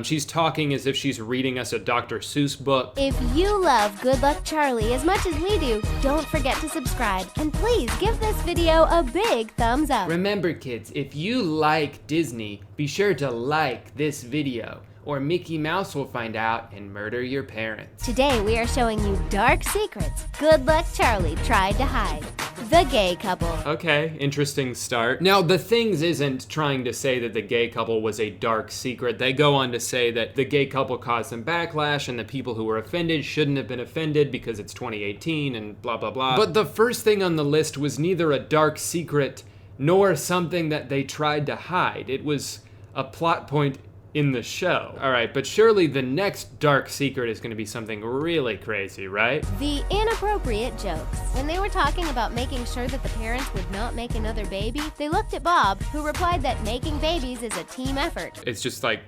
She's talking as if she's reading us a Dr. Seuss book. If you love Good Luck Charlie as much as we do, don't forget to subscribe. And please give this video a big thumbs up. Remember kids, if you like Disney, be sure to like this video, or Mickey Mouse will find out and murder your parents. Today we are showing you dark secrets Good Luck Charlie tried to hide. The gay couple. Okay, interesting start. Now, The Things isn't trying to say that the gay couple was a dark secret. They go on to say that the gay couple caused some backlash and the people who were offended shouldn't have been offended because it's 2018 and blah, blah, blah. But the first thing on the list was neither a dark secret nor something that they tried to hide. It was a plot point in the show. All right, but surely the next dark secret is going to be something really crazy, right? The inappropriate jokes. When they were talking about making sure that the parents would not make another baby, they looked at Bob, who replied that making babies is a team effort. It's just like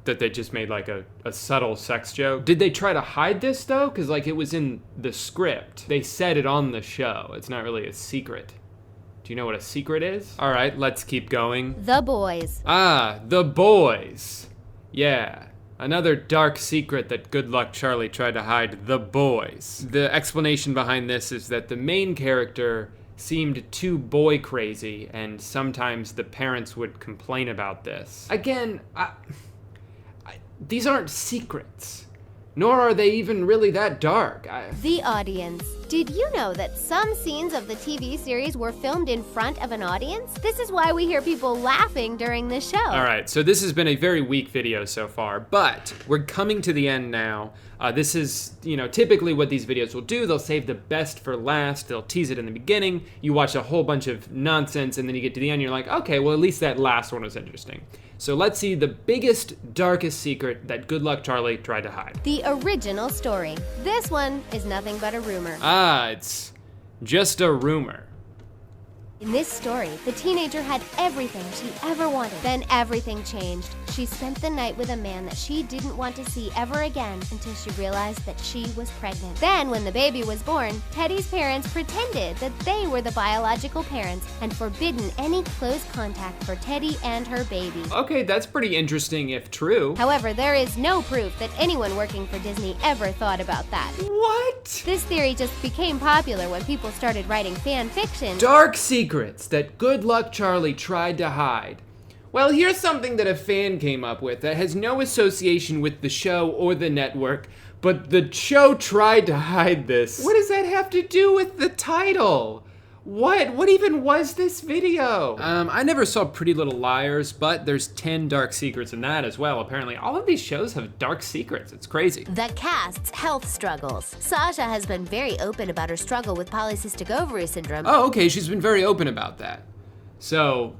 that they just made like a subtle sex joke. Did they try to hide this though? Because like it was in the script. They said it on the show. It's not really a secret. Do you know what a secret is? All right, let's keep going. The Boys. Ah, The Boys. Yeah, another dark secret that Good Luck Charlie tried to hide, The Boys. The explanation behind this is that the main character seemed too boy crazy, and sometimes the parents would complain about this. Again, these aren't secrets, nor are they even really that dark. The Audience. Did you know that some scenes of the TV series were filmed in front of an audience? This is why we hear people laughing during the show. All right, so this has been a very weak video so far, but we're coming to the end now. This is, typically what these videos will do. They'll save the best for last. They'll tease it in the beginning. You watch a whole bunch of nonsense, and then you get to the end, you're like, okay, well, at least that last one was interesting. So let's see the biggest, darkest secret that Good Luck Charlie tried to hide. The original story. This one is nothing but a rumor. It's just a rumor. In this story, the teenager had everything she ever wanted. Then everything changed. She spent the night with a man that she didn't want to see ever again until she realized that she was pregnant. Then, when the baby was born, Teddy's parents pretended that they were the biological parents and forbidden any close contact for Teddy and her baby. Okay, that's pretty interesting if true. However, there is no proof that anyone working for Disney ever thought about that. What? This theory just became popular when people started writing fan fiction. Dark secrets that Good Luck Charlie tried to hide. Well, here's something that a fan came up with that has no association with the show or the network, but the show tried to hide this. What does that have to do with the title? What even was this video? I never saw Pretty Little Liars, but there's 10 dark secrets in that as well. Apparently, all of these shows have dark secrets. It's crazy. The cast's health struggles. Sasha has been very open about her struggle with polycystic ovary syndrome. Oh, okay, she's been very open about that. So,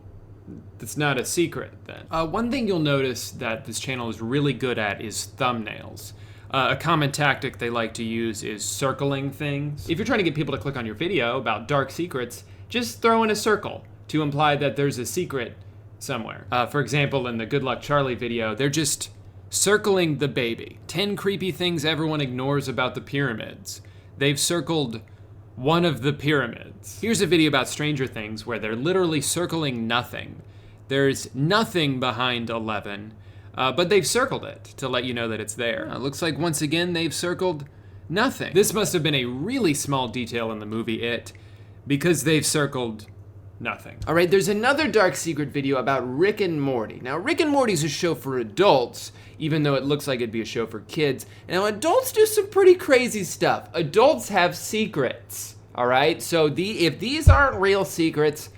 it's not a secret then. One thing you'll notice that this channel is really good at is thumbnails. A common tactic they like to use is circling things. If you're trying to get people to click on your video about dark secrets, just throw in a circle to imply that there's a secret somewhere. For example, in the Good Luck Charlie video, they're just circling the baby. 10 creepy things everyone ignores about the pyramids. They've circled one of the pyramids. Here's a video about Stranger Things where they're literally circling nothing. There's nothing behind 11. But they've circled it to let you know that it's there. It looks like once again they've circled nothing. This must have been a really small detail in the movie It, because they've circled nothing. All right, there's another dark secret video about Rick and Morty. Now, Rick and Morty's a show for adults, even though it looks like it'd be a show for kids. Now, adults do some pretty crazy stuff. Adults have secrets, all right? So if these aren't real secrets,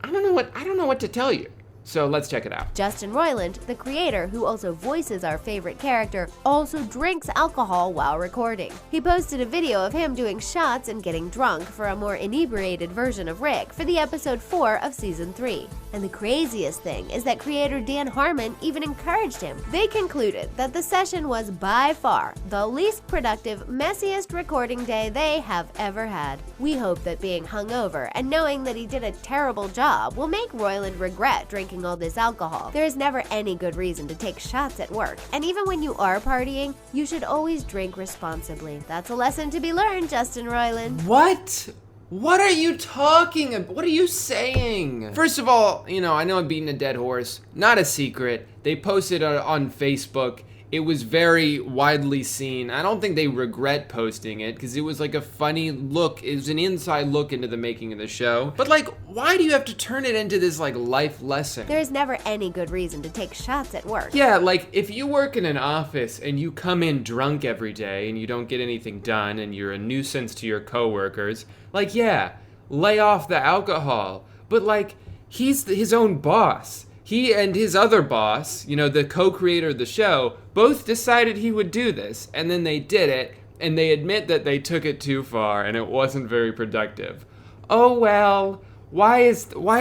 I don't know what to tell you. So let's check it out. Justin Roiland, the creator who also voices our favorite character, also drinks alcohol while recording. He posted a video of him doing shots and getting drunk for a more inebriated version of Rick for the episode 4 of season 3. And the craziest thing is that creator Dan Harmon even encouraged him. They concluded that the session was by far the least productive, messiest recording day they have ever had. We hope that being hungover and knowing that he did a terrible job will make Roiland regret drinking all this alcohol. There is never any good reason to take shots at work, and even when you are partying, you should always drink responsibly. That's a lesson to be learned, Justin Roiland. What? What are you talking about? What are you saying? First of all, I know I'm beating a dead horse. Not a secret. They posted it on Facebook. It was very widely seen. I don't think they regret posting it because it was like a funny look. It was an inside look into the making of the show. But why do you have to turn it into this life lesson? There is never any good reason to take shots at work. Yeah, if you work in an office and you come in drunk every day and you don't get anything done and you're a nuisance to your coworkers, yeah, lay off the alcohol. But he's his own boss. He and his other boss, the co-creator of the show, both decided he would do this, and then they did it, and they admit that they took it too far, and it wasn't very productive. Oh well, why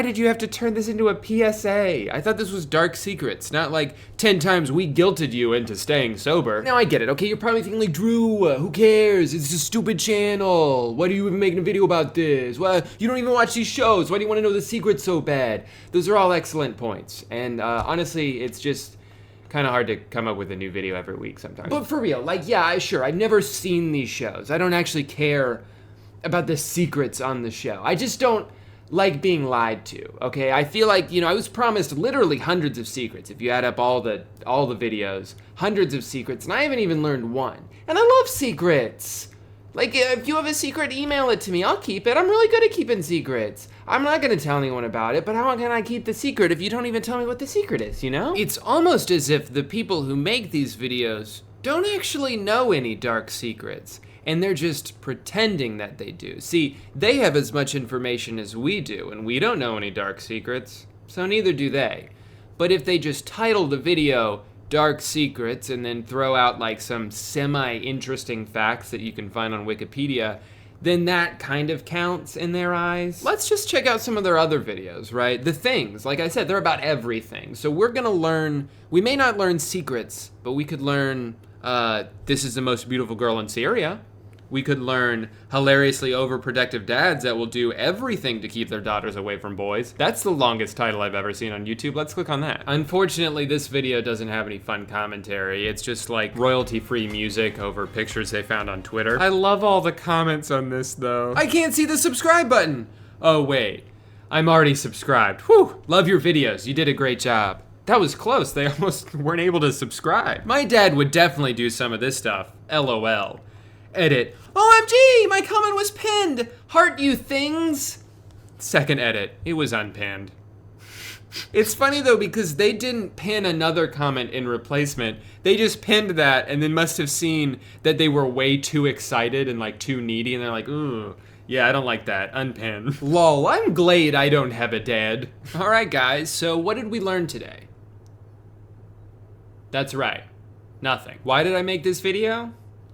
did you have to turn this into a PSA? I thought this was Dark Secrets, not 10 times we guilted you into staying sober. Now I get it, okay? You're probably thinking Drew, who cares? It's a stupid channel. Why are you even making a video about this? Well, you don't even watch these shows. Why do you want to know the secrets so bad? Those are all excellent points. And honestly, it's just kind of hard to come up with a new video every week sometimes. But for real, sure, I've never seen these shows. I don't actually care about the secrets on the show. I just don't like being lied to, okay? I feel I was promised literally hundreds of secrets. If you add up all the videos, hundreds of secrets, and I haven't even learned one. And I love secrets. If you have a secret, email it to me. I'll keep it. I'm really good at keeping secrets. I'm not gonna tell anyone about it, but how can I keep the secret if you don't even tell me what the secret is, It's almost as if the people who make these videos don't actually know any dark secrets. And they're just pretending that they do. See, they have as much information as we do, and we don't know any dark secrets, so neither do they. But if they just title the video Dark Secrets and then throw out some semi-interesting facts that you can find on Wikipedia, then that kind of counts in their eyes. Let's just check out some of their other videos, right? The things, like I said, they're about everything. So we're gonna learn, we may not learn secrets, but we could learn, this is the most beautiful girl in Syria. We could learn hilariously overprotective dads that will do everything to keep their daughters away from boys. That's the longest title I've ever seen on YouTube. Let's click on that. Unfortunately, this video doesn't have any fun commentary. It's just royalty-free music over pictures they found on Twitter. I love all the comments on this though. I can't see the subscribe button. Oh wait, I'm already subscribed. Whew, love your videos. You did a great job. That was close. They almost weren't able to subscribe. My dad would definitely do some of this stuff. LOL. Edit. OMG, my comment was pinned. Heart you things. Second edit. It was unpinned. It's funny though because they didn't pin another comment in replacement. They just pinned that and then must have seen that they were way too excited and too needy and they're like, ooh, yeah, I don't like that. Unpin. Lol, I'm glad I don't have a dad. All right, guys, so what did we learn today? That's right. Nothing. Why did I make this video?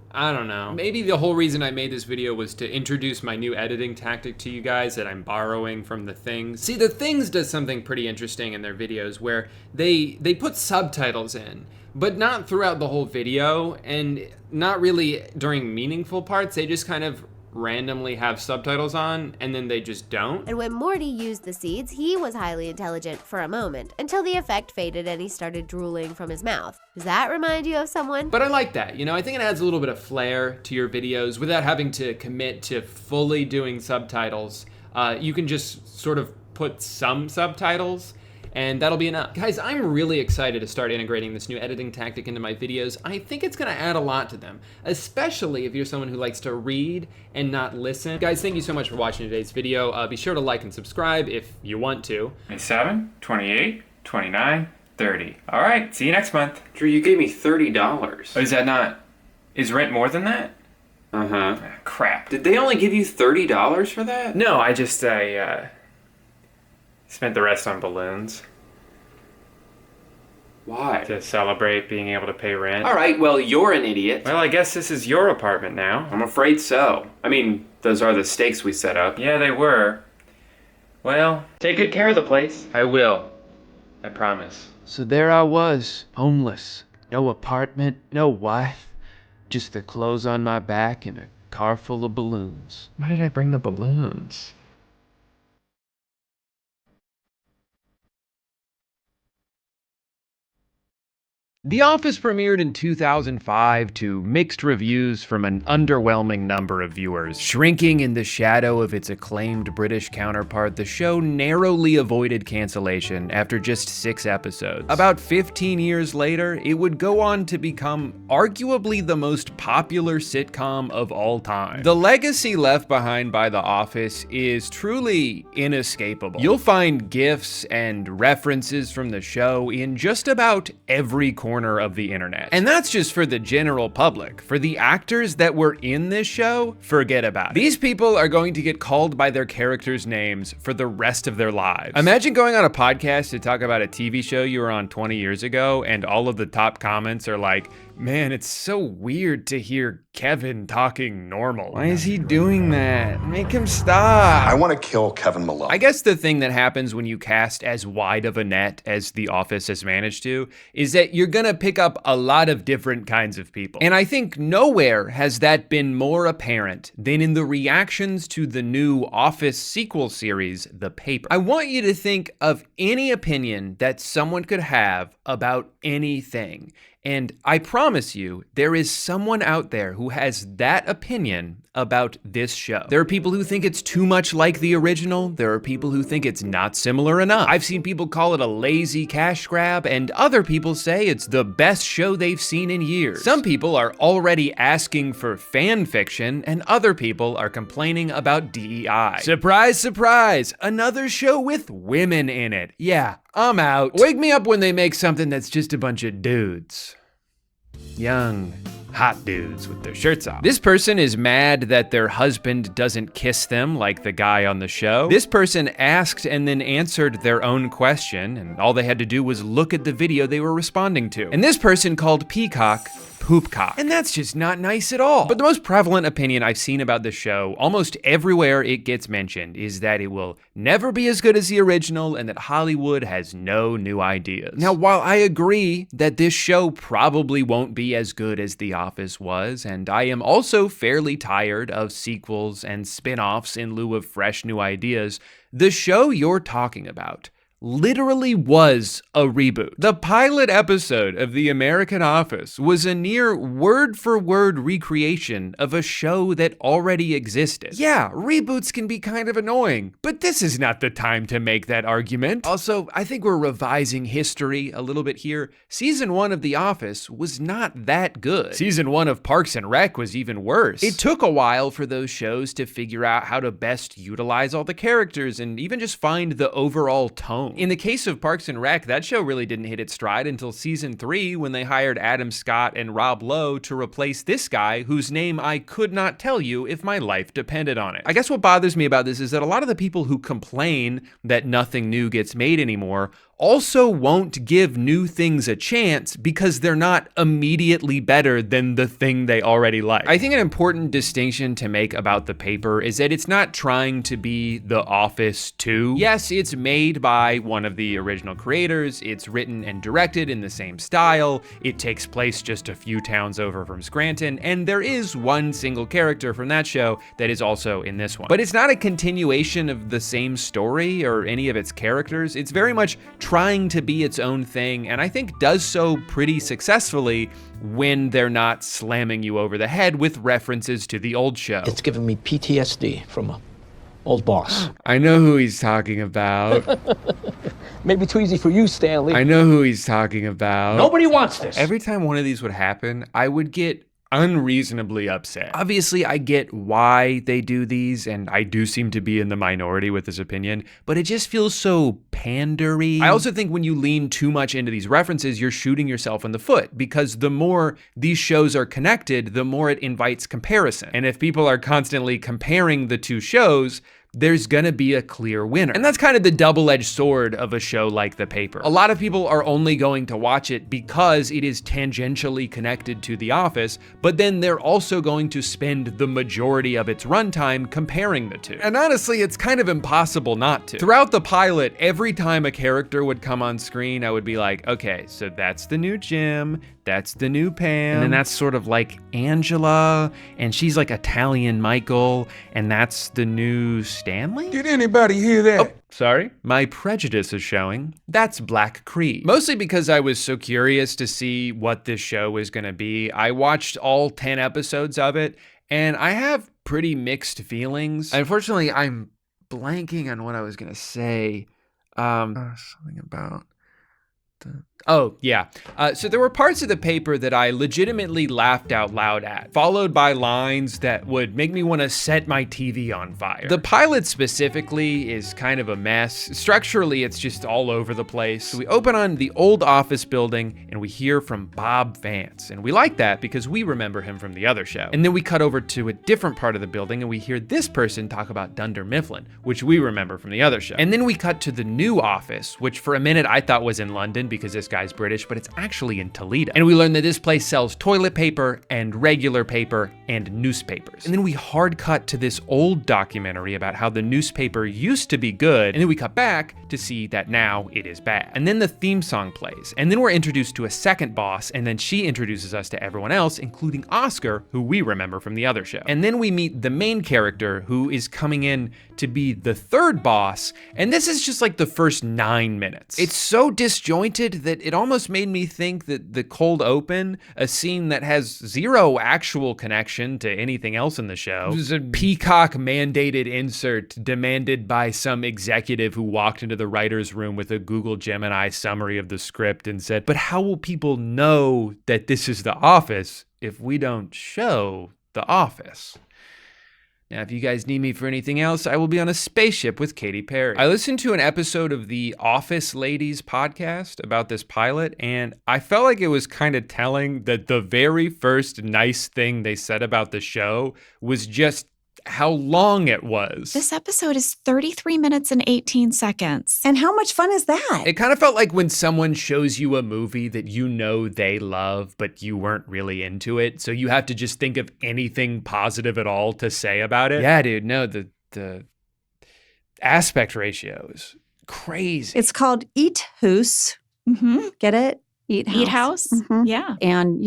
I don't know. Maybe the whole reason I made this video was to introduce my new editing tactic to you guys that I'm borrowing from The Things. See, The Things does something pretty interesting in their videos where they put subtitles in, but not throughout the whole video and not really during meaningful parts. They just kind of randomly have subtitles on and then they just don't. And when Morty used the seeds, he was highly intelligent for a moment until the effect faded and he started drooling from his mouth. Does that remind you of someone? But I like that. I think it adds a little bit of flair to your videos without having to commit to fully doing subtitles. You can just sort of put some subtitles and that'll be enough. Guys, I'm really excited to start integrating this new editing tactic into my videos. I think it's gonna add a lot to them, especially if you're someone who likes to read and not listen. Guys, thank you so much for watching today's video. Be sure to like and subscribe if you want to. 27, 28, 29, 30. All right, see you next month. Drew, you gave me $30. Oh, is that not, is rent more than that? Uh-huh. Ah, crap. Did they only give you $30 for that? No, I spent the rest on balloons. Why? To celebrate being able to pay rent. All right, well, you're an idiot. Well, I guess this is your apartment now. I'm afraid so. I mean, those are the stakes we set up. Yeah, they were. Well, take good care of the place. I will. I promise. So there I was, homeless. No apartment, no wife. Just the clothes on my back and a car full of balloons. Why did I bring the balloons? The Office premiered in 2005 to mixed reviews from an underwhelming number of viewers. Shrinking in the shadow of its acclaimed British counterpart, the show narrowly avoided cancellation after just 6 episodes. About 15 years later, it would go on to become arguably the most popular sitcom of all time. The legacy left behind by The Office is truly inescapable. You'll find GIFs and references from the show in just about every corner of the internet. And that's just for the general public. For the actors that were in this show, forget about it. These people are going to get called by their characters' names for the rest of their lives. Imagine going on a podcast to talk about a TV show you were on 20 years ago, and all of the top comments are like, man, it's so weird to hear Kevin talking normal. Why is he doing that? Make him stop. I want to kill Kevin Malone. I guess the thing that happens when you cast as wide of a net as The Office has managed to is that you're gonna pick up a lot of different kinds of people. And I think nowhere has that been more apparent than in the reactions to the new Office sequel series, The Paper. I want you to think of any opinion that someone could have about anything. And I promise you, there is someone out there who has that opinion about this show. There are people who think it's too much like the original. There are people who think it's not similar enough. I've seen people call it a lazy cash grab, and other people say it's the best show they've seen in years. Some people are already asking for fan fiction, and other people are complaining about DEI. Surprise, surprise, another show with women in it. Yeah, I'm out. Wake me up when they make something that's just a bunch of dudes. Young, hot dudes with their shirts off. This person is mad that their husband doesn't kiss them like the guy on the show. This person asked and then answered their own question, and all they had to do was look at the video they were responding to. And this person called Peacock Poopcock. And that's just not nice at all. But the most prevalent opinion I've seen about the show, almost everywhere it gets mentioned, is that it will never be as good as the original and that Hollywood has no new ideas. Now, while I agree that this show probably won't be as good as The Office was, and I am also fairly tired of sequels and spin-offs in lieu of fresh new ideas, the show you're talking about literally was a reboot. The pilot episode of The American Office was a near word-for-word recreation of a show that already existed. Yeah, reboots can be kind of annoying, but this is not the time to make that argument. Also, I think we're revising history a little bit here. Season 1 of The Office was not that good. Season 1 of Parks and Rec was even worse. It took a while for those shows to figure out how to best utilize all the characters and even just find the overall tone. In the case of Parks and Rec, that show really didn't hit its stride until season 3 when they hired Adam Scott and Rob Lowe to replace this guy whose name I could not tell you if my life depended on it. I guess what bothers me about this is that a lot of the people who complain that nothing new gets made anymore also won't give new things a chance because they're not immediately better than the thing they already like. I think an important distinction to make about The Paper is that it's not trying to be The Office 2. Yes, it's made by one of the original creators, it's written and directed in the same style, it takes place just a few towns over from Scranton, and there is one single character from that show that is also in this one. But it's not a continuation of the same story or any of its characters. It's very much trying to be its own thing, and I think does so pretty successfully when they're not slamming you over the head with references to the old show. It's giving me PTSD from an old boss. I know who he's talking about. Maybe too easy for you, Stanley. I know who he's talking about. Nobody wants this. Every time one of these would happen, I would get unreasonably upset. Obviously, I get why they do these, and I do seem to be in the minority with this opinion, but it just feels so pandery. I also think when you lean too much into these references, you're shooting yourself in the foot, because the more these shows are connected, the more it invites comparison. And if people are constantly comparing the two shows, there's gonna be a clear winner. And that's kind of the double-edged sword of a show like The Paper. A lot of people are only going to watch it because it is tangentially connected to The Office, but then they're also going to spend the majority of its runtime comparing the two. And honestly, it's kind of impossible not to. Throughout the pilot, every time a character would come on screen, I would be like, okay, so that's the new Jim, that's the new Pam, and then that's sort of like Angela, and she's like Italian Michael, and that's the new Stanley? Did anybody hear that? Oh, sorry. My prejudice is showing. That's Black Creed. Mostly because I was so curious to see what this show was gonna be. I watched all 10 episodes of it, and I have pretty mixed feelings. Unfortunately, I'm blanking on what I was gonna say. Something about the... Oh, yeah. So there were parts of The Paper that I legitimately laughed out loud at, followed by lines that would make me want to set my TV on fire. The pilot specifically is kind of a mess. Structurally, it's just all over the place. So we open on the old office building and we hear from Bob Vance. And we like that because we remember him from the other show. And then we cut over to a different part of the building and we hear this person talk about Dunder Mifflin, which we remember from the other show. And then we cut to the new office, which for a minute I thought was in London because this guy's British, but it's actually in Toledo. And we learn that this place sells toilet paper and regular paper and newspapers. And then we hard cut to this old documentary about how the newspaper used to be good, and then we cut back to see that now it is bad. And then the theme song plays, and then we're introduced to a second boss, and then she introduces us to everyone else, including Oscar, who we remember from the other show. And then we meet the main character, who is coming in to be the third boss, and this is just like the first 9 minutes. It's so disjointed that it almost made me think that the cold open, a scene that has zero actual connection to anything else in the show, was a Peacock mandated insert demanded by some executive who walked into the writer's room with a Google Gemini summary of the script and said, but how will people know that this is The Office if we don't show The Office? Now, if you guys need me for anything else, I will be on a spaceship with Katy Perry. I listened to an episode of the Office Ladies podcast about this pilot, and I felt like it was kind of telling that the very first nice thing they said about the show was just how long it was. This episode is 33 minutes and 18 seconds. And how much fun is that? It kind of felt like when someone shows you a movie that you know they love, but you weren't really into it, so you have to just think of anything positive at all to say about it. Yeah, dude, no, the aspect ratio is crazy. It's called Eat House. Mm-hmm. Get it? Eat House. Eat House? Mm-hmm. Yeah. And,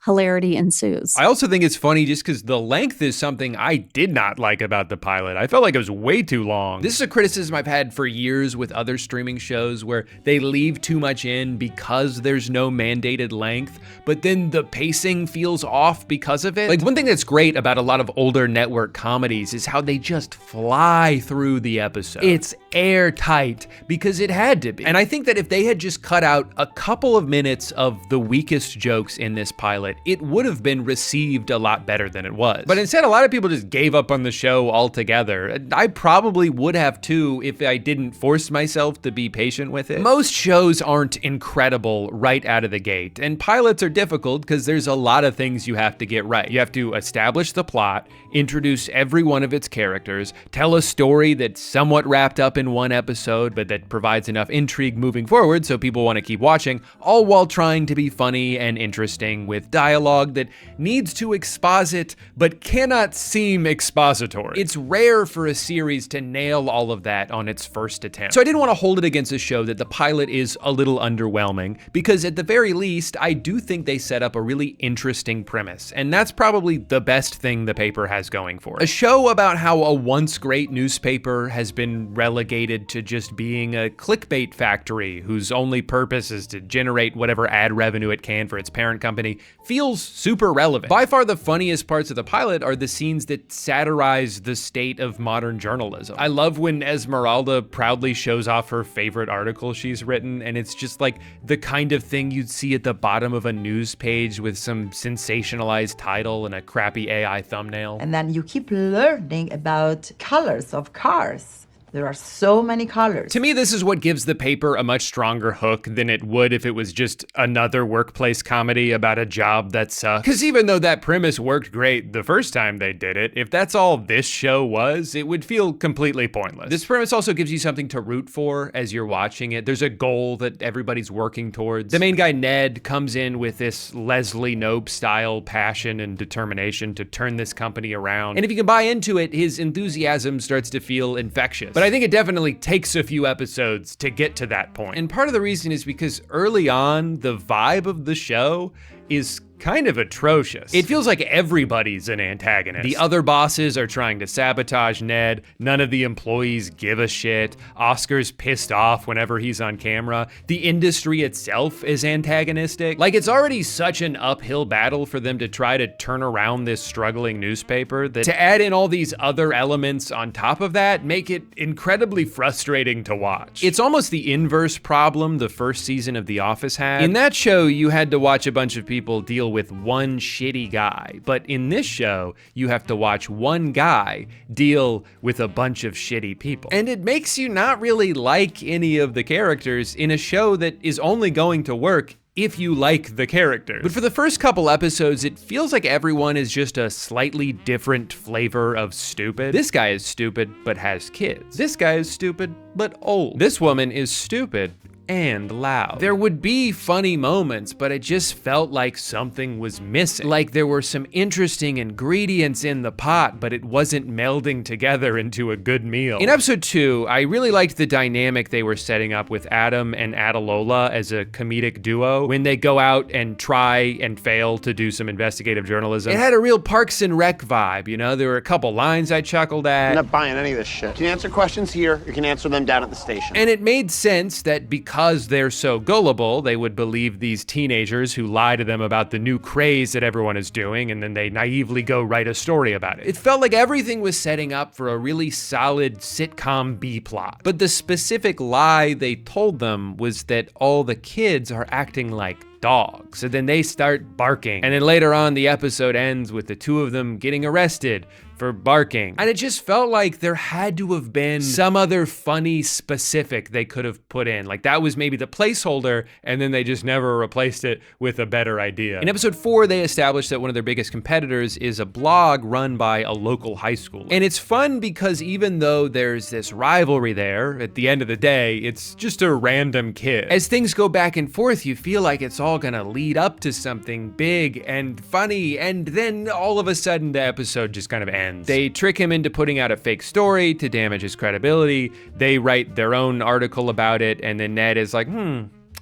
hilarity ensues. I also think it's funny just because the length is something I did not like about the pilot. I felt like it was way too long. This is a criticism I've had for years with other streaming shows where they leave too much in because there's no mandated length, but then the pacing feels off because of it. Like, one thing that's great about a lot of older network comedies is how they just fly through the episode. It's airtight because it had to be. And I think that if they had just cut out a couple of minutes of the weakest jokes in this pilot, it would have been received a lot better than it was. But instead, a lot of people just gave up on the show altogether. I probably would have too if I didn't force myself to be patient with it. Most shows aren't incredible right out of the gate, and pilots are difficult because there's a lot of things you have to get right. You have to establish the plot, introduce every one of its characters, tell a story that's somewhat wrapped up in one episode, but that provides enough intrigue moving forward so people want to keep watching, all while trying to be funny and interesting with dialogue that needs to exposit but cannot seem expository. It's rare for a series to nail all of that on its first attempt. So I didn't want to hold it against a show that the pilot is a little underwhelming, because at the very least, I do think they set up a really interesting premise, and that's probably the best thing the paper has going for it. A show about how a once great newspaper has been relegated to just being a clickbait factory whose only purpose is to generate whatever ad revenue it can for its parent company feels super relevant. By far the funniest parts of the pilot are the scenes that satirize the state of modern journalism. I love when Esmeralda proudly shows off her favorite article she's written, and it's just like the kind of thing you'd see at the bottom of a news page with some sensationalized title and a crappy AI thumbnail. And then you keep learning about colors of cars. There are so many colors. To me, this is what gives the paper a much stronger hook than it would if it was just another workplace comedy about a job that sucks. Because even though that premise worked great the first time they did it, if that's all this show was, it would feel completely pointless. This premise also gives you something to root for as you're watching it. There's a goal that everybody's working towards. The main guy, Ned, comes in with this Leslie Knope style passion and determination to turn this company around. And if you can buy into it, his enthusiasm starts to feel infectious. But I think it definitely takes a few episodes to get to that point. And part of the reason is because early on, the vibe of the show is kind of atrocious. It feels like everybody's an antagonist. The other bosses are trying to sabotage Ned. None of the employees give a shit. Oscar's pissed off whenever he's on camera. The industry itself is antagonistic. Like, it's already such an uphill battle for them to try to turn around this struggling newspaper that to add in all these other elements on top of that make it incredibly frustrating to watch. It's almost the inverse problem the first season of The Office had. In that show, you had to watch a bunch of people deal with one shitty guy. But in this show, you have to watch one guy deal with a bunch of shitty people. And it makes you not really like any of the characters in a show that is only going to work if you like the characters. But for the first couple episodes, it feels like everyone is just a slightly different flavor of stupid. This guy is stupid, but has kids. This guy is stupid, but old. This woman is stupid and loud. There would be funny moments, but it just felt like something was missing. Like there were some interesting ingredients in the pot, but it wasn't melding together into a good meal. In episode 2, I really liked the dynamic they were setting up with Adam and Adalola as a comedic duo when they go out and try and fail to do some investigative journalism. It had a real Parks and Rec vibe, you know? There were a couple lines I chuckled at. I'm not buying any of this shit. You can answer questions here, you can answer them down at the station. And it made sense that because they're so gullible, they would believe these teenagers who lie to them about the new craze that everyone is doing, and then they naively go write a story about it. It felt like everything was setting up for a really solid sitcom B-plot. But the specific lie they told them was that all the kids are acting like dogs. So then they start barking. And then later on, the episode ends with the two of them getting arrested for barking. And it just felt like there had to have been some other funny specific they could have put in. Like that was maybe the placeholder, and then they just never replaced it with a better idea. In episode 4, they established that one of their biggest competitors is a blog run by a local high school. And it's fun because even though there's this rivalry there, at the end of the day, it's just a random kid. As things go back and forth, you feel like it's all gonna lead up to something big and funny, and then all of a sudden the episode just kind of ends. They trick him into putting out a fake story to damage his credibility. They write their own article about it, and then Ned is like,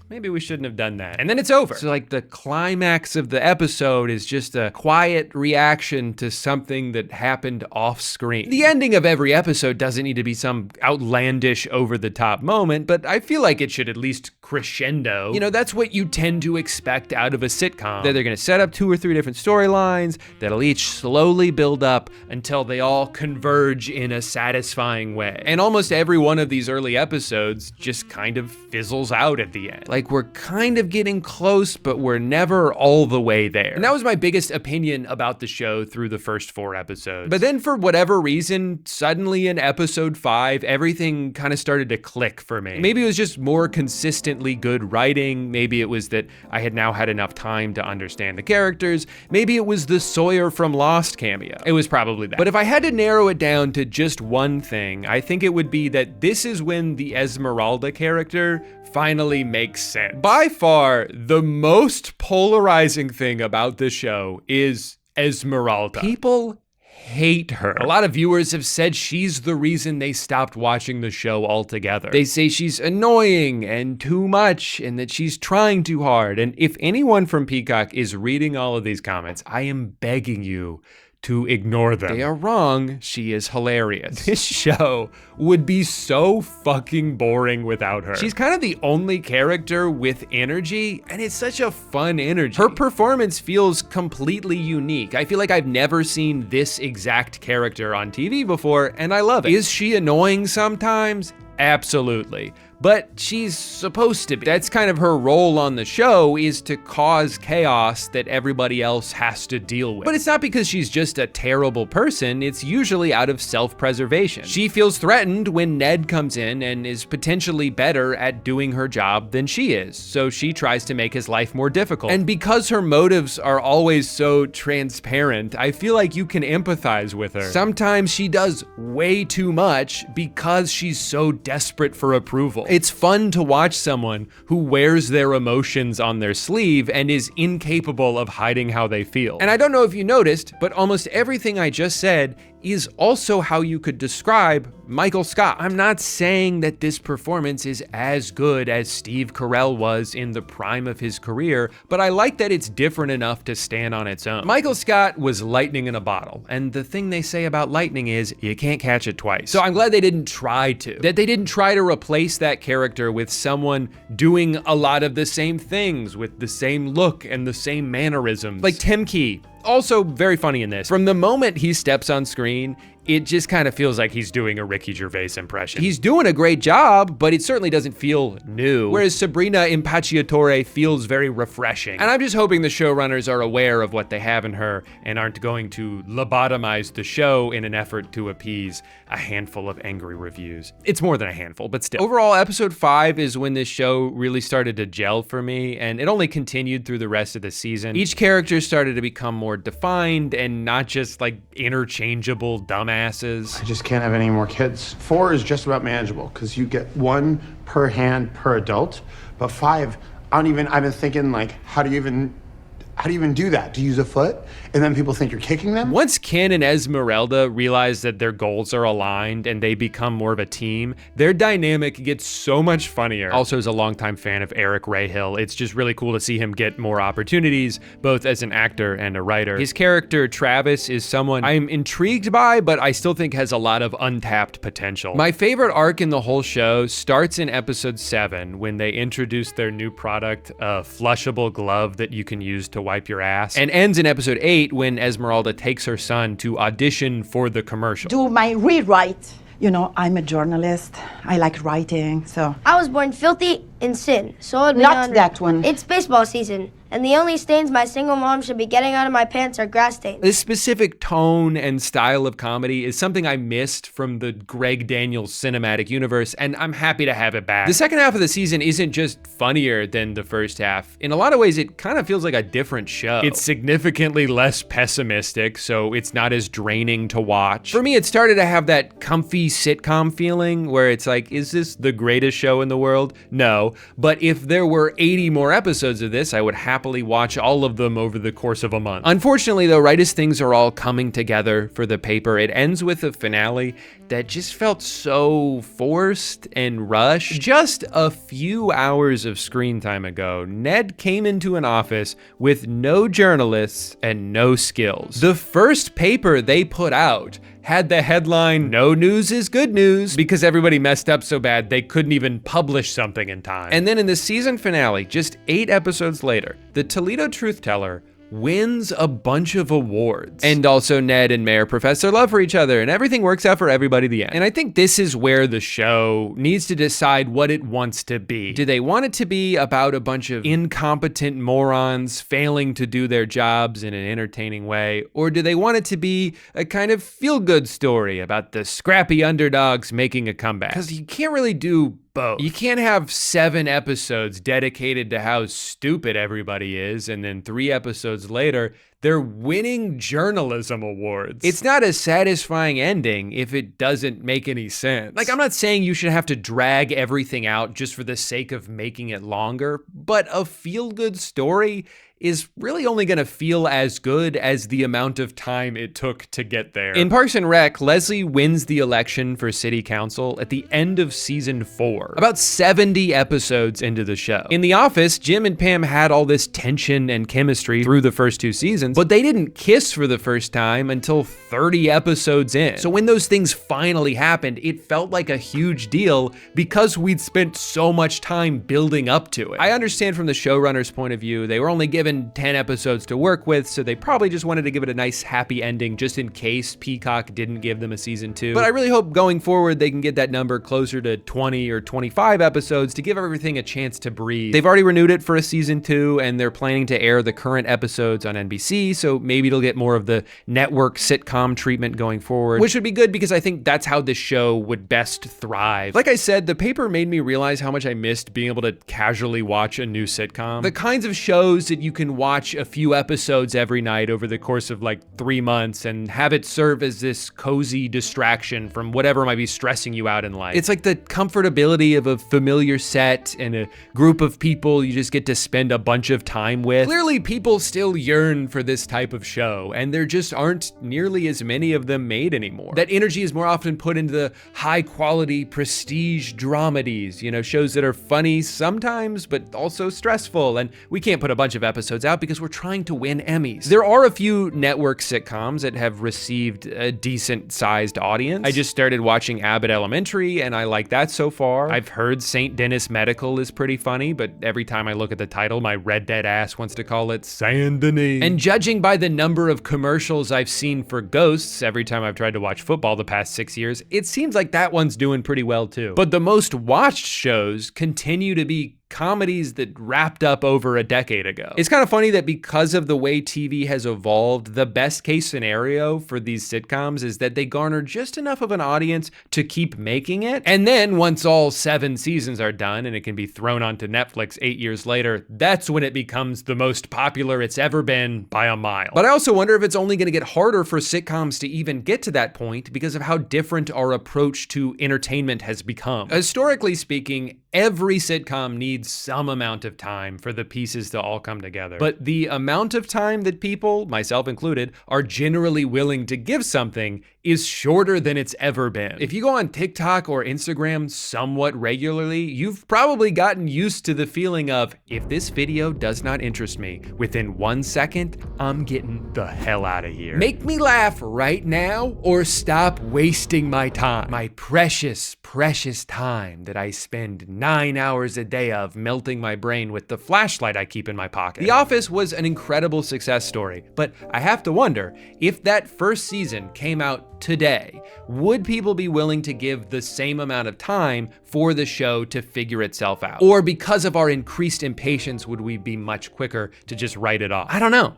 maybe we shouldn't have done that. And then it's over. So like the climax of the episode is just a quiet reaction to something that happened off screen. The ending of every episode doesn't need to be some outlandish over the top moment, but I feel like it should at least crescendo. You know, that's what you tend to expect out of a sitcom. That they're gonna set up 2 or 3 different storylines that'll each slowly build up until they all converge in a satisfying way. And almost every one of these early episodes just kind of fizzles out at the end. Like we're kind of getting close, but we're never all the way there. And that was my biggest opinion about the show through the first 4 episodes. But then for whatever reason, suddenly in episode 5, everything kind of started to click for me. Maybe it was just more consistently good writing. Maybe it was that I had now had enough time to understand the characters. Maybe it was the Sawyer from Lost cameo. It was probably that. But if I had to narrow it down to just one thing, I think it would be that this is when the Esmeralda character finally makes sense. By far, the most polarizing thing about this show is Esmeralda. People hate her. A lot of viewers have said she's the reason they stopped watching the show altogether. They say she's annoying and too much and that she's trying too hard. And if anyone from Peacock is reading all of these comments, I am begging you to ignore them. They are wrong. She is hilarious. This show would be so fucking boring without her. She's kind of the only character with energy, and it's such a fun energy. Her performance feels completely unique. I feel like I've never seen this exact character on TV before, and I love it. Is she annoying sometimes? Absolutely. but she's supposed to be. That's kind of her role on the show, is to cause chaos that everybody else has to deal with. But it's not because she's just a terrible person, it's usually out of self-preservation. She feels threatened when Ned comes in and is potentially better at doing her job than she is, so she tries to make his life more difficult. And because her motives are always so transparent, I feel like you can empathize with her. Sometimes she does way too much because she's so desperate for approval. It's fun to watch someone who wears their emotions on their sleeve and is incapable of hiding how they feel. And I don't know if you noticed, but almost everything I just said is also how you could describe Michael Scott. I'm not saying that this performance is as good as Steve Carell was in the prime of his career, but I like that it's different enough to stand on its own. Michael Scott was lightning in a bottle, and the thing they say about lightning is you can't catch it twice. So I'm glad they didn't try to. That they didn't try to replace that character with someone doing a lot of the same things with the same look and the same mannerisms. Like Tim Key, also very funny in this. From the moment he steps on screen, it just kind of feels like he's doing a Ricky Gervais impression. He's doing a great job, but it certainly doesn't feel new. Whereas Sabrina Impacciatore feels very refreshing. And I'm just hoping the showrunners are aware of what they have in her and aren't going to lobotomize the show in an effort to appease a handful of angry reviews. It's more than a handful, but still. Overall, episode 5 is when this show really started to gel for me, and it only continued through the rest of the season. Each character started to become more defined and not just like interchangeable dumbasses. I just can't have any more kids. 4 is just about manageable because you get 1 per hand per adult, but 5, I've been thinking like, how do you even do that? Do you use a foot? And then people think you're kicking them? Once Ken and Esmeralda realize that their goals are aligned and they become more of a team, their dynamic gets so much funnier. Also, as a longtime fan of Eric Rahill, it's just really cool to see him get more opportunities, both as an actor and a writer. His character, Travis, is someone I'm intrigued by, but I still think has a lot of untapped potential. My favorite arc in the whole show starts in episode 7 when they introduce their new product, a flushable glove that you can use to wipe your ass, and ends in episode 8 when Esmeralda takes her son to audition for the commercial. Do my rewrite. You know, I'm a journalist. I like writing, so. I was born filthy in sin, so it'd be Not that one. It's baseball season, and the only stains my single mom should be getting out of my pants are grass stains. This specific tone and style of comedy is something I missed from the Greg Daniels cinematic universe, and I'm happy to have it back. The second half of the season isn't just funnier than the first half. In a lot of ways, it kind of feels like a different show. It's significantly less pessimistic, so it's not as draining to watch. For me, it started to have that comfy sitcom feeling where it's like, is this the greatest show in the world? No, but if there were 80 more episodes of this, I would happily watch all of them over the course of a month. Unfortunately though, right as things are all coming together for the paper, it ends with a finale that just felt so forced and rushed. Just a few hours of screen time ago, Ned came into an office with no journalists and no skills. The first paper they put out had the headline, "No news is good news," because everybody messed up so bad they couldn't even publish something in time. And then in the season finale, just 8 episodes later, the Toledo Truth Teller wins a bunch of awards. And also Ned and Mayor profess their love for each other, and everything works out for everybody at the end. And I think this is where the show needs to decide what it wants to be. Do they want it to be about a bunch of incompetent morons failing to do their jobs in an entertaining way? Or do they want it to be a kind of feel-good story about the scrappy underdogs making a comeback? Because you can't really do both. You can't have 7 episodes dedicated to how stupid everybody is, and then 3 episodes later, they're winning journalism awards. It's not a satisfying ending if it doesn't make any sense. Like, I'm not saying you should have to drag everything out just for the sake of making it longer, but a feel-good story is really only gonna feel as good as the amount of time it took to get there. In Parks and Rec, Leslie wins the election for city council at the end of season 4, about 70 episodes into the show. In The Office, Jim and Pam had all this tension and chemistry through the first 2 seasons, seasons, but they didn't kiss for the first time until 30 episodes in. So when those things finally happened, it felt like a huge deal because we'd spent so much time building up to it. I understand from the showrunner's point of view, they were only given 10 episodes to work with, so they probably just wanted to give it a nice happy ending just in case Peacock didn't give them a season 2. But I really hope going forward they can get that number closer to 20 or 25 episodes to give everything a chance to breathe. They've already renewed it for a season 2, and they're planning to air the current episodes on NBC, so maybe it'll get more of the network sitcom treatment going forward, which would be good because I think that's how this show would best thrive. Like I said, the paper made me realize how much I missed being able to casually watch a new sitcom. The kinds of shows that you can watch a few episodes every night over the course of like 3 months and have it serve as this cozy distraction from whatever might be stressing you out in life. It's like the comfortability of a familiar set and a group of people you just get to spend a bunch of time with. Clearly people still yearn for this type of show, and there just aren't nearly as many of them made anymore. That energy is more often put into the high quality prestige dramedies, you know, shows that are funny sometimes, but also stressful, and we can't put a bunch of episodes out because we're trying to win Emmys. There are a few network sitcoms that have received a decent sized audience. I just started watching Abbott Elementary, and I like that so far. I've heard St. Denis Medical is pretty funny, but every time I look at the title, my red dead ass wants to call it Saint Denis. And judging by the number of commercials I've seen for Ghosts every time I've tried to watch football the past 6 years, it seems like that one's doing pretty well too. But the most watched shows continue to be comedies that wrapped up over a decade ago. It's kind of funny that because of the way TV has evolved, the best case scenario for these sitcoms is that they garner just enough of an audience to keep making it. And then once all 7 seasons are done and it can be thrown onto Netflix 8 years later, that's when it becomes the most popular it's ever been by a mile. But I also wonder if it's only going to get harder for sitcoms to even get to that point because of how different our approach to entertainment has become. Historically speaking, every sitcom needs some amount of time for the pieces to all come together. But the amount of time that people, myself included, are generally willing to give something is shorter than it's ever been. If you go on TikTok or Instagram somewhat regularly, you've probably gotten used to the feeling of, if this video does not interest me, within 1 second, I'm getting the hell out of here. Make me laugh right now or stop wasting my time. My precious, precious time that I spend 9 hours a day of melting my brain with the flashlight I keep in my pocket. The Office was an incredible success story, but I have to wonder, if that first season came out today, would people be willing to give the same amount of time for the show to figure itself out? Or because of our increased impatience, would we be much quicker to just write it off? I don't know,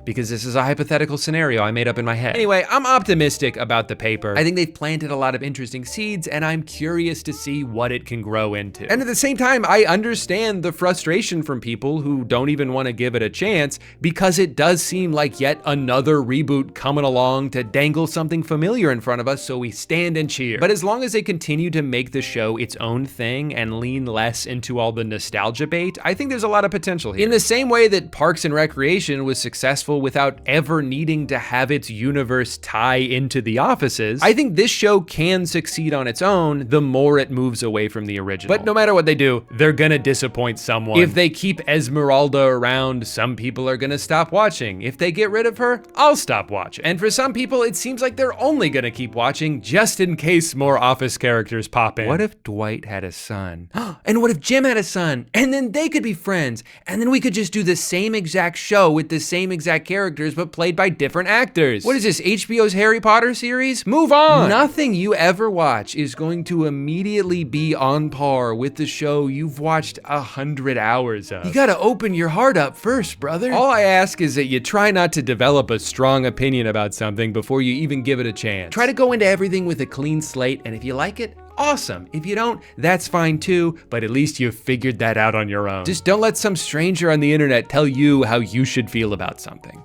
because this is a hypothetical scenario I made up in my head. Anyway, I'm optimistic about the paper. I think they've planted a lot of interesting seeds, and I'm curious to see what it can grow into. And at the same time, I understand the frustration from people who don't even want to give it a chance, because it does seem like yet another reboot coming along to dangle something familiar in front of us, so we stand and cheer. But as long as they continue to make the show its own thing and lean less into all the nostalgia bait, I think there's a lot of potential here. In the same way that Parks and Recreation was successful without ever needing to have its universe tie into The Office's, I think this show can succeed on its own the more it moves away from the original. But no matter what they do, they're gonna disappoint someone. If they keep Esmeralda around, some people are gonna stop watching. If they get rid of her, I'll stop watching. And for some people, it seems like they're only gonna keep watching just in case more Office characters pop in. What if Dwight had a son? And what if Jim had a son? And then they could be friends. And then we could just do the same exact show with the same exact characters, but played by different actors. What is this, HBO's Harry Potter series? Move on. Nothing you ever watch is going to immediately be on par with the show you've watched 100 hours of. You gotta open your heart up first, brother. All I ask is that you try not to develop a strong opinion about something before you even give it a chance. Try to go into everything with a clean slate, and if you like it, awesome. If you don't, that's fine too, but at least you've figured that out on your own. Just don't let some stranger on the internet tell you how you should feel about something.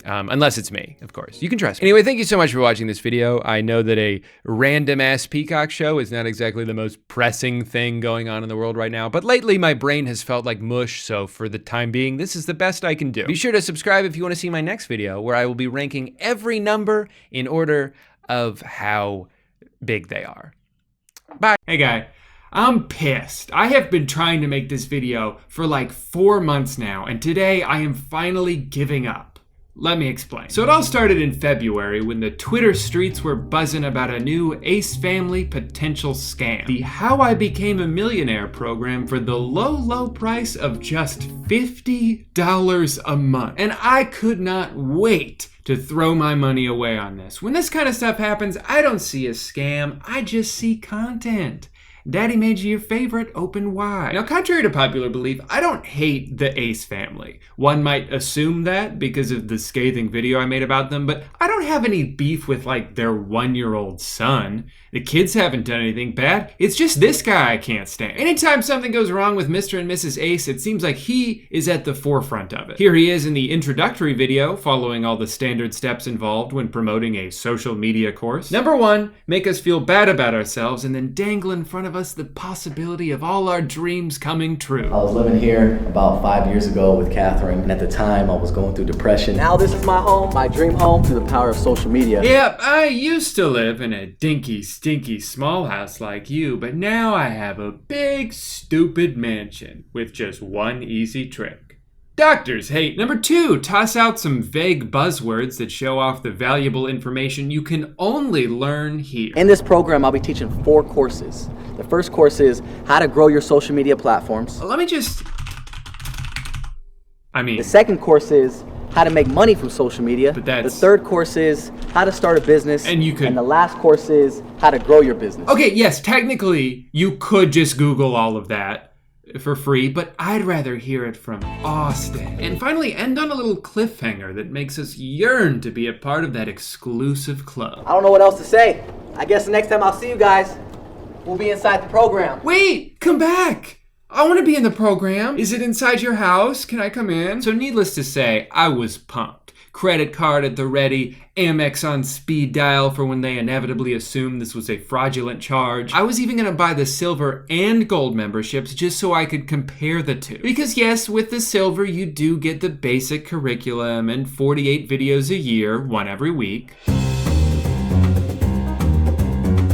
Unless it's me, of course. You can trust me. Anyway, thank you so much for watching this video. I know that a random ass Peacock show is not exactly the most pressing thing going on in the world right now, but lately my brain has felt like mush, so for the time being, this is the best I can do. Be sure to subscribe if you want to see my next video, where I will be ranking every number in order of how big they are. Bye. Hey guy, I'm pissed. I have been trying to make this video for like 4 months now, and today I am finally giving up. Let me explain. So it all started in February when the Twitter streets were buzzing about a new Ace Family potential scam. The How I Became a Millionaire program for the low price of just $50 a month. And I could not wait to throw my money away on this. When this kind of stuff happens, I don't see a scam, I just see content. Daddy made you your favorite, open wide. Now, contrary to popular belief, I don't hate the Ace family. One might assume that because of the scathing video I made about them, but I don't have any beef with like their 1-year-old son. The kids haven't done anything bad. It's just this guy I can't stand. Anytime something goes wrong with Mr. and Mrs. Ace, it seems like he is at the forefront of it. Here he is in the introductory video, following all the standard steps involved when promoting a social media course. Number 1, make us feel bad about ourselves and then dangle in front of us the possibility of all our dreams coming true. I was living here about 5 years ago with Catherine, and at the time I was going through depression. Now this is my home, my dream home, through the power of social media. Yep, I used to live in a dinky, stinky small house like you, but now I have a big, stupid mansion with just one easy trick. Doctors hate. Number 2, toss out some vague buzzwords that show off the valuable information you can only learn here. In this program, I'll be teaching 4 courses. The first course is how to grow your social media platforms. Let me just... The second course is how to make money from social media. But that's... The third course is how to start a business. And you could... And the last course is how to grow your business. Okay, yes, technically, you could just Google all of that for free, but I'd rather hear it from Austin. And finally, end on a little cliffhanger that makes us yearn to be a part of that exclusive club. I don't know what else to say. I guess the next time I'll see you guys, we'll be inside the program. Wait, come back! I want to be in the program. Is it inside your house? Can I come in? So needless to say, I was pumped. Credit card at the ready, Amex on speed dial for when they inevitably assumed this was a fraudulent charge. I was even gonna buy the silver and gold memberships just so I could compare the two. Because yes, with the silver you do get the basic curriculum and 48 videos a year, one every week.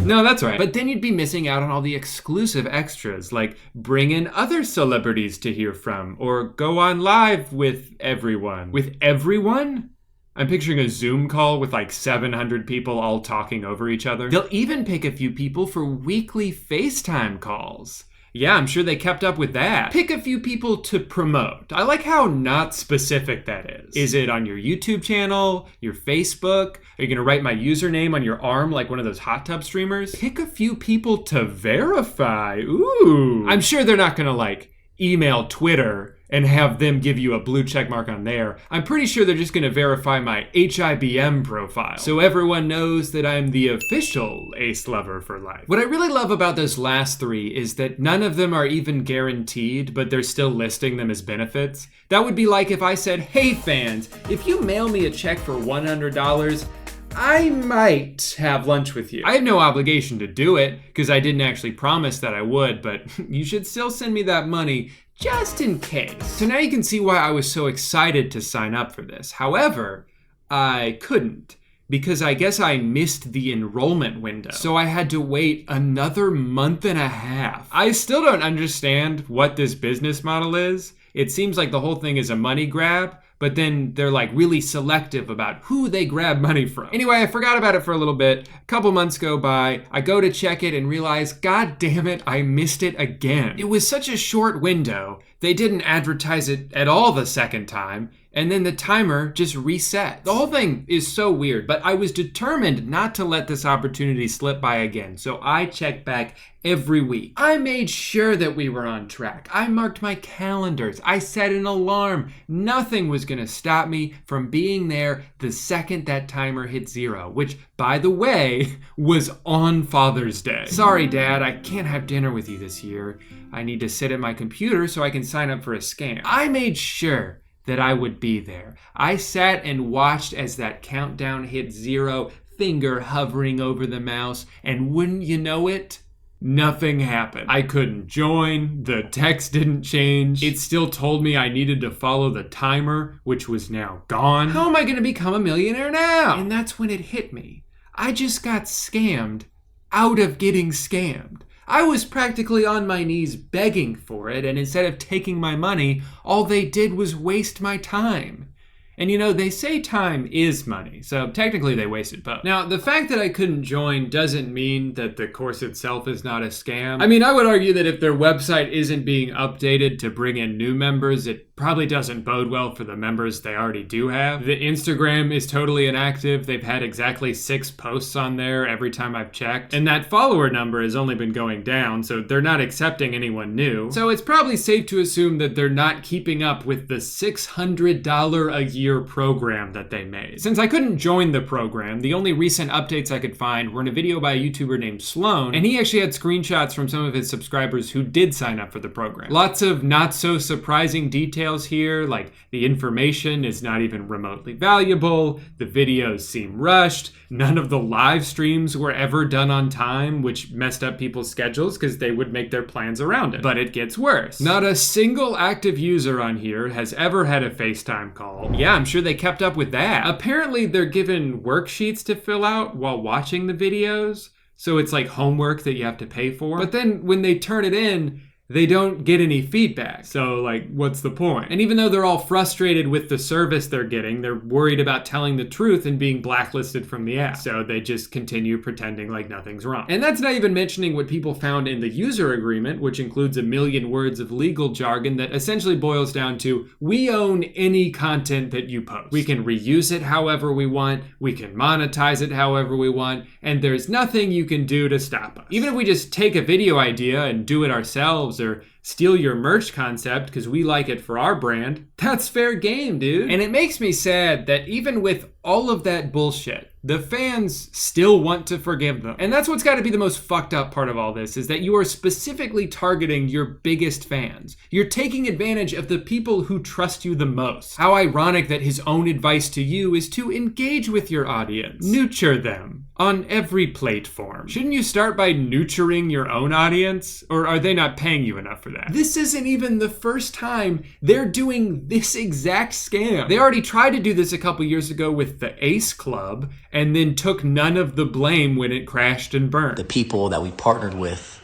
No, that's right. But then you'd be missing out on all the exclusive extras, like bring in other celebrities to hear from, or go on live with everyone. With everyone? I'm picturing a Zoom call with like 700 people all talking over each other. They'll even pick a few people for weekly FaceTime calls. Yeah, I'm sure they kept up with that. Pick a few people to promote. I like how not specific that is. Is it on your YouTube channel, your Facebook? Are you gonna write my username on your arm like one of those hot tub streamers? Pick a few people to verify. Ooh. I'm sure they're not gonna like email Twitter and have them give you a blue check mark on there. I'm pretty sure they're just gonna verify my HIBM profile, so everyone knows that I'm the official Ace lover for life. What I really love about those last 3 is that none of them are even guaranteed, but they're still listing them as benefits. That would be like if I said, hey fans, if you mail me a check for $100, I might have lunch with you. I have no obligation to do it, because I didn't actually promise that I would, but you should still send me that money just in case. So now you can see why I was so excited to sign up for this. However, I couldn't, because I guess I missed the enrollment window. So I had to wait another month and a half. I still don't understand what this business model is. It seems like the whole thing is a money grab, but then they're like really selective about who they grab money from. Anyway, I forgot about it for a little bit. A couple months go by, I go to check it and realize, God damn it, I missed it again. It was such a short window, they didn't advertise it at all the second time, and then the timer just resets. The whole thing is so weird, but I was determined not to let this opportunity slip by again, so I checked back every week. I made sure that we were on track. I marked my calendars. I set an alarm. Nothing was gonna stop me from being there the second that timer hit 0, which, by the way, was on Father's Day. Sorry, Dad, I can't have dinner with you this year. I need to sit at my computer so I can sign up for a scam. I made sure that I would be there. I sat and watched as that countdown hit 0, finger hovering over the mouse, and wouldn't you know it, nothing happened. I couldn't join, the text didn't change, it still told me I needed to follow the timer, which was now gone. How am I gonna become a millionaire now? And that's when it hit me. I just got scammed out of getting scammed. I was practically on my knees begging for it, and instead of taking my money, all they did was waste my time. And you know, they say time is money, so technically they wasted both. Now, the fact that I couldn't join doesn't mean that the course itself is not a scam. I mean, I would argue that if their website isn't being updated to bring in new members, it probably doesn't bode well for the members they already do have. The Instagram is totally inactive. They've had exactly 6 posts on there every time I've checked. And that follower number has only been going down, so they're not accepting anyone new. So it's probably safe to assume that they're not keeping up with the $600 a year program that they made. Since I couldn't join the program, the only recent updates I could find were in a video by a YouTuber named Sloan, and he actually had screenshots from some of his subscribers who did sign up for the program. Lots of not so surprising details here, like the information is not even remotely valuable, the videos seem rushed, none of the live streams were ever done on time, which messed up people's schedules because they would make their plans around it. But it gets worse. Not a single active user on here has ever had a FaceTime call. Yeah, I'm sure they kept up with that. Apparently they're given worksheets to fill out while watching the videos, so it's like homework that you have to pay for. But then when they turn it in, they don't get any feedback. So like, what's the point? And even though they're all frustrated with the service they're getting, they're worried about telling the truth and being blacklisted from the app. So they just continue pretending like nothing's wrong. And that's not even mentioning what people found in the user agreement, which includes 1 million words of legal jargon that essentially boils down to, we own any content that you post. We can reuse it however we want, we can monetize it however we want, and there's nothing you can do to stop us. Even if we just take a video idea and do it ourselves, or steal your merch concept because we like it for our brand, that's fair game, dude. And it makes me sad that even with all of that bullshit, the fans still want to forgive them. And that's what's got to be the most fucked up part of all this, is that you are specifically targeting your biggest fans. You're taking advantage of the people who trust you the most. How ironic that his own advice to you is to engage with your audience. Nurture them on every platform. Shouldn't you start by nurturing your own audience? Or are they not paying you enough for that? This isn't even the first time they're doing this exact scam. They already tried to do this a couple years ago with the Ace Club, and then took none of the blame when it crashed and burned. The people that we partnered with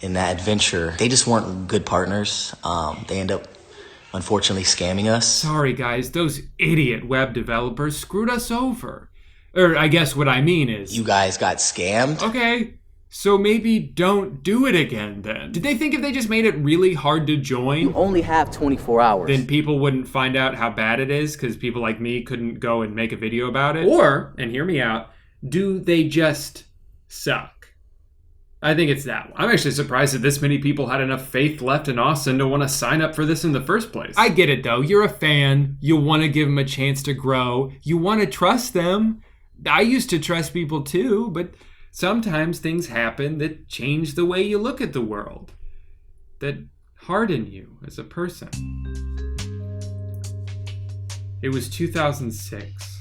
in that adventure, they just weren't good partners. They end up unfortunately scamming us. Sorry guys, those idiot web developers screwed us over. Or I guess what I mean is... You guys got scammed? Okay, so maybe don't do it again then. Did they think if they just made it really hard to join, You only have 24 hours. then people wouldn't find out how bad it is because people like me couldn't go and make a video about it? Or, and hear me out, do they just suck? I think it's that one. I'm actually surprised that this many people had enough faith left in Austin to want to sign up for this in the first place. I get it though, you're a fan, you want to give them a chance to grow, you want to trust them. I used to trust people too, but sometimes things happen that change the way you look at the world, that harden you as a person. It was 2006.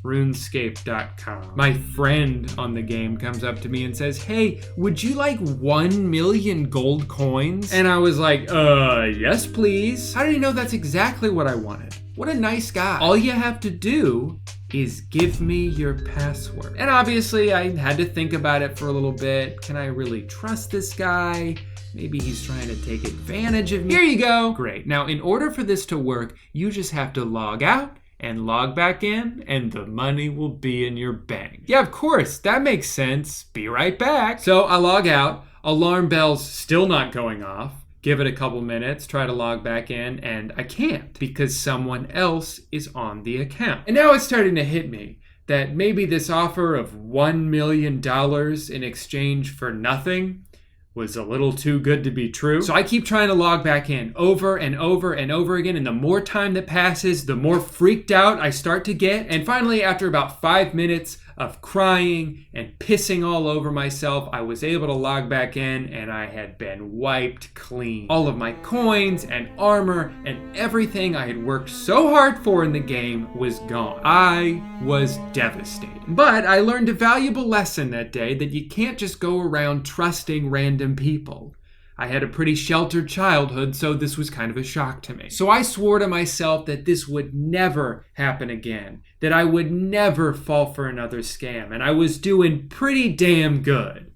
RuneScape.com. My friend on the game comes up to me and says, "Hey, would you like 1 million gold coins?" And I was like, yes please. How did he know that's exactly what I wanted? What a nice guy. All you have to do is give me your password. And obviously I had to think about it for a little bit. Can I really trust this guy? Maybe he's trying to take advantage of me. Here you go. Great. Now, in order for this to work, you just have to log out and log back in, and the money will be in your bank. Yeah, of course, that makes sense. Be right back. So I log out, alarm bell's still not going off. Give it a couple minutes, try to log back in, and I can't because someone else is on the account. And now it's starting to hit me that maybe this offer of $1 million in exchange for nothing was a little too good to be true. So I keep trying to log back in over and over and over again, and the more time that passes, the more freaked out I start to get. And finally, after about 5 minutes of crying and pissing all over myself, I was able to log back in, and I had been wiped clean. All of my coins and armor and everything I had worked so hard for in the game was gone. I was devastated. But I learned a valuable lesson that day, that you can't just go around trusting random people. I had a pretty sheltered childhood, so this was kind of a shock to me. So I swore to myself that this would never happen again, that I would never fall for another scam, and I was doing pretty damn good.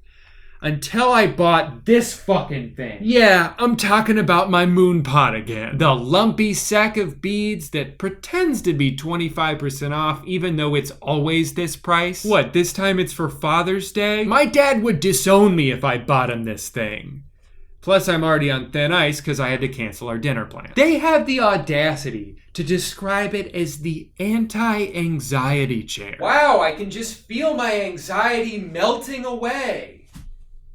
Until I bought this fucking thing. Yeah, I'm talking about my moon pot again. The lumpy sack of beads that pretends to be 25% off even though it's always this price. What, this time it's for Father's Day? My dad would disown me if I bought him this thing. Plus, I'm already on thin ice because I had to cancel our dinner plan. They have the audacity to describe it as the anti-anxiety chair. Wow, I can just feel my anxiety melting away.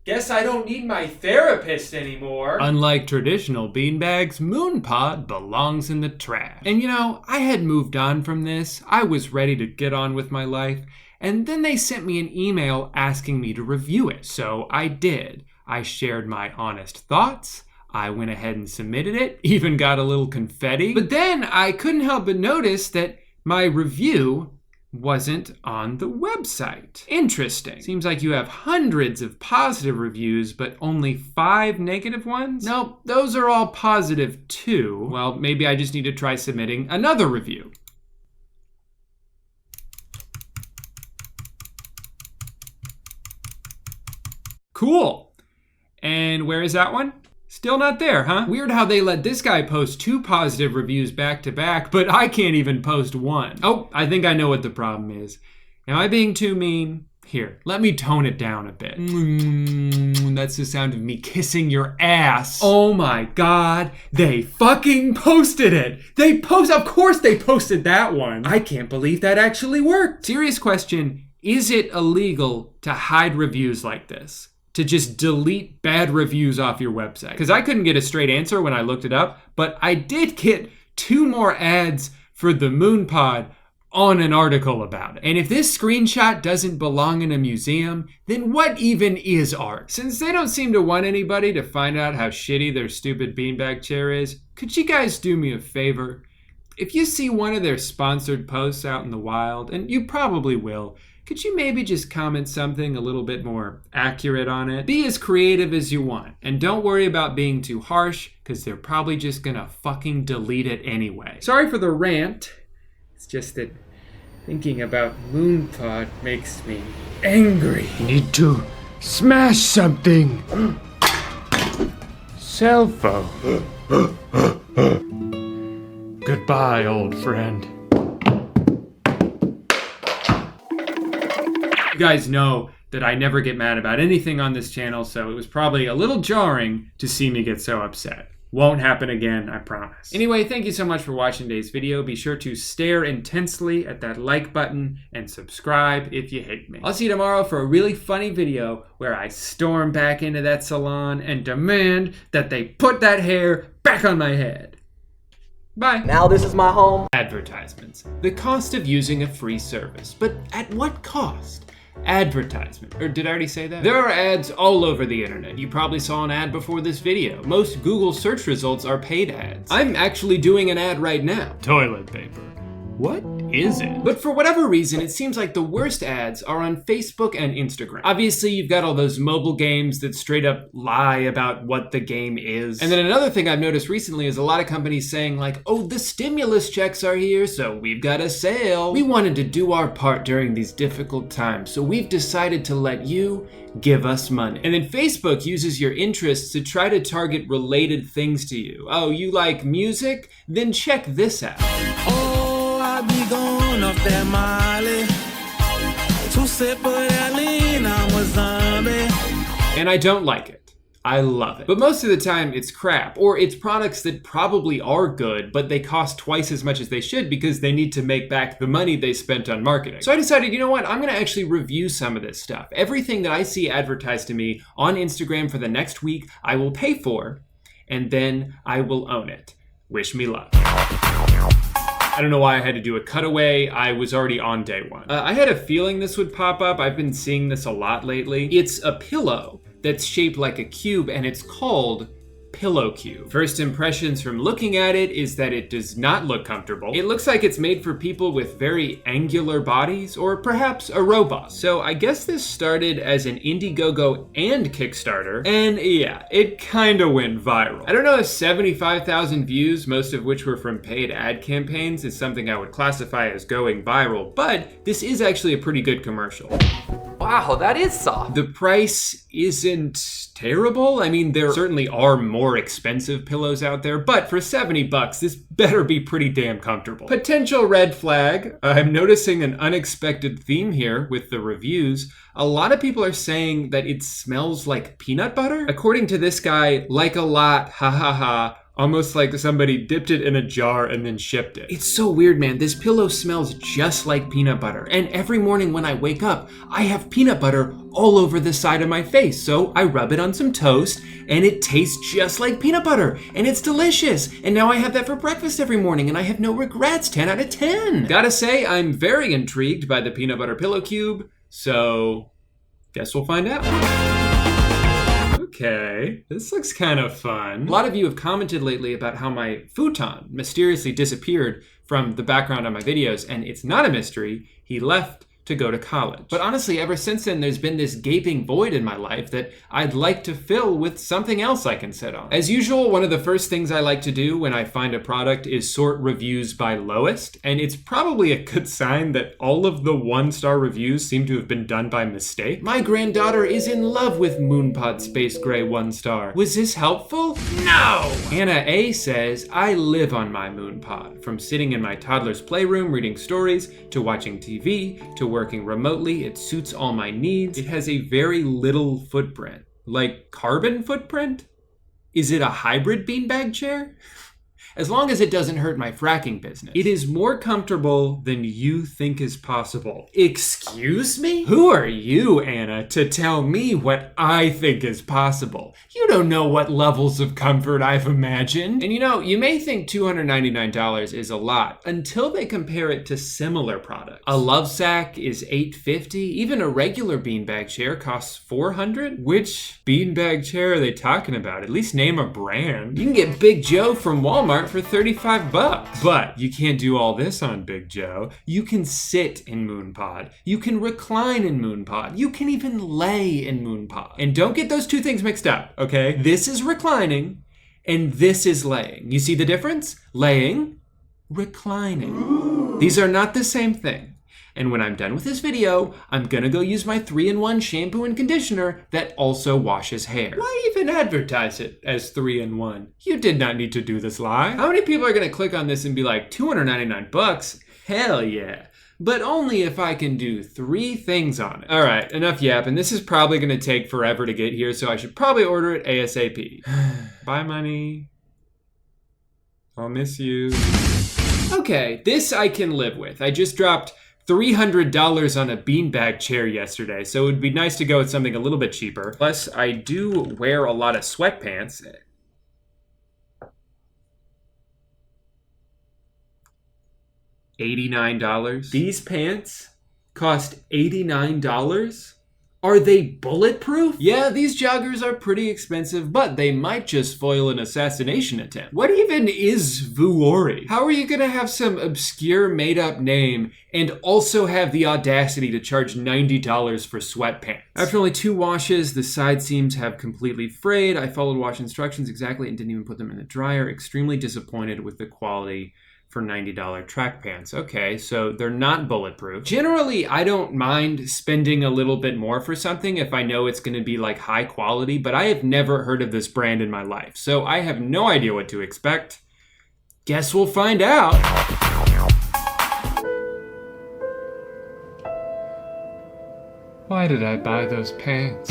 Guess I don't need my therapist anymore. Unlike traditional beanbags, MoonPod belongs in the trash. And you know, I had moved on from this. I was ready to get on with my life. And then they sent me an email asking me to review it. So I did. I shared my honest thoughts. I went ahead and submitted it, even got a little confetti. But then I couldn't help but notice that my review wasn't on the website. Interesting. Seems like you have hundreds of positive reviews, but only 5 negative ones? Nope, those are all positive too. Well, maybe I just need to try submitting another review. Cool. And where is that one? Still not there, huh? Weird how they let this guy post 2 positive reviews back to back, but I can't even post 1. Oh, I think I know what the problem is. Am I being too mean? Here, let me tone it down a bit. That's the sound of me kissing your ass. Oh my God, they fucking posted it. Of course they posted that one. I can't believe that actually worked. Serious question, is it illegal to hide reviews like this? To just delete bad reviews off your website? Because I couldn't get a straight answer when I looked it up, but I did get 2 more ads for the MoonPod on an article about it. And if this screenshot doesn't belong in a museum, then what even is art? Since they don't seem to want anybody to find out how shitty their stupid beanbag chair is, could you guys do me a favor? If you see one of their sponsored posts out in the wild, and you probably will, could you maybe just comment something a little bit more accurate on it? Be as creative as you want, and don't worry about being too harsh, because they're probably just gonna fucking delete it anyway. Sorry for the rant. It's just that thinking about MoonPod makes me angry. Need to smash something. Cell phone. Goodbye, old friend. You guys know that I never get mad about anything on this channel, so it was probably a little jarring to see me get so upset. Won't happen again, I promise. Anyway, thank you so much for watching today's video. Be sure to stare intensely at that like button and subscribe if you hate me. I'll see you tomorrow for a really funny video where I storm back into that salon and demand that they put that hair back on my head. Bye. Now this is my home. Advertisements. The cost of using a free service, but at what cost? Advertisement. Or did I already say that? There are ads all over the internet. You probably saw an ad before this video. Most Google search results are paid ads. I'm actually doing an ad right now. Toilet paper. What is it? But for whatever reason, it seems like the worst ads are on Facebook and Instagram. Obviously, you've got all those mobile games that straight up lie about what the game is. And then another thing I've noticed recently is a lot of companies saying like, oh, the stimulus checks are here, so we've got a sale. We wanted to do our part during these difficult times, so we've decided to let you give us money. And then Facebook uses your interests to try to target related things to you. Oh, you like music? Then check this out. I be going off that Molly. 2 sip of that lean, I'm a zombie. And I don't like it. I love it. But most of the time it's crap, or it's products that probably are good, but they cost twice as much as they should because they need to make back the money they spent on marketing. So I decided, you know what? I'm gonna actually review some of this stuff. Everything that I see advertised to me on Instagram for the next week, I will pay for, and then I will own it. Wish me luck. I don't know why I had to do a cutaway. I was already on day 1. I had a feeling this would pop up. I've been seeing this a lot lately. It's a pillow that's shaped like a cube, and it's called pillow cube. First impressions from looking at it is that it does not look comfortable. It looks like it's made for people with very angular bodies, or perhaps a robot. So I guess this started as an Indiegogo and Kickstarter, and yeah, it kinda went viral. I don't know if 75,000 views, most of which were from paid ad campaigns, is something I would classify as going viral, but this is actually a pretty good commercial. Wow, that is soft. The price isn't terrible. I mean, there certainly are more expensive pillows out there, but for 70 bucks, this better be pretty damn comfortable. Potential red flag. I'm noticing an unexpected theme here with the reviews. A lot of people are saying that it smells like peanut butter. According to this guy, like a lot, ha ha ha. Almost like somebody dipped it in a jar and then shipped it. It's so weird, man. This pillow smells just like peanut butter. And every morning when I wake up, I have peanut butter all over the side of my face. So I rub it on some toast and it tastes just like peanut butter. And it's delicious. And now I have that for breakfast every morning and I have no regrets. 10 out of 10. Gotta say, I'm very intrigued by the peanut butter pillow cube. So guess we'll find out. Okay, this looks kind of fun. A lot of you have commented lately about how my futon mysteriously disappeared from the background on my videos, and it's not a mystery. He left to go to college. But honestly, ever since then, there's been this gaping void in my life that I'd like to fill with something else I can sit on. As usual, one of the first things I like to do when I find a product is sort reviews by lowest, and it's probably a good sign that all of the 1-star reviews seem to have been done by mistake. My granddaughter is in love with Moonpod Space Gray 1-star. Was this helpful? No! Anna A says, I live on my Moonpod. From sitting in my toddler's playroom reading stories, to watching TV, to working remotely, it suits all my needs. It has a very little footprint. Like carbon footprint? Is it a hybrid beanbag chair? As long as it doesn't hurt my fracking business. It is more comfortable than you think is possible. Excuse me? Who are you, Anna, to tell me what I think is possible? You don't know what levels of comfort I've imagined. And you know, you may think $299 is a lot until they compare it to similar products. A Lovesac is $850. Even a regular beanbag chair costs $400. Which beanbag chair are they talking about? At least name a brand. You can get Big Joe from Walmart for 35 bucks. But you can't do all this on Big Joe. You can sit in Moonpod. You can recline in Moonpod. You can even lay in Moonpod. And don't get those two things mixed up, okay? This is reclining and this is laying. You see the difference? Laying, reclining. Ooh. These are not the same thing. And when I'm done with this video, I'm gonna go use my 3-in-1 shampoo and conditioner that also washes hair. Why even advertise it as 3-in-1? You did not need to do this live. How many people are gonna click on this and be like, 299 bucks? Hell yeah. But only if I can do 3 things on it. All right, enough yapping. This is probably gonna take forever to get here, so I should probably order it ASAP. Bye, money. I'll miss you. Okay, this I can live with. I just dropped $300 on a beanbag chair yesterday, so it would be nice to go with something a little bit cheaper. Plus, I do wear a lot of sweatpants. $89. These pants cost $89? Are they bulletproof? Yeah, these joggers are pretty expensive, but they might just foil an assassination attempt. What even is Vuori? How are you gonna have some obscure made-up name and also have the audacity to charge $90 for sweatpants? After only 2 washes, the side seams have completely frayed. I followed wash instructions exactly and didn't even put them in the dryer. Extremely disappointed with the quality for $90 track pants. Okay, so they're not bulletproof. Generally, I don't mind spending a little bit more for something if I know it's gonna be like high quality, but I have never heard of this brand in my life, so I have no idea what to expect. Guess we'll find out. Why did I buy those pants?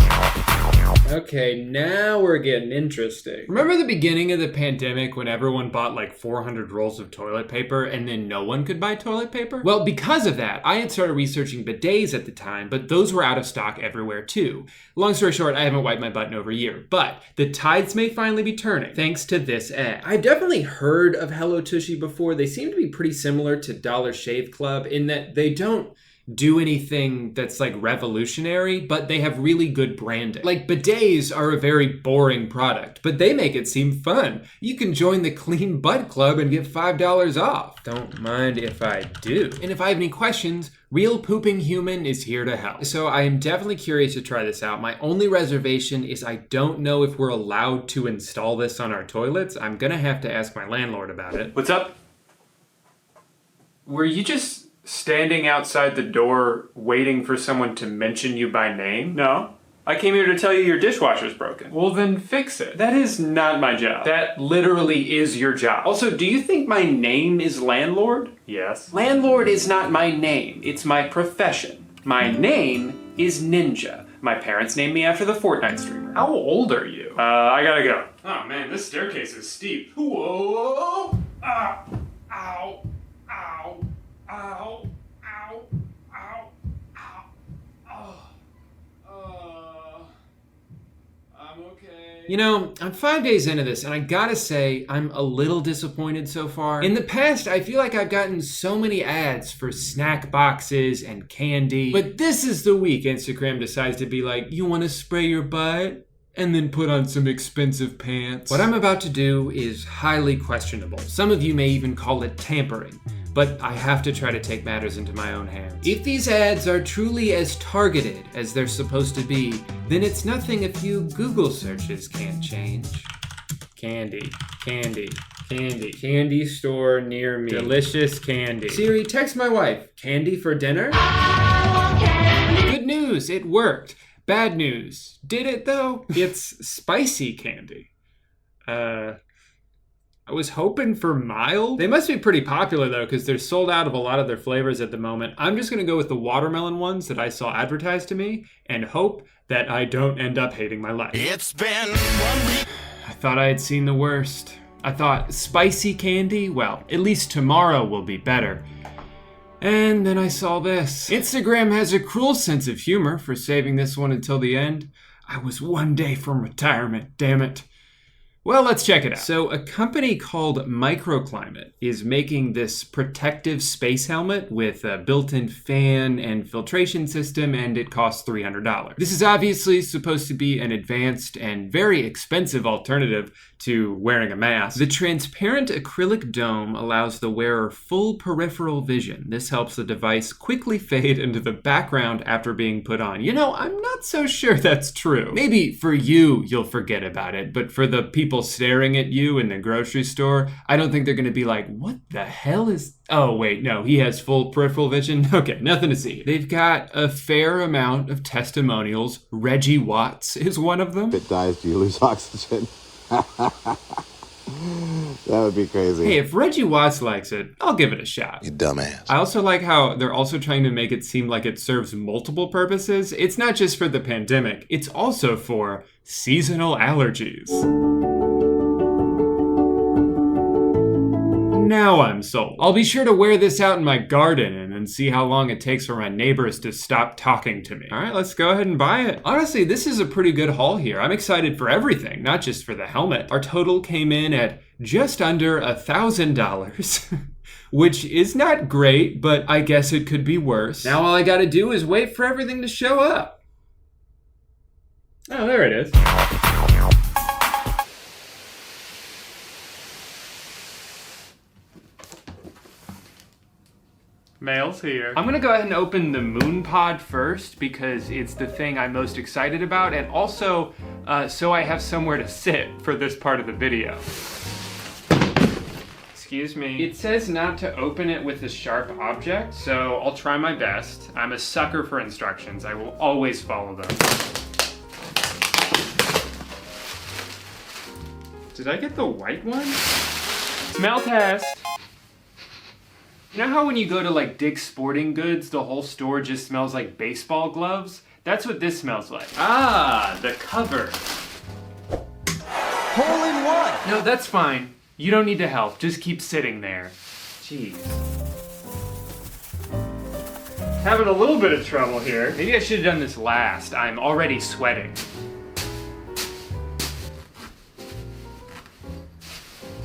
Okay, now we're getting interesting. Remember the beginning of the pandemic when everyone bought like 400 rolls of toilet paper and then no one could buy toilet paper? Well, because of that, I had started researching bidets at the time, but those were out of stock everywhere too. Long story short, I haven't wiped my butt in over a year, but the tides may finally be turning thanks to this ad. I've definitely heard of Hello Tushy before. They seem to be pretty similar to Dollar Shave Club in that they don't do anything that's like revolutionary, but they have really good branding. Like bidets are a very boring product, but they make it seem fun. You can join the Clean Butt Club and get $5 off. Don't mind if I do. And if I have any questions, Real Pooping Human is here to help. So I am definitely curious to try this out. My only reservation is I don't know if we're allowed to install this on our toilets. I'm gonna have to ask my landlord about it. What's up? Were you just standing outside the door waiting for someone to mention you by name? No. I came here to tell you your dishwasher's broken. Well, then fix it. That is not my job. That literally is your job. Also, do you think my name is landlord? Yes. Landlord is not my name. It's my profession. My name is Ninja. My parents named me after the Fortnite streamer. How old are you? I gotta go. Oh man, this staircase is steep. Whoa! Ah! Ow! Ow! Ow! Ow! Ow! Ow! Oh. I'm okay. You know, I'm 5 days into this, and I gotta say, I'm a little disappointed so far. In the past, I feel like I've gotten so many ads for snack boxes and candy, but this is the week Instagram decides to be like, you wanna spray your butt? And then put on some expensive pants. What I'm about to do is highly questionable. Some of you may even call it tampering, but I have to try to take matters into my own hands. If these ads are truly as targeted as they're supposed to be, then it's nothing a few Google searches can't change. Candy, candy, candy, candy store near me. Delicious candy. Siri, text my wife, candy for dinner? Good news, it worked. Bad news. Did it though? It's spicy candy. I was hoping for mild. They must be pretty popular though, because they're sold out of a lot of their flavors at the moment. I'm just gonna go with the watermelon ones that I saw advertised to me and hope that I don't end up hating my life. It's been 1 week. I thought I had seen the worst. I thought spicy candy, well, at least tomorrow will be better. And then I saw this. Instagram has a cruel sense of humor for saving this one until the end. I was 1 day from retirement, damn it. Well, let's check it out. So a company called Microclimate is making this protective space helmet with a built-in fan and filtration system, and it costs $300. This is obviously supposed to be an advanced and very expensive alternative to wearing a mask. The transparent acrylic dome allows the wearer full peripheral vision. This helps the device quickly fade into the background after being put on. You know, I'm not so sure that's true. Maybe for you, you'll forget about it, but for the people staring at you in the grocery store, I don't think they're gonna be like, what the hell is... Oh wait, no, he has full peripheral vision? Okay, nothing to see. They've got a fair amount of testimonials. Reggie Watts is one of them. If it dies, do you lose oxygen? That would be crazy. Hey, if Reggie Watts likes it, I'll give it a shot. You dumbass. I also like how they're also trying to make it seem like it serves multiple purposes. It's not just for the pandemic, it's also for seasonal allergies. Now I'm sold. I'll be sure to wear this out in my garden and then see how long it takes for my neighbors to stop talking to me. All right, let's go ahead and buy it. Honestly, this is a pretty good haul here. I'm excited for everything, not just for the helmet. Our total came in at just under $1,000, which is not great, but I guess it could be worse. Now all I gotta do is wait for everything to show up. Oh, there it is. Mail's here. I'm gonna go ahead and open the moon pod first because it's the thing I'm most excited about, and also so I have somewhere to sit for this part of the video. Excuse me. It says not to open it with a sharp object, so I'll try my best. I'm a sucker for instructions. I will always follow them. Did I get the white one? Smell test. You know how when you go to like Dick's Sporting Goods, the whole store just smells like baseball gloves? That's what this smells like. Ah, the cover. Hole in one. No, that's fine. You don't need to help. Just keep sitting there. Jeez. Having a little bit of trouble here. Maybe I should have done this last. I'm already sweating.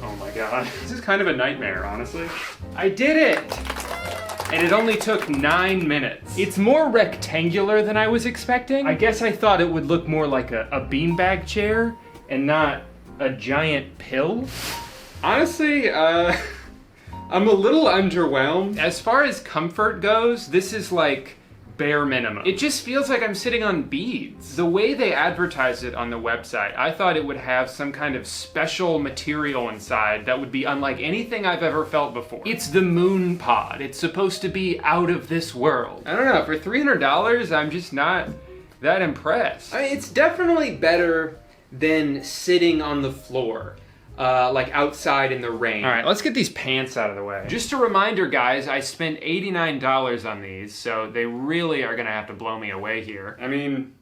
Oh my god. This is kind of a nightmare, honestly. I did it! and it only took 9 minutes. It's more rectangular than I was expecting. I guess I thought it would look more like a beanbag chair and not a giant pill. Honestly, I'm a little underwhelmed. As far as comfort goes, this is like bare minimum. It just feels like I'm sitting on beads. The way they advertised it on the website, I thought it would have some kind of special material inside that would be unlike anything I've ever felt before. It's the Moon Pod. It's supposed to be out of this world. I don't know, for $300, I'm just not that impressed. I mean, it's definitely better than sitting on the floor. Like outside in the rain. All right, let's get these pants out of the way. Just a reminder, guys, I spent $89 on these, so they really are gonna have to blow me away here. I mean,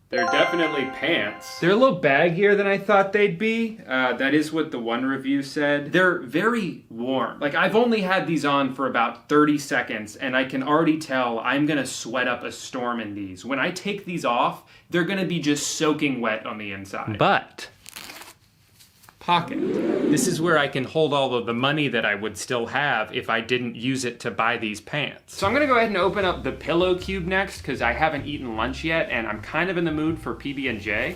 they're definitely pants. They're a little baggier than I thought they'd be. That is what the one review said. They're very warm. Like, I've only had these on for about 30 seconds, and I can already tell I'm gonna sweat up a storm in these. When I take these off, they're gonna be just soaking wet on the inside. But pocket. This is where I can hold all of the money that I would still have if I didn't use it to buy these pants. So I'm gonna go ahead and open up the pillow cube next because I haven't eaten lunch yet and I'm kind of in the mood for PB&J.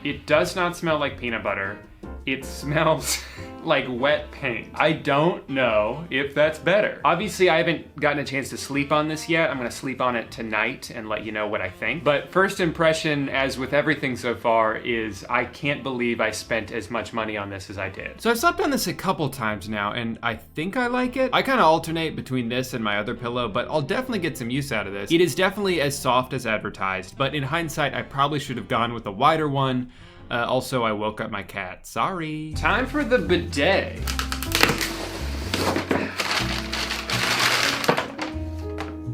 It does not smell like peanut butter. It smells like wet paint. I don't know if that's better. Obviously, I haven't gotten a chance to sleep on this yet. I'm gonna sleep on it tonight and let you know what I think. But first impression, as with everything so far, is I can't believe I spent as much money on this as I did. So I've slept on this a couple times now, and I think I like it. I kind of alternate between this and my other pillow, but I'll definitely get some use out of this. It is definitely as soft as advertised, but in hindsight, I probably should have gone with a wider one. Also, I woke up my cat. Sorry. Time for the bidet.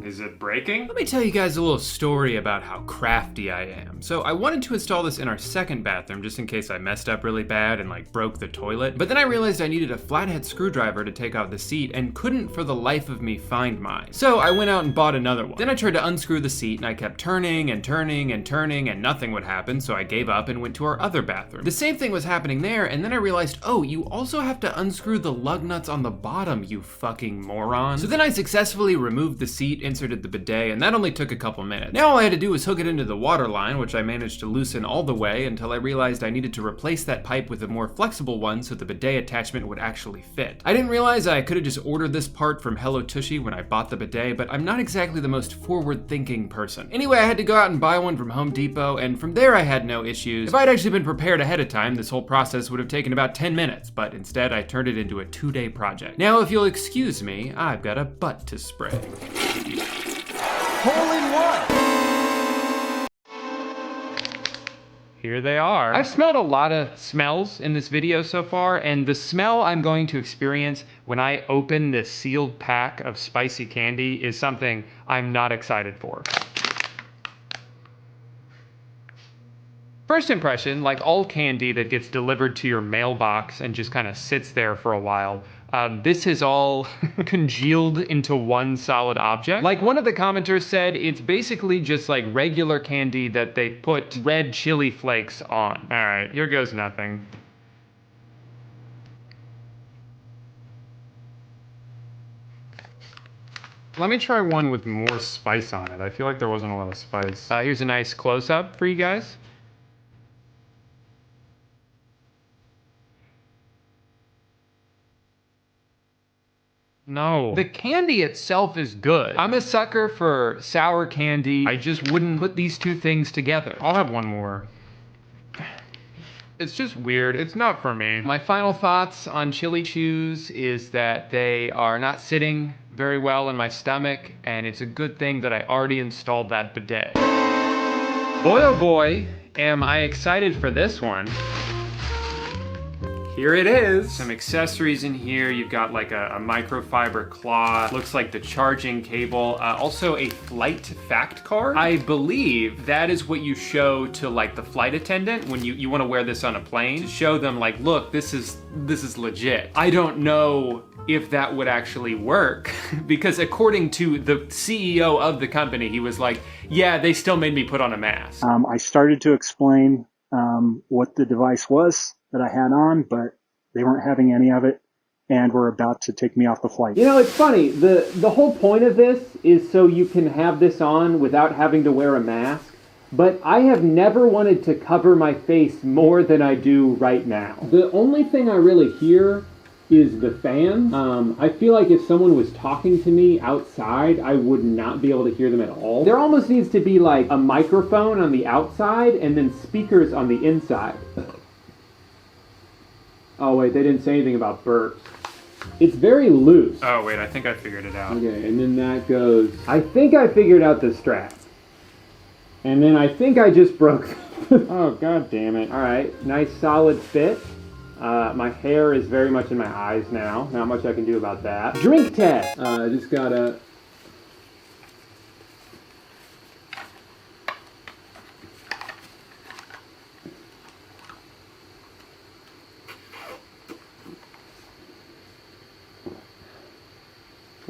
Is it breaking? Let me tell you guys a little story about how crafty I am. So I wanted to install this in our second bathroom just in case I messed up really bad and like broke the toilet. But then I realized I needed a flathead screwdriver to take out the seat and couldn't for the life of me find mine. So I went out and bought another one. Then I tried to unscrew the seat and I kept turning and turning and turning and nothing would happen. So I gave up and went to our other bathroom. The same thing was happening there. And then I realized, oh, you also have to unscrew the lug nuts on the bottom, you fucking moron. So then I successfully removed the seat, inserted the bidet, and that only took a couple minutes. Now all I had to do was hook it into the water line, which I managed to loosen all the way until I realized I needed to replace that pipe with a more flexible one so the bidet attachment would actually fit. I didn't realize I could have just ordered this part from Hello Tushy when I bought the bidet, but I'm not exactly the most forward-thinking person. Anyway, I had to go out and buy one from Home Depot, and from there I had no issues. If I'd actually been prepared ahead of time, this whole process would have taken about 10 minutes, but instead I turned it into a 2-day project. Now, if you'll excuse me, I've got a butt to spray. Hole in one! Here they are. I've smelled a lot of smells in this video so far, and the smell I'm going to experience when I open this sealed pack of spicy candy is something I'm not excited for. First impression, like all candy that gets delivered to your mailbox and just kind of sits there for a while, this is all congealed into one solid object. Like one of the commenters said, it's basically just like regular candy that they put red chili flakes on. All right, here goes nothing. Let me try one with more spice on it. I feel like there wasn't a lot of spice. Here's a nice close-up for you guys. No. The candy itself is good. I'm a sucker for sour candy. I just wouldn't put these two things together. I'll have one more. It's just weird. It's not for me. My final thoughts on Chili Chews is that they are not sitting very well in my stomach, and it's a good thing that I already installed that bidet. Boy, oh boy, am I excited for this one. Here it is. Some accessories in here. You've got like a microfiber cloth. Looks like the charging cable. Also a flight fact card. I believe that is what you show to like the flight attendant when you want to wear this on a plane. To show them like, look, this is legit. I don't know if that would actually work because according to the CEO of the company, he was like, yeah, they still made me put on a mask. I started to explain what the device was that I had on, but they weren't having any of it. and were about to take me off the flight. You know, it's funny. The whole point of this is so you can have this on without having to wear a mask. But I have never wanted to cover my face more than I do right now. The only thing I really hear is the fan. I feel like if someone was talking to me outside, I would not be able to hear them at all. There almost needs to be like a microphone on the outside and then speakers on the inside. Oh wait, they didn't say anything about burps. It's very loose. Oh wait, I think I figured it out. Okay, and then that goes... I think I figured out the strap. And then I think I just broke... Oh, god damn it. Alright, nice solid fit. My hair is very much in my eyes now. Not much I can do about that. Drink test! I just gotta...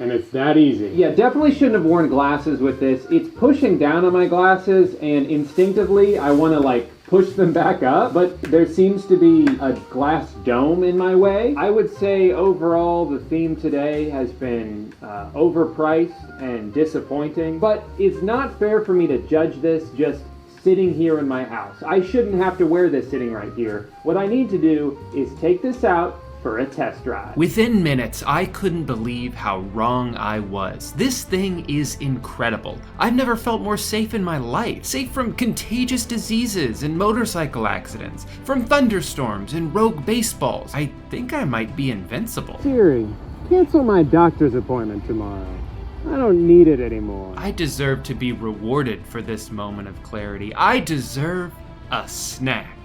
And it's that easy. Yeah, definitely shouldn't have worn glasses with this. It's pushing down on my glasses, and instinctively I want to like push them back up, but there seems to be a glass dome in my way. I would say overall the theme today has been overpriced and disappointing, but it's not fair for me to judge this just sitting here in my house. I shouldn't have to wear this sitting right here. What I need to do is take this out for a test drive. Within minutes, I couldn't believe how wrong I was. This thing is incredible. I've never felt more safe in my life. Safe from contagious diseases and motorcycle accidents, from thunderstorms and rogue baseballs. I think I might be invincible. Siri, cancel my doctor's appointment tomorrow. I don't need it anymore. I deserve to be rewarded for this moment of clarity. I deserve a snack.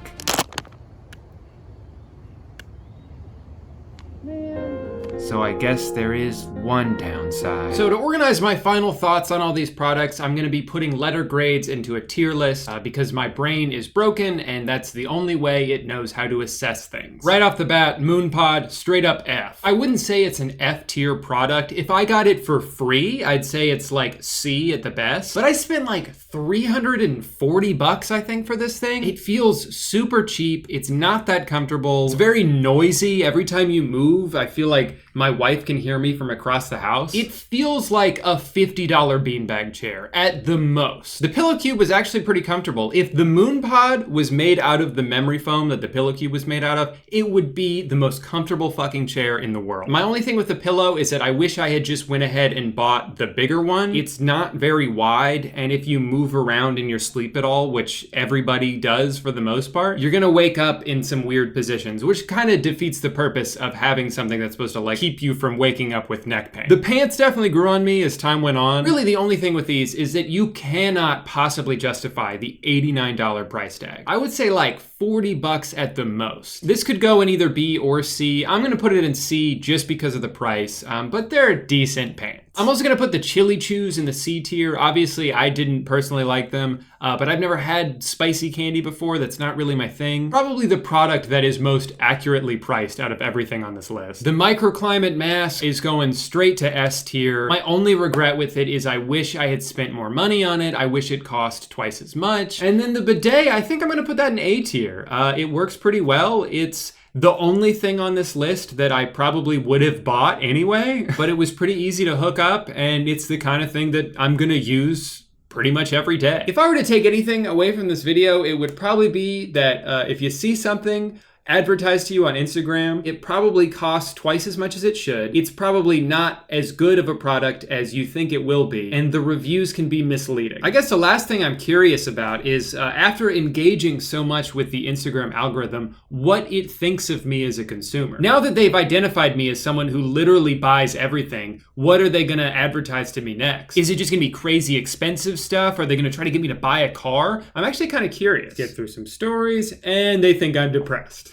So I guess there is one downside. So to organize my final thoughts on all these products, I'm gonna be putting letter grades into a tier list because my brain is broken and that's the only way it knows how to assess things. Right off the bat, MoonPod, straight up F. I wouldn't say it's an F tier product. If I got it for free, I'd say it's like C at the best. But I spent like 340 bucks, I think, for this thing. It feels super cheap. It's not that comfortable. It's very noisy. Every time you move, I feel like my wife can hear me from across the house. It feels like a $50 beanbag chair at the most. The Pillow Cube was actually pretty comfortable. If the MoonPod was made out of the memory foam that the Pillow Cube was made out of, it would be the most comfortable fucking chair in the world. My only thing with the pillow is that I wish I had just went ahead and bought the bigger one. It's not very wide, and if you move around in your sleep at all, which everybody does for the most part, you're gonna wake up in some weird positions, which kind of defeats the purpose of having something that's supposed to like keep you from waking up with neck pain. The pants definitely grew on me as time went on. Really, the only thing with these is that you cannot possibly justify the $89 price tag. I would say like 40 bucks at the most. This could go in either B or C. I'm gonna put it in C just because of the price, but they're decent pants. I'm also gonna put the Chili Chews in the C tier. Obviously, I didn't personally like them, but I've never had spicy candy before. That's not really my thing. Probably the product that is most accurately priced out of everything on this list. The microclimate mask is going straight to S tier. My only regret with it is I wish I had spent more money on it. I wish it cost twice as much. And then the bidet, I think I'm gonna put that in A tier. It works pretty well. It's the only thing on this list that I probably would have bought anyway, but it was pretty easy to hook up, and it's the kind of thing that I'm gonna use pretty much every day. If I were to take anything away from this video, it would probably be that if you see something advertised to you on Instagram, it probably costs twice as much as it should. It's probably not as good of a product as you think it will be, and the reviews can be misleading. I guess the last thing I'm curious about is after engaging so much with the Instagram algorithm, what it thinks of me as a consumer. Now that they've identified me as someone who literally buys everything, what are they gonna advertise to me next? Is it just gonna be crazy expensive stuff? Are they gonna try to get me to buy a car? I'm actually kind of curious. Get through some stories, and they think I'm depressed.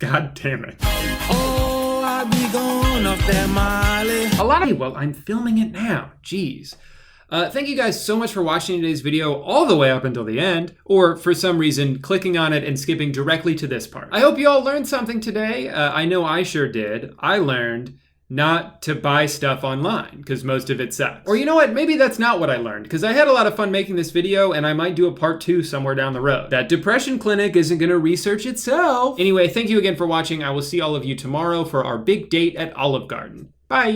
God damn it. Oh, I be going off that Molly. Well, I'm filming it now. Jeez. Thank you guys so much for watching today's video all the way up until the end, or for some reason, clicking on it and skipping directly to this part. I hope you all learned something today. I know I sure did. I learned not to buy stuff online, because most of it sucks. Or you know what, maybe that's not what I learned, because I had a lot of fun making this video and I might do a part 2 somewhere down the road. That depression clinic isn't gonna research itself. Anyway, thank you again for watching. I will see all of you tomorrow for our big date at Olive Garden. Bye.